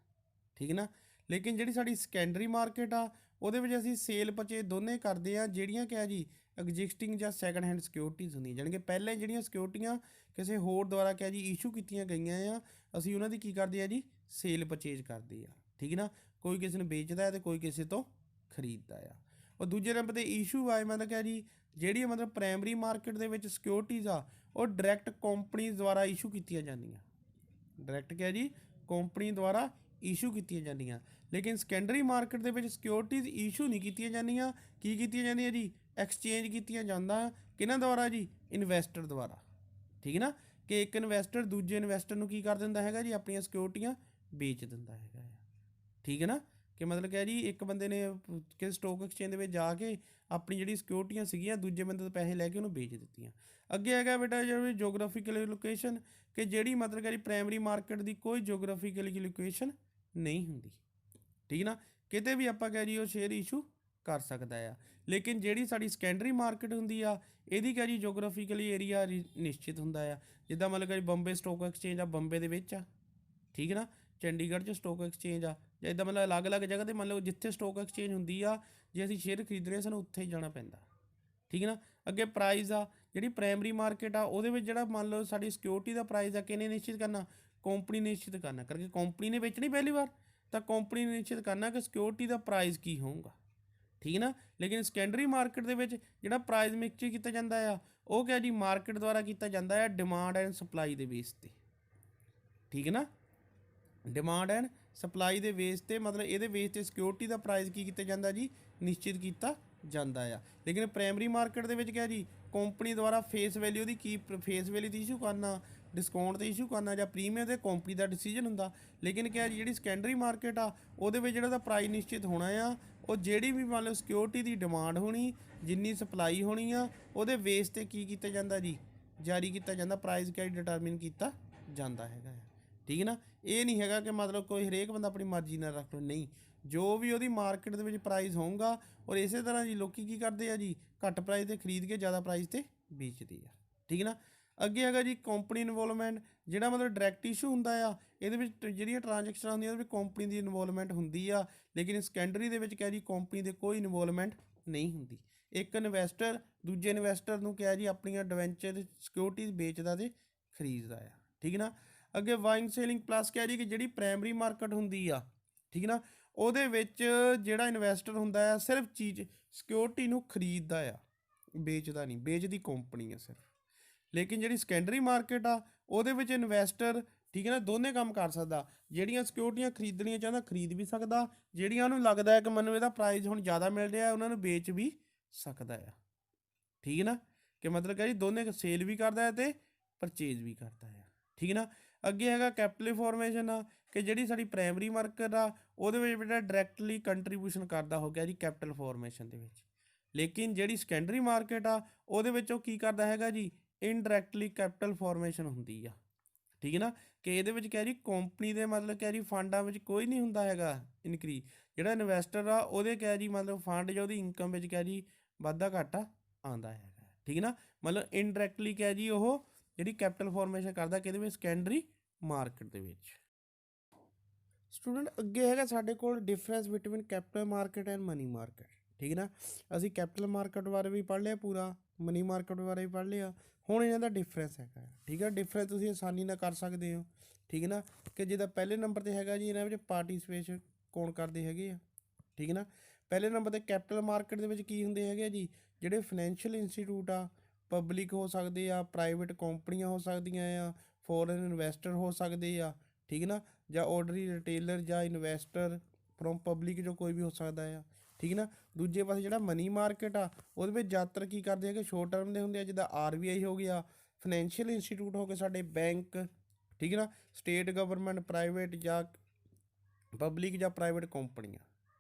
ਠੀਕ ਨਾ, ਲੇਕਿਨ ਜਿਹੜੀ ਸਾਡੀ ਸੈਕੰਡਰੀ ਮਾਰਕੀਟ ਆ ਉਹਦੇ ਵਿੱਚ ਅਸੀਂ ਸੇਲ ਪਰਚੇਜ਼ ਦੋਨੇ ਕਰਦੇ ਆ, ਜਿਹੜੀਆਂ ਕਿਹਾ ਜੀ ਐਗਜ਼ਿਸਟਿੰਗ ਜਾਂ ਸੈਕੰਡ ਹੈਂਡ ਸਿਕਿਉਰਿਟੀਜ਼ ਹੁੰਦੀਆਂ, ਜਾਣੀ ਕਿ ਪਹਿਲੇ ਜਿਹੜੀਆਂ ਸਿਕਿਉਰਿਟੀਆਂ ਕਿਸੇ ਹੋਰ ਦੁਆਰਾ ਕਿਹਾ ਜੀ ਇਸ਼ੂ ਕੀਤੀਆਂ ਗਈਆਂ ਆ, ਅਸੀਂ ਉਹਨਾਂ ਦੀ ਕੀ ਕਰਦੇ ਆ ਜੀ ਸੇਲ ਪਰਚੇਜ਼ ਕਰਦੇ ਆ। ਠੀਕ ਨਾ, ਕੋਈ ਕਿਸੇ ਨੂੰ ਵੇਚਦਾ ਹੈ ਅਤੇ ਕੋਈ ਕਿਸੇ ਤੋਂ ਖਰੀਦਦਾ ਆ। ਉਹ ਦੂਜੇ ਨੰਬਰ 'ਤੇ ਇਸ਼ੂ ਆਏ ਮਤਲਬ ਕਿਹਾ ਜੀ ਜਿਹੜੀ ਮਤਲਬ ਪ੍ਰਾਇਮਰੀ ਮਾਰਕੀਟ ਦੇ ਵਿੱਚ ਸਿਕਿਉਰਿਟੀਜ਼ ਆ ਉਹ ਡਾਇਰੈਕਟ ਕੰਪਨੀ ਦੁਆਰਾ ਇਸ਼ੂ ਕੀਤੀਆਂ ਜਾਂਦੀਆਂ, ਡਾਇਰੈਕਟ ਕਿਹਾ ਜੀ ਕੰਪਨੀ ਦੁਆਰਾ ਇਸ਼ੂ ਕੀਤੀਆਂ ਜਾਂਦੀਆਂ। ਲੇਕਿਨ ਸੈਕੰਡਰੀ ਮਾਰਕੀਟ ਦੇ ਵਿੱਚ ਸਿਕਿਉਰਿਟੀਜ਼ ਇਸ਼ੂ ਨਹੀਂ ਕੀਤੀਆਂ ਜਾਂਦੀਆਂ, ਕੀ ਕੀਤੀਆਂ ਜਾਂਦੀਆਂ ਜੀ ਐਕਸਚੇਂਜ ਕੀਤੀਆਂ ਜਾਂਦਾ ਕਿਹਨਾਂ ਦੁਆਰਾ ਜੀ ਇਨਵੈਸਟਰ ਦੁਆਰਾ। ਠੀਕ ਨਾ, ਕਿ ਇੱਕ ਇਨਵੈਸਟਰ ਦੂਜੇ ਇਨਵੈਸਟਰ ਨੂੰ ਕੀ ਕਰ ਦਿੰਦਾ ਹੈਗਾ ਜੀ ਆਪਣੀਆਂ ਸਿਕਿਉਰਿਟੀਆਂ ਵੇਚ ਦਿੰਦਾ ਹੈਗਾ ਆ। ਠੀਕ ਹੈ ਨਾ, ਕਿ ਮਤਲਬ ਕਿ ਜੀ ਇੱਕ ਬੰਦੇ ਨੇ ਕਿਸੇ ਸਟਾਕ ਐਕਸਚੇਂਜ ਦੇ ਵਿੱਚ ਜਾ ਕੇ ਆਪਣੀ ਜਿਹੜੀ ਸਿਕਿਉਰਿਟੀਆਂ ਸੀਗੀਆਂ ਦੂਜੇ ਬੰਦੇ ਤੋਂ ਪੈਸੇ ਲੈ ਕੇ ਉਹਨੂੰ ਵੇਚ ਦਿੱਤੀਆਂ। ਅੱਗੇ ਹੈਗਾ ਬੇਟਾ ਜਿਹੜੀ ਜੋਗਰਾਫੀਕਲ ਲੋਕੇਸ਼ਨ, ਕਿ ਜਿਹੜੀ ਮਤਲਬ ਕਿ ਪ੍ਰਾਇਮਰੀ ਮਾਰਕੀਟ ਦੀ ਕੋਈ ਜੋਗਰਾਫੀਕਲ ਲੋਕੇਸ਼ਨ ਨਹੀਂ ਹੁੰਦੀ। ਠੀਕ ਨਾ, ਕਿਤੇ ਵੀ ਆਪਾਂ ਕਹਿ ਜੀ ਉਹ ਸ਼ੇਅਰ ਇਸ਼ੂ ਕਰ ਸਕਦਾ ਆ। ਲੇਕਿਨ ਜਿਹੜੀ ਸਾਡੀ ਸੈਕੰਡਰੀ ਮਾਰਕੀਟ ਹੁੰਦੀ ਆ ਇਹਦੀ ਕਹਿ ਜੀ ਜੋਗਰਾਫੀਕਲੀ ਏਰੀਆ ਨਿਸ਼ਚਿਤ ਹੁੰਦਾ ਆ। ਜਿੱਦਾਂ ਮਤਲਬ ਕਿ ਬੰਬੇ ਸਟਾਕ ਐਕਸਚੇਂਜ ਆ ਬੰਬੇ ਦੇ ਵਿੱਚ ਆ। ਠੀਕ ਨਾ, ਚੰਡੀਗੜ੍ਹ 'ਚ ਸਟਾਕ ਐਕਸਚੇਂਜ ਆ, ਜਾਂ ਇੱਦਾਂ ਮਤਲਬ ਅਲੱਗ-ਅਲੱਗ ਜਗ੍ਹਾ 'ਤੇ ਮੰਨ ਲਓ ਜਿੱਥੇ ਸਟਾਕ ਐਕਸਚੇਂਜ ਹੁੰਦੀ ਆ ਜੇ ਅਸੀਂ ਸ਼ੇਅਰ ਖਰੀਦਣੇ ਸਾਨੂੰ ਉੱਥੇ ਹੀ ਜਾਣਾ ਪੈਂਦਾ। ਠੀਕ ਨਾ, ਅੱਗੇ ਪ੍ਰਾਈਸ ਆ ਜਿਹੜੀ ਪ੍ਰਾਇਮਰੀ ਮਾਰਕੀਟ ਆ ਉਹਦੇ ਵਿੱਚ ਜਿਹੜਾ ਮੰਨ ਲਓ ਸਾਡੀ ਸਿਕਿਉਰਿਟੀ ਦਾ ਪ੍ਰਾਈਸ ਆ ਕਿਹਨੇ ਨਿਸ਼ਚਿਤ ਕਰਨਾ, ਕੰਪਨੀ ਨੇ ਨਿਸ਼ਚਿਤ ਕਰਨਾ, ਕਰਕੇ ਕੰਪਨੀ ਨੇ ਵੇਚਣੀ ਪਹਿਲੀ ਵਾਰ ਤਾਂ ਕੰਪਨੀ ਨੇ ਨਿਸ਼ਚਿਤ ਕਰਨਾ ਕਿ ਸਿਕਿਉਰਿਟੀ ਦਾ ਪ੍ਰਾਈਸ ਕੀ ਹੋਊਗਾ, ਠੀਕ ਨਾ। ਲੇਕਿਨ ਸੈਕੰਡਰੀ ਮਾਰਕੀਟ ਦੇ ਵਿੱਚ ਜਿਹੜਾ ਪ੍ਰਾਈਸ ਮਿਕਸਚਰ ਕੀਤਾ ਜਾਂਦਾ ਆ ਉਹ ਕਿਆ ਜੀ ਮਾਰਕੀਟ ਦੁਆਰਾ ਕੀਤਾ ਜਾਂਦਾ ਆ ਡਿਮਾਂਡ ਐਂਡ ਸਪਲਾਈ ਦੇ ਬੇਸ 'ਤੇ, ਠੀਕ ਨਾ। ਡਿਮਾਂਡ ਐਂਡ ਸਪਲਾਈ ਦੇ ਬੇਸ 'ਤੇ ਮਤਲਬ ਇਹਦੇ ਬੇਸ 'ਤੇ ਸਿਕਿਉਰਿਟੀ ਦਾ ਪ੍ਰਾਈਸ ਕੀ ਕੀਤਾ ਜਾਂਦਾ ਜੀ, ਨਿਸ਼ਚਿਤ ਕੀਤਾ ਜਾਂਦਾ ਆ। ਲੇਕਿਨ ਪ੍ਰਾਇਮਰੀ ਮਾਰਕੀਟ ਦੇ ਵਿੱਚ ਕਿਆ ਜੀ ਕੰਪਨੀ ਦੁਆਰਾ ਫੇਸ ਵੈਲਿਊ ਦੀ ਕੀ ਫੇਸ ਵੈਲਿਊ ਦੀ ਇਸ਼ੂ ਕਰਨਾ, ਡਿਸਕਾਊਂਟ 'ਤੇ ਇਸ਼ੂ ਕਰਨਾ ਜਾਂ ਪ੍ਰੀਮੀਅਮ 'ਤੇ ਕੰਪਨੀ ਦਾ ਡਿਸੀਜਨ ਹੁੰਦਾ। ਲੇਕਿਨ ਕਿਆ ਜੀ ਜਿਹੜੀ ਸੈਕੰਡਰੀ ਮਾਰਕੀਟ ਆ ਉਹਦੇ ਵਿੱਚ ਜਿਹੜਾ ਦਾ ਪ੍ਰਾਈਸ ਨਿਸ਼ਚਿਤ ਹੋਣਾ ਆ ਉਹ ਜਿਹੜੀ ਵੀ ਮੰਨ ਲਓ ਸਿਕਿਉਰਿਟੀ ਦੀ ਡਿਮਾਂਡ ਹੋਣੀ, ਜਿੰਨੀ ਸਪਲਾਈ ਹੋਣੀ ਆ ਉਹਦੇ ਬੇਸ 'ਤੇ ਕੀ ਕੀਤਾ ਜਾਂਦਾ ਜੀ, ਜਾਰੀ ਕੀਤਾ ਜਾਂਦਾ ਪ੍ਰਾਈਸ ਕਿਆ ਡਿਟਰਮਿਨ ਕੀਤਾ ਜਾਂਦਾ ਹੈਗਾ ਆ, ਠੀਕ ਨਾ। ਇਹ ਨਹੀਂ ਹੈਗਾ ਕਿ ਮਤਲਬ ਕੋਈ ਹਰੇਕ ਬੰਦਾ ਆਪਣੀ ਮਰਜ਼ੀ ਨਾਲ ਰੱਖ ਲਓ, ਨਹੀਂ, ਜੋ ਵੀ ਉਹਦੀ ਮਾਰਕੀਟ ਦੇ ਵਿੱਚ ਪ੍ਰਾਈਸ ਹੋਊਗਾ ਔਰ ਇਸੇ ਤਰ੍ਹਾਂ ਜੀ ਲੋਕੀ ਕੀ ਕਰਦੇ ਆ ਜੀ ਘੱਟ ਪ੍ਰਾਈਸ 'ਤੇ ਖਰੀਦ ਕੇ ਜ਼ਿਆਦਾ ਪ੍ਰਾਈਸ 'ਤੇ ਵੇਚਦੇ ਆ, ਠੀਕ ਨਾ। ਅੱਗੇ ਹੈਗਾ ਜੀ ਕੰਪਨੀ ਇਨਵੋਲਵਮੈਂਟ, ਜਿਹੜਾ ਮਤਲਬ ਡਾਇਰੈਕਟ ਇਸ਼ੂ ਹੁੰਦਾ ਆ ਇਹਦੇ ਵਿੱਚ ਜਿਹੜੀਆਂ ਟ੍ਰਾਂਜੈਕਸ਼ਨਾਂ ਹੁੰਦੀਆਂ ਉਹਦੇ ਵਿੱਚ ਕੰਪਨੀ ਦੀ ਇਨਵੋਲਵਮੈਂਟ ਹੁੰਦੀ ਆ। ਲੇਕਿਨ ਸੈਕੰਡਰੀ ਦੇ ਵਿੱਚ ਕਿਹਾ ਜੀ ਕੰਪਨੀ ਦੇ ਕੋਈ ਇਨਵੋਲਵਮੈਂਟ ਨਹੀਂ ਹੁੰਦੀ। ਇੱਕ ਇਨਵੈਸਟਰ ਦੂਜੇ ਇਨਵੈਸਟਰ ਨੂੰ ਕਿਹਾ ਜੀ ਆਪਣੀਆਂ ਡਿਵੈਂਚਰ ਸਿਕਿਉਰਿਟੀਜ਼ ਵੇਚਦਾ ਤੇ ਖਰੀਦਦਾ ਆ, ਠੀਕ ਨਾ। ਅੱਗੇ ਬਾਇੰਗ ਸੇਲਿੰਗ ਪਲੱਸ ਕਿਹਾ ਜੀ ਕਿ ਜਿਹੜੀ ਪ੍ਰਾਇਮਰੀ ਮਾਰਕੀਟ ਹੁੰਦੀ ਆ, ਠੀਕ ਨਾ, ਉਹਦੇ ਵਿੱਚ ਜਿਹੜਾ ਇਨਵੈਸਟਰ ਹੁੰਦਾ ਆ ਸਿਰਫ ਚੀਜ਼ ਸਿਕਿਉਰਿਟੀ ਨੂੰ ਖਰੀਦਦਾ ਆ, ਵੇਚਦਾ ਨਹੀਂ, ਵੇਚਦੀ ਕੰਪਨੀ ਆ ਸਿਰਫ। ਲੇਕਿਨ ਜਿਹੜੀ ਸੈਕੰਡਰੀ ਮਾਰਕੀਟ ਆ ਉਹਦੇ ਵਿੱਚ ਇਨਵੈਸਟਰ, ਠੀਕ ਹੈ ਨਾ, ਦੋਨੇ ਕੰਮ ਕਰ ਸਕਦਾ। ਜਿਹੜੀਆਂ ਸਿਕਿਉਰਿਟੀਆਂ ਖਰੀਦਣੀਆਂ ਚਾਹੁੰਦਾ ਖਰੀਦ ਵੀ ਸਕਦਾ, ਜਿਹੜੀਆਂ ਉਹਨੂੰ ਲੱਗਦਾ ਹੈ ਕਿ ਮੈਨੂੰ ਇਹਦਾ ਪ੍ਰਾਈਸ ਹੁਣ ਜ਼ਿਆਦਾ ਮਿਲ ਰਿਹਾ ਉਹਨਾਂ ਨੂੰ ਵੇਚ ਵੀ ਸਕਦਾ ਆ, ਠੀਕ ਨਾ। ਕਿ ਮਤਲਬ ਕਿ ਜੀ ਦੋਨੇ ਸੇਲ ਵੀ ਕਰਦਾ ਹੈ ਅਤੇ ਪਰਚੇਜ਼ ਵੀ ਕਰਦਾ ਆ, ਠੀਕ ਨਾ। ਅੱਗੇ ਹੈਗਾ ਕੈਪੀਟਲ ਫਾਰਮੇਸ਼ਨ ਆ ਕਿ ਜਿਹੜੀ ਸਾਡੀ ਪ੍ਰਾਇਮਰੀ ਮਾਰਕੀਟ ਆ ਉਹਦੇ ਵਿੱਚ ਬੇਟਾ ਡਾਇਰੈਕਟਲੀ ਕੰਟਰੀਬਿਊਸ਼ਨ ਕਰਦਾ ਹੋ ਗਿਆ ਜੀ ਕੈਪੀਟਲ ਫਾਰਮੇਸ਼ਨ ਦੇ ਵਿੱਚ। ਲੇਕਿਨ ਜਿਹੜੀ ਸੈਕੰਡਰੀ ਮਾਰਕੀਟ ਆ ਉਹਦੇ ਵਿੱਚ ਉਹ ਕੀ ਕਰਦਾ ਹੈਗਾ ਜੀ ਇਨਡਾਇਰੈਕਟਲੀ ਕੈਪੀਟਲ ਫਾਰਮੇਸ਼ਨ ਹੁੰਦੀ ਆ, ਠੀਕ ਹੈ ਨਾ। ਕਿ ਇਹਦੇ ਵਿੱਚ ਕਹਿ ਜੀ ਕੰਪਨੀ ਦੇ ਮਤਲਬ ਕਹਿ ਜੀ ਫੰਡਾਂ ਵਿੱਚ ਕੋਈ ਨਹੀਂ ਹੁੰਦਾ ਹੈਗਾ ਇਨਕਰੀਜ਼, ਜਿਹੜਾ ਇਨਵੈਸਟਰ ਆ ਉਹਦੇ ਕਹਿ ਜੀ ਮਤਲਬ ਫੰਡ ਜਾਂ ਉਹਦੀ ਇਨਕਮ ਵਿੱਚ ਕਹਿ ਜੀ ਵਾਧਾ ਘਾਟਾ ਆਉਂਦਾ ਹੈਗਾ, ਠੀਕ ਨਾ। ਮਤਲਬ ਇਨਡਾਇਰੈਕਟਲੀ ਕਹਿ ਜੀ ਉਹ ਜਿਹੜੀ ਕੈਪੀਟਲ ਫਾਰਮੇਸ਼ਨ ਕਰਦਾ ਕਿਹਦੇ ਵਿੱਚ ਸੈਕੰਡਰੀ ਮਾਰਕੀਟ ਦੇ ਵਿੱਚ। ਸਟੂਡੈਂਟ ਅੱਗੇ ਹੈਗਾ ਸਾਡੇ ਕੋਲ difference between capital market and money market, ਠੀਕ ਨਾ। ਅਸੀਂ ਕੈਪੀਟਲ ਮਾਰਕੀਟ ਬਾਰੇ ਵੀ ਪੜ੍ਹ ਲਿਆ ਪੂਰਾ, ਮਨੀ ਮਾਰਕੀਟ ਬਾਰੇ ਵੀ ਪੜ੍ਹ ਲਿਆ, ਹੁਣ ਇਹਨਾਂ ਦਾ ਡਿਫਰੈਂਸ ਹੈਗਾ, ਠੀਕ ਹੈ। ਡਿਫਰੈਂਸ ਤੁਸੀਂ ਆਸਾਨੀ ਨਾਲ ਕਰ ਸਕਦੇ ਹੋ, ਠੀਕ ਨਾ। ਕਿ ਜਿੱਦਾਂ ਪਹਿਲੇ ਨੰਬਰ 'ਤੇ ਹੈਗਾ ਜੀ ਇਹਨਾਂ ਵਿੱਚ ਪਾਰਟੀਸਪੇਸ਼ਨ ਕੌਣ ਕਰਦੇ ਹੈਗੇ ਆ, ਠੀਕ ਨਾ। ਪਹਿਲੇ ਨੰਬਰ 'ਤੇ ਕੈਪੀਟਲ ਮਾਰਕੀਟ ਦੇ ਵਿੱਚ ਕੀ ਹੁੰਦੇ ਹੈਗੇ ਆ ਜੀ, ਜਿਹੜੇ ਫਾਈਨੈਂਸ਼ੀਅਲ ਇੰਸਟੀਟਿਊਟ ਆ, ਪਬਲਿਕ ਹੋ ਸਕਦੇ ਆ, ਪ੍ਰਾਈਵੇਟ ਕੰਪਨੀਆਂ ਹੋ ਸਕਦੀਆਂ ਆ, ਫੋਰਨ ਇਨਵੈਸਟਰ ਹੋ ਸਕਦੇ ਆ, ਠੀਕ ਨਾ, ਜਾਂ ਆਰਡਰੀ ਰਿਟੇਲਰ ਜਾਂ ਇਨਵੈਸਟਰ ਫਰੋਮ ਪਬਲਿਕ ਜੋ ਕੋਈ ਵੀ ਹੋ ਸਕਦਾ ਆ, ਠੀਕ ਨਾ। ਦੂਜੇ ਪਾਸੇ ਜਿਹੜਾ ਮਨੀ ਮਾਰਕੀਟ ਆ ਉਹਦੇ ਵਿੱਚ ਜ਼ਿਆਦਾਤਰ ਕੀ ਕਰਦੇ ਹੈਗੇ ਸ਼ੋਰਟ ਟਰਮ ਦੇ ਹੁੰਦੇ ਆ, ਜਿੱਦਾਂ RBI ਹੋ ਗਿਆ, ਫਾਈਨੈਂਸ਼ੀਅਲ ਇੰਸਟੀਟਿਊਟ ਹੋ ਗਏ ਸਾਡੇ ਬੈਂਕ, ਠੀਕ ਨਾ, ਸਟੇਟ ਗਵਰਨਮੈਂਟ, ਪ੍ਰਾਈਵੇਟ ਜਾਂ ਪਬਲਿਕ ਜਾਂ ਪ੍ਰਾਈਵੇਟ ਕੰਪਨੀਆਂ,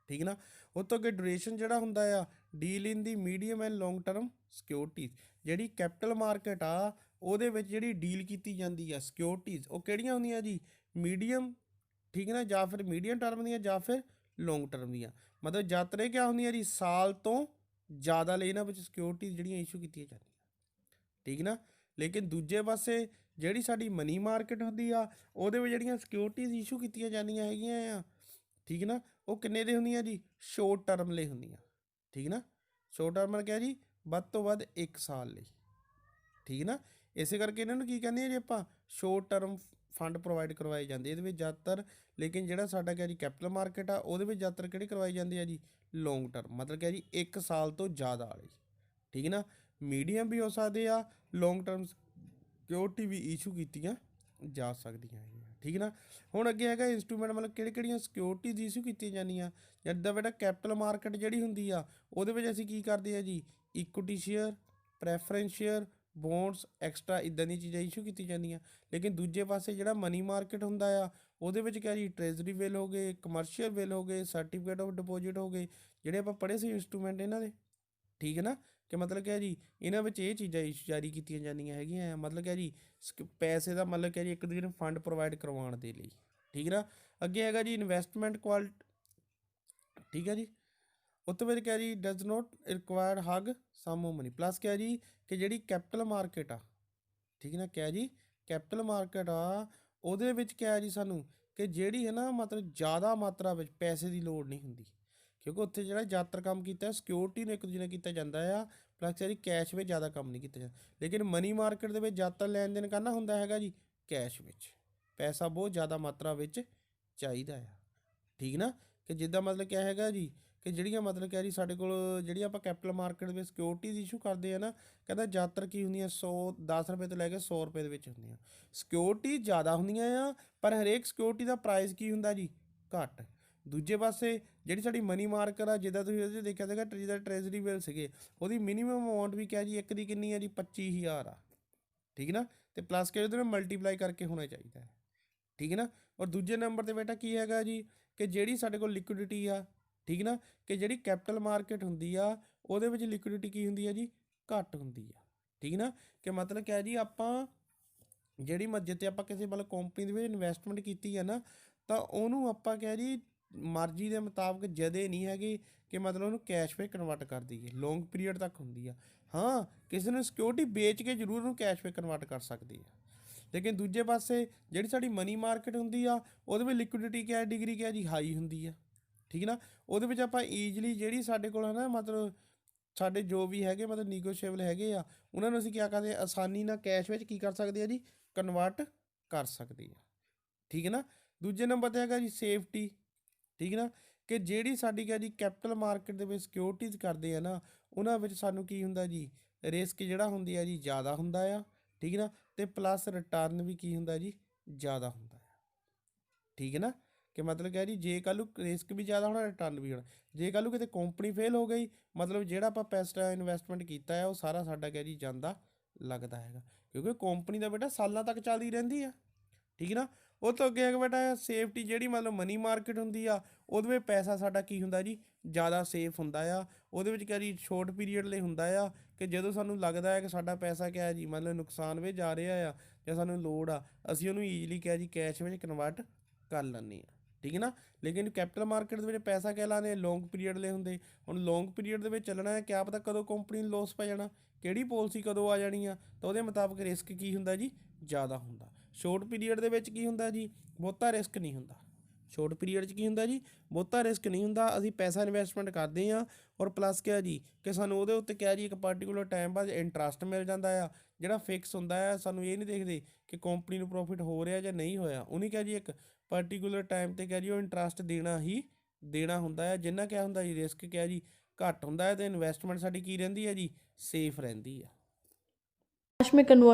ਠੀਕ ਨਾ। ਉਹ ਤੋਂ ਅੱਗੇ ਡਿਊਰੇਸ਼ਨ ਜਿਹੜਾ ਹੁੰਦਾ ਆ deal in the medium and long term securities. ਜਿਹੜੀ ਕੈਪੀਟਲ ਮਾਰਕੀਟ ਆ ਉਹਦੇ ਵਿੱਚ ਜਿਹੜੀ ਡੀਲ ਕੀਤੀ ਜਾਂਦੀ ਆ ਸਿਕਿਉਰਿਟੀਜ਼ ਉਹ ਕਿਹੜੀਆਂ ਹੁੰਦੀਆਂ ਜੀ ਮੀਡੀਅਮ, ਠੀਕ ਹੈ ਨਾ, ਜਾਂ ਫਿਰ ਮੀਡੀਅਮ ਟਰਮ ਦੀਆਂ ਜਾਂ ਫਿਰ ਲੌਂਗ ਟਰਮ ਦੀਆਂ। ਮਤਲਬ ਜ਼ਿਆਦਾਤਰ ਇਹ ਕਿਆ ਹੁੰਦੀਆਂ ਜੀ ਸਾਲ ਤੋਂ ਜ਼ਿਆਦਾ ਲਈ ਇਹਨਾਂ ਵਿੱਚ ਸਿਕਿਉਰਿਟੀ ਜਿਹੜੀਆਂ ਇਸ਼ੂ ਕੀਤੀਆਂ ਜਾਂਦੀਆਂ, ਠੀਕ ਨਾ। ਲੇਕਿਨ ਦੂਜੇ ਪਾਸੇ ਜਿਹੜੀ ਸਾਡੀ ਮਨੀ ਮਾਰਕੀਟ ਹੁੰਦੀ ਆ ਉਹਦੇ ਵਿੱਚ ਜਿਹੜੀਆਂ ਸਿਕਿਉਰਿਟੀਜ਼ ਇਸ਼ੂ ਕੀਤੀਆਂ ਜਾਂਦੀਆਂ ਹੈਗੀਆਂ ਆ, ਠੀਕ ਨਾ, ਉਹ ਕਿੰਨੇ ਦੇ ਹੁੰਦੀਆਂ ਜੀ ਸ਼ੋਰਟ ਟਰਮ ਲਈ ਹੁੰਦੀਆਂ, ਠੀਕ ਨਾ। ਸ਼ੋਰਟ ਟਰਮ ਕਿਹਾ ਜੀ ਵੱਧ ਤੋਂ ਵੱਧ 1 ਸਾਲ ਲਈ, ਠੀਕ ਨਾ। ਇਸੇ ਕਰਕੇ ਇਹਨਾਂ ਨੂੰ ਕੀ ਕਹਿੰਦੇ ਆ ਜੀ ਆਪਾਂ ਸ਼ੋਰਟ ਟਰਮ ਫੰਡ ਪ੍ਰੋਵਾਈਡ ਕਰਵਾਏ ਜਾਂਦੇ ਇਹਦੇ ਵਿੱਚ ਜ਼ਿਆਦਾਤਰ। ਲੇਕਿਨ ਜਿਹੜਾ ਸਾਡਾ ਕਿਹਾ ਜੀ ਕੈਪੀਟਲ ਮਾਰਕੀਟ ਆ ਉਹਦੇ ਵਿੱਚ ਜ਼ਿਆਦਾਤਰ ਕਿਹੜੇ ਕਰਵਾਏ ਜਾਂਦੇ ਆ ਜੀ ਲੌਂਗ ਟਰਮ, ਮਤਲਬ ਕਿਹਾ ਜੀ 1 ਸਾਲ ਤੋਂ ਜ਼ਿਆਦਾ ਵਾਲੀ, ਠੀਕ ਨਾ। ਮੀਡੀਅਮ ਵੀ ਹੋ ਸਕਦੇ ਆ, ਲੌਂਗ ਟਰਮ ਸਿਕਿਉਰਿਟੀ ਵੀ ਇਸ਼ੂ ਕੀਤੀਆਂ ਜਾ ਸਕਦੀਆਂ ਹੈਗੀਆਂ, ਠੀਕ ਨਾ। ਹੁਣ ਅੱਗੇ ਹੈਗਾ ਇੰਸਟਰੂਮੈਂਟ, ਮਤਲਬ ਕਿਹੜੀਆਂ ਸਿਕਿਉਰਿਟੀਜ਼ ਇਸ਼ੂ ਕੀਤੀਆਂ ਜਾਂਦੀਆਂ। ਜਿੱਦਾਂ ਬੇਟਾ ਕੈਪੀਟਲ ਮਾਰਕੀਟ ਜਿਹੜੀ ਹੁੰਦੀ ਆ ਉਹਦੇ ਵਿੱਚ ਅਸੀਂ ਕੀ ਕਰਦੇ ਆ ਜੀ equity share, preference share, bonds, extra ਇੱਦਾਂ ਦੀਆਂ ਚੀਜ਼ਾਂ ਇਸ਼ੂ ਕੀਤੀ ਜਾਂਦੀਆਂ। ਲੇਕਿਨ ਦੂਜੇ ਪਾਸੇ ਜਿਹੜਾ ਮਨੀ ਮਾਰਕੀਟ ਹੁੰਦਾ ਆ ਉਹਦੇ ਵਿੱਚ ਕਿਹਾ ਜੀ ਟ੍ਰੇਜ਼ਰੀ ਬਿੱਲ ਹੋ ਗਏ, ਕਮਰਸ਼ੀਅਲ ਬਿੱਲ ਹੋ ਗਏ, ਸਰਟੀਫਿਕੇਟ ਆਫ ਡਿਪੋਜ਼ਿਟ ਹੋ ਗਏ, ਜਿਹੜੇ ਆਪਾਂ ਪੜ੍ਹੇ ਸੀ ਇੰਸਟਰੂਮੈਂਟ ਇਹਨਾਂ ਦੇ, ਠੀਕ ਹੈ ਨਾ। ਕਿ ਮਤਲਬ ਕਿਹਾ ਜੀ ਇਹਨਾਂ ਵਿੱਚ ਇਹ ਚੀਜ਼ਾਂ ਜਾਰੀ ਕੀਤੀਆਂ ਜਾਂਦੀਆਂ ਹੈਗੀਆਂ, ਮਤਲਬ ਕਿਹਾ ਜੀ ਪੈਸੇ ਦਾ ਮਤਲਬ ਕਿਹਾ ਜੀ ਇੱਕ ਦੂਜੇ ਨੂੰ ਫੰਡ ਪ੍ਰੋਵਾਈਡ ਕਰਵਾਉਣ ਦੇ ਲਈ, ਠੀਕ ਨਾ। ਅੱਗੇ ਹੈਗਾ ਜੀ ਇਨਵੈਸਟਮੈਂਟ ਕੁਆਲਿਟੀ, ਠੀਕ ਹੈ ਜੀ। ਉਹ ਤੋਂ ਬਾਅਦ ਕਿਹਾ ਜੀ does not required huge sum of money plus ਕਿਹਾ ਜੀ ਕਿ ਜਿਹੜੀ ਕੈਪੀਟਲ ਮਾਰਕੀਟ ਆ, ਠੀਕ ਨਾ, ਕਿਹਾ ਜੀ ਕੈਪੀਟਲ ਮਾਰਕੀਟ ਆ ਉਹਦੇ ਵਿੱਚ ਕਿਹਾ ਜੀ ਸਾਨੂੰ ਕਿ ਜਿਹੜੀ ਹੈ ਨਾ ਮਤਲਬ ਜ਼ਿਆਦਾ ਮਾਤਰਾ ਵਿੱਚ ਪੈਸੇ ਦੀ ਲੋੜ ਨਹੀਂ ਹੁੰਦੀ, ਕਿਉਂਕਿ ਉੱਥੇ ਜਿਹੜਾ ਜ਼ਿਆਦਾਤਰ ਕੰਮ ਕੀਤਾ ਸਿਕਿਉਰਿਟੀ ਨੂੰ ਇੱਕ ਦੂਜੇ ਨਾਲ ਕੀਤਾ ਜਾਂਦਾ ਆ, ਪਲੱਸ ਜਿਹੜੀ ਕੈਸ਼ ਵਿੱਚ ਜ਼ਿਆਦਾ ਕੰਮ ਨਹੀਂ ਕੀਤਾ ਜਾਂਦਾ। ਲੇਕਿਨ ਮਨੀ ਮਾਰਕੀਟ ਦੇ ਵਿੱਚ ਜ਼ਿਆਦਾਤਰ ਲੈਣ ਦੇਣ ਕਰਨਾ ਹੁੰਦਾ ਹੈਗਾ ਜੀ ਕੈਸ਼ ਵਿੱਚ, ਪੈਸਾ ਬਹੁਤ ਜ਼ਿਆਦਾ ਮਾਤਰਾ ਵਿੱਚ ਚਾਹੀਦਾ ਆ। ਠੀਕ ਨਾ, ਕਿ ਜਿੱਦਾਂ ਮਤਲਬ ਕਿਆ ਹੈਗਾ ਜੀ ਕਿ ਜਿਹੜੀਆਂ ਮਤਲਬ ਕਿਆ ਜੀ ਸਾਡੇ ਕੋਲ ਜਿਹੜੀ ਆਪਾਂ ਕੈਪੀਟਲ ਮਾਰਕੀਟ ਵਿੱਚ ਸਿਕਿਉਰਿਟੀਜ਼ ਇਸ਼ੂ ਕਰਦੇ ਆ ਨਾ, ਕਹਿੰਦਾ ਜ਼ਿਆਦਾਤਰ ਕੀ ਹੁੰਦੀਆਂ 10 ਰੁਪਏ ਤੋਂ ਲੈ ਕੇ 100 ਰੁਪਏ ਦੇ ਵਿੱਚ ਹੁੰਦੀਆਂ। ਸਿਕਿਉਰਿਟੀ ਜ਼ਿਆਦਾ ਹੁੰਦੀਆਂ ਆ, ਪਰ ਹਰੇਕ ਸਿਕਿਉਰਿਟੀ ਦਾ ਪ੍ਰਾਈਸ ਕੀ ਹੁੰਦਾ ਜੀ, ਘੱਟ। ਦੂਜੇ ਪਾਸੇ ਜਿਹੜੀ ਸਾਡੀ ਮਨੀ ਮਾਰਕਰ ਆ, ਜਿੱਦਾਂ ਤੁਸੀਂ ਉਹਦੇ 'ਚ ਦੇਖਿਆ ਸੀਗਾ ਜਿਹਦਾ ਟ੍ਰੇਜ਼ਰੀ ਬਿੱਲ ਸੀਗੇ, ਉਹਦੀ ਮਿਨੀਮਮ ਅਮਾਊਂਟ ਵੀ ਕਿਹਾ ਜੀ ਇੱਕ ਦੀ ਕਿੰਨੀ ਆ ਜੀ, 25,000 ਆ। ਠੀਕ ਨਾ, ਤੇ ਪਲੱਸ ਕਿ ਉਹਦੇ ਨਾਲ ਮਲਟੀਪਲਾਈ ਕਰਕੇ ਹੋਣਾ ਚਾਹੀਦਾ ਹੈ। ਠੀਕ ਨਾ, ਔਰ ਦੂਜੇ ਨੰਬਰ 'ਤੇ ਬੇਟਾ ਕੀ ਹੈਗਾ ਜੀ ਕਿ ਜਿਹੜੀ ਸਾਡੇ ਕੋਲ ਲਿਕੁਇਡਿਟੀ ਆ, ਠੀਕ ਨਾ, ਕਿ ਜਿਹੜੀ ਕੈਪੀਟਲ ਮਾਰਕੀਟ ਹੁੰਦੀ ਆ ਉਹਦੇ ਵਿੱਚ ਲਿਕੁਇਡਿਟੀ ਕੀ ਹੁੰਦੀ ਆ ਜੀ, ਘੱਟ ਹੁੰਦੀ ਆ। ਠੀਕ ਨਾ, ਕਿ ਮਤਲਬ ਕਿਆ ਜੀ ਆਪਾਂ ਜਿਹੜੀ ਜਿੱਤੇ ਆਪਾਂ ਕਿਸੇ ਮਤਲਬ ਕੰਪਨੀ ਦੇ ਵਿੱਚ ਇਨਵੈਸਟਮੈਂਟ ਕੀਤੀ ਆ ਨਾ, ਤਾਂ ਉਹਨੂੰ ਆਪਾਂ ਕਿਹਾ ਜੀ ਮਰਜ਼ੀ ਦੇ ਮੁਤਾਬਕ ਜਦੇ ਨਹੀਂ ਹੈਗੀ ਕਿ ਮਤਲਬ ਉਹਨੂੰ ਕੈਸ਼ ਵਿੱਚ ਕਨਵਰਟ ਕਰ ਦਈਏ, ਲੌਂਗ ਪੀਰੀਅਡ ਤੱਕ ਹੁੰਦੀ ਆ। ਹਾਂ, ਕਿਸੇ ਨੂੰ ਸਿਕਿਉਰਿਟੀ ਵੇਚ ਕੇ ਜ਼ਰੂਰ ਉਹਨੂੰ ਕੈਸ਼ ਵਿੱਚ ਕਨਵਰਟ ਕਰ ਸਕਦੀ ਆ। ਲੇਕਿਨ ਦੂਜੇ ਪਾਸੇ ਜਿਹੜੀ ਸਾਡੀ ਮਨੀ ਮਾਰਕੀਟ ਹੁੰਦੀ ਆ ਉਹਦੇ ਵਿੱਚ ਲਿਕੁਇਡਿਟੀ ਕਿਆ ਡਿਗਰੀ ਕਿਆ ਜੀ, ਹਾਈ ਹੁੰਦੀ ਆ। ਠੀਕ ਨਾ, ਉਹਦੇ ਵਿੱਚ ਆਪਾਂ ਈਜ਼ਲੀ ਜਿਹੜੀ ਸਾਡੇ ਕੋਲ ਹੈ ਨਾ ਮਤਲਬ ਸਾਡੇ ਜੋ ਵੀ ਹੈਗੇ ਮਤਲਬ ਨੀਗੋਸ਼ੀਏਬਲ ਹੈਗੇ ਆ, ਉਹਨਾਂ ਨੂੰ ਅਸੀਂ ਕਿਆ ਕਰਦੇ ਹਾਂ, ਆਸਾਨੀ ਨਾਲ ਕੈਸ਼ ਵਿੱਚ ਕੀ ਕਰ ਸਕਦੇ ਆ ਜੀ, ਕਨਵਰਟ ਕਰ ਸਕਦੇ ਆ। ਠੀਕ ਹੈ ਨਾ, ਦੂਜੇ ਨੰਬਰ 'ਤੇ ਹੈਗਾ ਜੀ ਸੇਫਟੀ। ਠੀਕ ਨਾ, ਕਿ ਜਿਹੜੀ ਸਾਡੀ ਕਿਆ ਜੀ ਕੈਪੀਟਲ ਮਾਰਕੀਟ ਦੇ ਵਿੱਚ ਸਿਕਿਉਰਿਟੀਜ਼ ਕਰਦੇ ਆ ਨਾ, ਉਹਨਾਂ ਵਿੱਚ ਸਾਨੂੰ ਕੀ ਹੁੰਦਾ ਜੀ, ਰਿਸਕ ਜਿਹੜਾ ਹੁੰਦੀ ਆ ਜੀ ਜ਼ਿਆਦਾ ਹੁੰਦਾ ਆ। ਠੀਕ ਨਾ, ਤੇ ਪਲੱਸ ਰਿਟਰਨ ਵੀ ਕੀ ਹੁੰਦਾ ਜੀ, ਜ਼ਿਆਦਾ ਹੁੰਦਾ ਆ। ਠੀਕ ਹੈ ਨਾ, ਕਿ ਮਤਲਬ ਕਿਹਾ ਜੀ ਜੇ ਕੱਲ੍ਹ ਨੂੰ ਰਿਸਕ ਵੀ ਜ਼ਿਆਦਾ ਹੋਣਾ, ਰਿਟਰਨ ਵੀ ਹੋਣਾ। ਜੇ ਕੱਲ੍ਹ ਨੂੰ ਕਿਤੇ ਕੰਪਨੀ ਫੇਲ ਹੋ ਗਈ, ਮਤਲਬ ਜਿਹੜਾ ਆਪਾਂ ਪੈਸਾ ਇਨਵੈਸਟਮੈਂਟ ਕੀਤਾ ਹੈ ਉਹ ਸਾਰਾ ਸਾਡਾ ਕਿਹਾ ਜੀ ਜਾਂਦਾ ਲੱਗਦਾ ਹੈਗਾ, ਕਿਉਂਕਿ ਕੰਪਨੀ ਦਾ ਬੇਟਾ ਸਾਲਾਂ ਤੱਕ ਚੱਲਦੀ ਰਹਿੰਦੀ ਆ। ਠੀਕ ਨਾ, ਉਹ ਤੋਂ ਅੱਗੇ ਹੈਗਾ ਬੇਟਾ ਸੇਫਟੀ, ਜਿਹੜੀ ਮਤਲਬ ਮਨੀ ਮਾਰਕੀਟ ਹੁੰਦੀ ਆ ਉਹਦੇ ਵਿੱਚ ਪੈਸਾ ਸਾਡਾ ਕੀ ਹੁੰਦਾ ਜੀ, ਜ਼ਿਆਦਾ ਸੇਫ ਹੁੰਦਾ ਆ। ਉਹਦੇ ਵਿੱਚ ਕਿਹਾ ਜੀ ਸ਼ੋਰਟ ਪੀਰੀਅਡ ਲਈ ਹੁੰਦਾ ਆ, ਕਿ ਜਦੋਂ ਸਾਨੂੰ ਲੱਗਦਾ ਹੈ ਕਿ ਸਾਡਾ ਪੈਸਾ ਕਿਹਾ ਜੀ ਮਤਲਬ ਨੁਕਸਾਨ ਵਿੱਚ ਜਾ ਰਿਹਾ ਆ ਜਾਂ ਸਾਨੂੰ ਲੋੜ ਆ, ਅਸੀਂ ਉਹਨੂੰ ਈਜ਼ਲੀ ਕਿਹਾ ਜੀ ਕੈਸ਼ ਵਿੱਚ ਕਨਵਰਟ ਕਰ ਲੈਂਦੇ ਆ। ਠੀਕ ਹੈ ਨਾ, ਲੇਕਿਨ ਕੈਪੀਟਲ ਮਾਰਕੀਟ ਦੇ ਵਿੱਚ ਪੈਸਾ ਕਿਆ ਲਾਉਂਦੇ, ਲੌਂਗ ਪੀਰੀਅਡ ਲਈ ਹੁੰਦੇ। ਹੁਣ ਲੌਂਗ ਪੀਰੀਅਡ ਦੇ ਵਿੱਚ ਚੱਲਣਾ ਹੈ, ਕਿਆ ਪਤਾ ਕਦੋਂ ਕੰਪਨੀ ਨੂੰ ਲੋਸ ਪੈ ਜਾਣਾ, ਕਿਹੜੀ ਪੋਲਿਸੀ ਕਦੋਂ ਆ ਜਾਣੀ ਆ, ਤਾਂ ਉਹਦੇ ਮੁਤਾਬਕ ਰਿਸਕ ਕੀ ਹੁੰਦਾ ਜੀ, ਜ਼ਿਆਦਾ ਹੁੰਦਾ। ਸ਼ੋਰਟ ਪੀਰੀਅਡ ਦੇ ਵਿੱਚ ਕੀ ਹੁੰਦਾ ਜੀ, ਬਹੁਤਾ ਰਿਸਕ ਨਹੀਂ ਹੁੰਦਾ। ਸ਼ੋਰਟ ਪੀਰੀਅਡ 'ਚ ਕੀ ਹੁੰਦਾ ਜੀ, ਬਹੁਤਾ ਰਿਸਕ ਨਹੀਂ ਹੁੰਦਾ। ਅਸੀਂ ਪੈਸਾ ਇਨਵੈਸਟਮੈਂਟ ਕਰਦੇ ਹਾਂ ਔਰ ਪਲੱਸ ਕਿਹਾ ਜੀ ਕਿ ਸਾਨੂੰ ਉਹਦੇ ਉੱਤੇ ਕਿਹਾ ਜੀ ਇੱਕ ਪਾਰਟੀਕੂਲਰ ਟਾਈਮ ਬਾਅਦ ਇੰਟਰਸਟ ਮਿਲ ਜਾਂਦਾ ਆ, ਜਿਹੜਾ ਫਿਕਸ ਹੁੰਦਾ ਆ। ਸਾਨੂੰ ਇਹ ਨਹੀਂ ਦੇਖਦੇ ਕਿ ਕੰਪਨੀ ਨੂੰ ਪ੍ਰੋਫਿਟ ਹੋ ਰਿਹਾ ਜਾਂ ਨਹੀਂ ਹੋਇਆ, ਉਹਨੇ ਕਿਹਾ ਜੀ ਇੱਕ ਪਾਰਟੀਕੂਲਰ ਟਾਈਮ 'ਤੇ ਕਿਹਾ ਜੀ ਉਹ ਇੰਟਰਸਟ ਦੇਣਾ ਹੀ ਦੇਣਾ ਹੁੰਦਾ ਆ। ਜਿੰਨਾ ਕਿਆ ਹੁੰਦਾ ਜੀ ਰਿਸਕ ਕਿਹਾ ਜੀ ਘੱਟ ਹੁੰਦਾ ਹੈ, ਅਤੇ ਇਨਵੈਸਟਮੈਂਟ ਸਾਡੀ ਕੀ ਰਹਿੰਦੀ ਹੈ ਜੀ, ਸੇਫ ਰਹਿੰਦੀ ਆ। में कन्वर्ट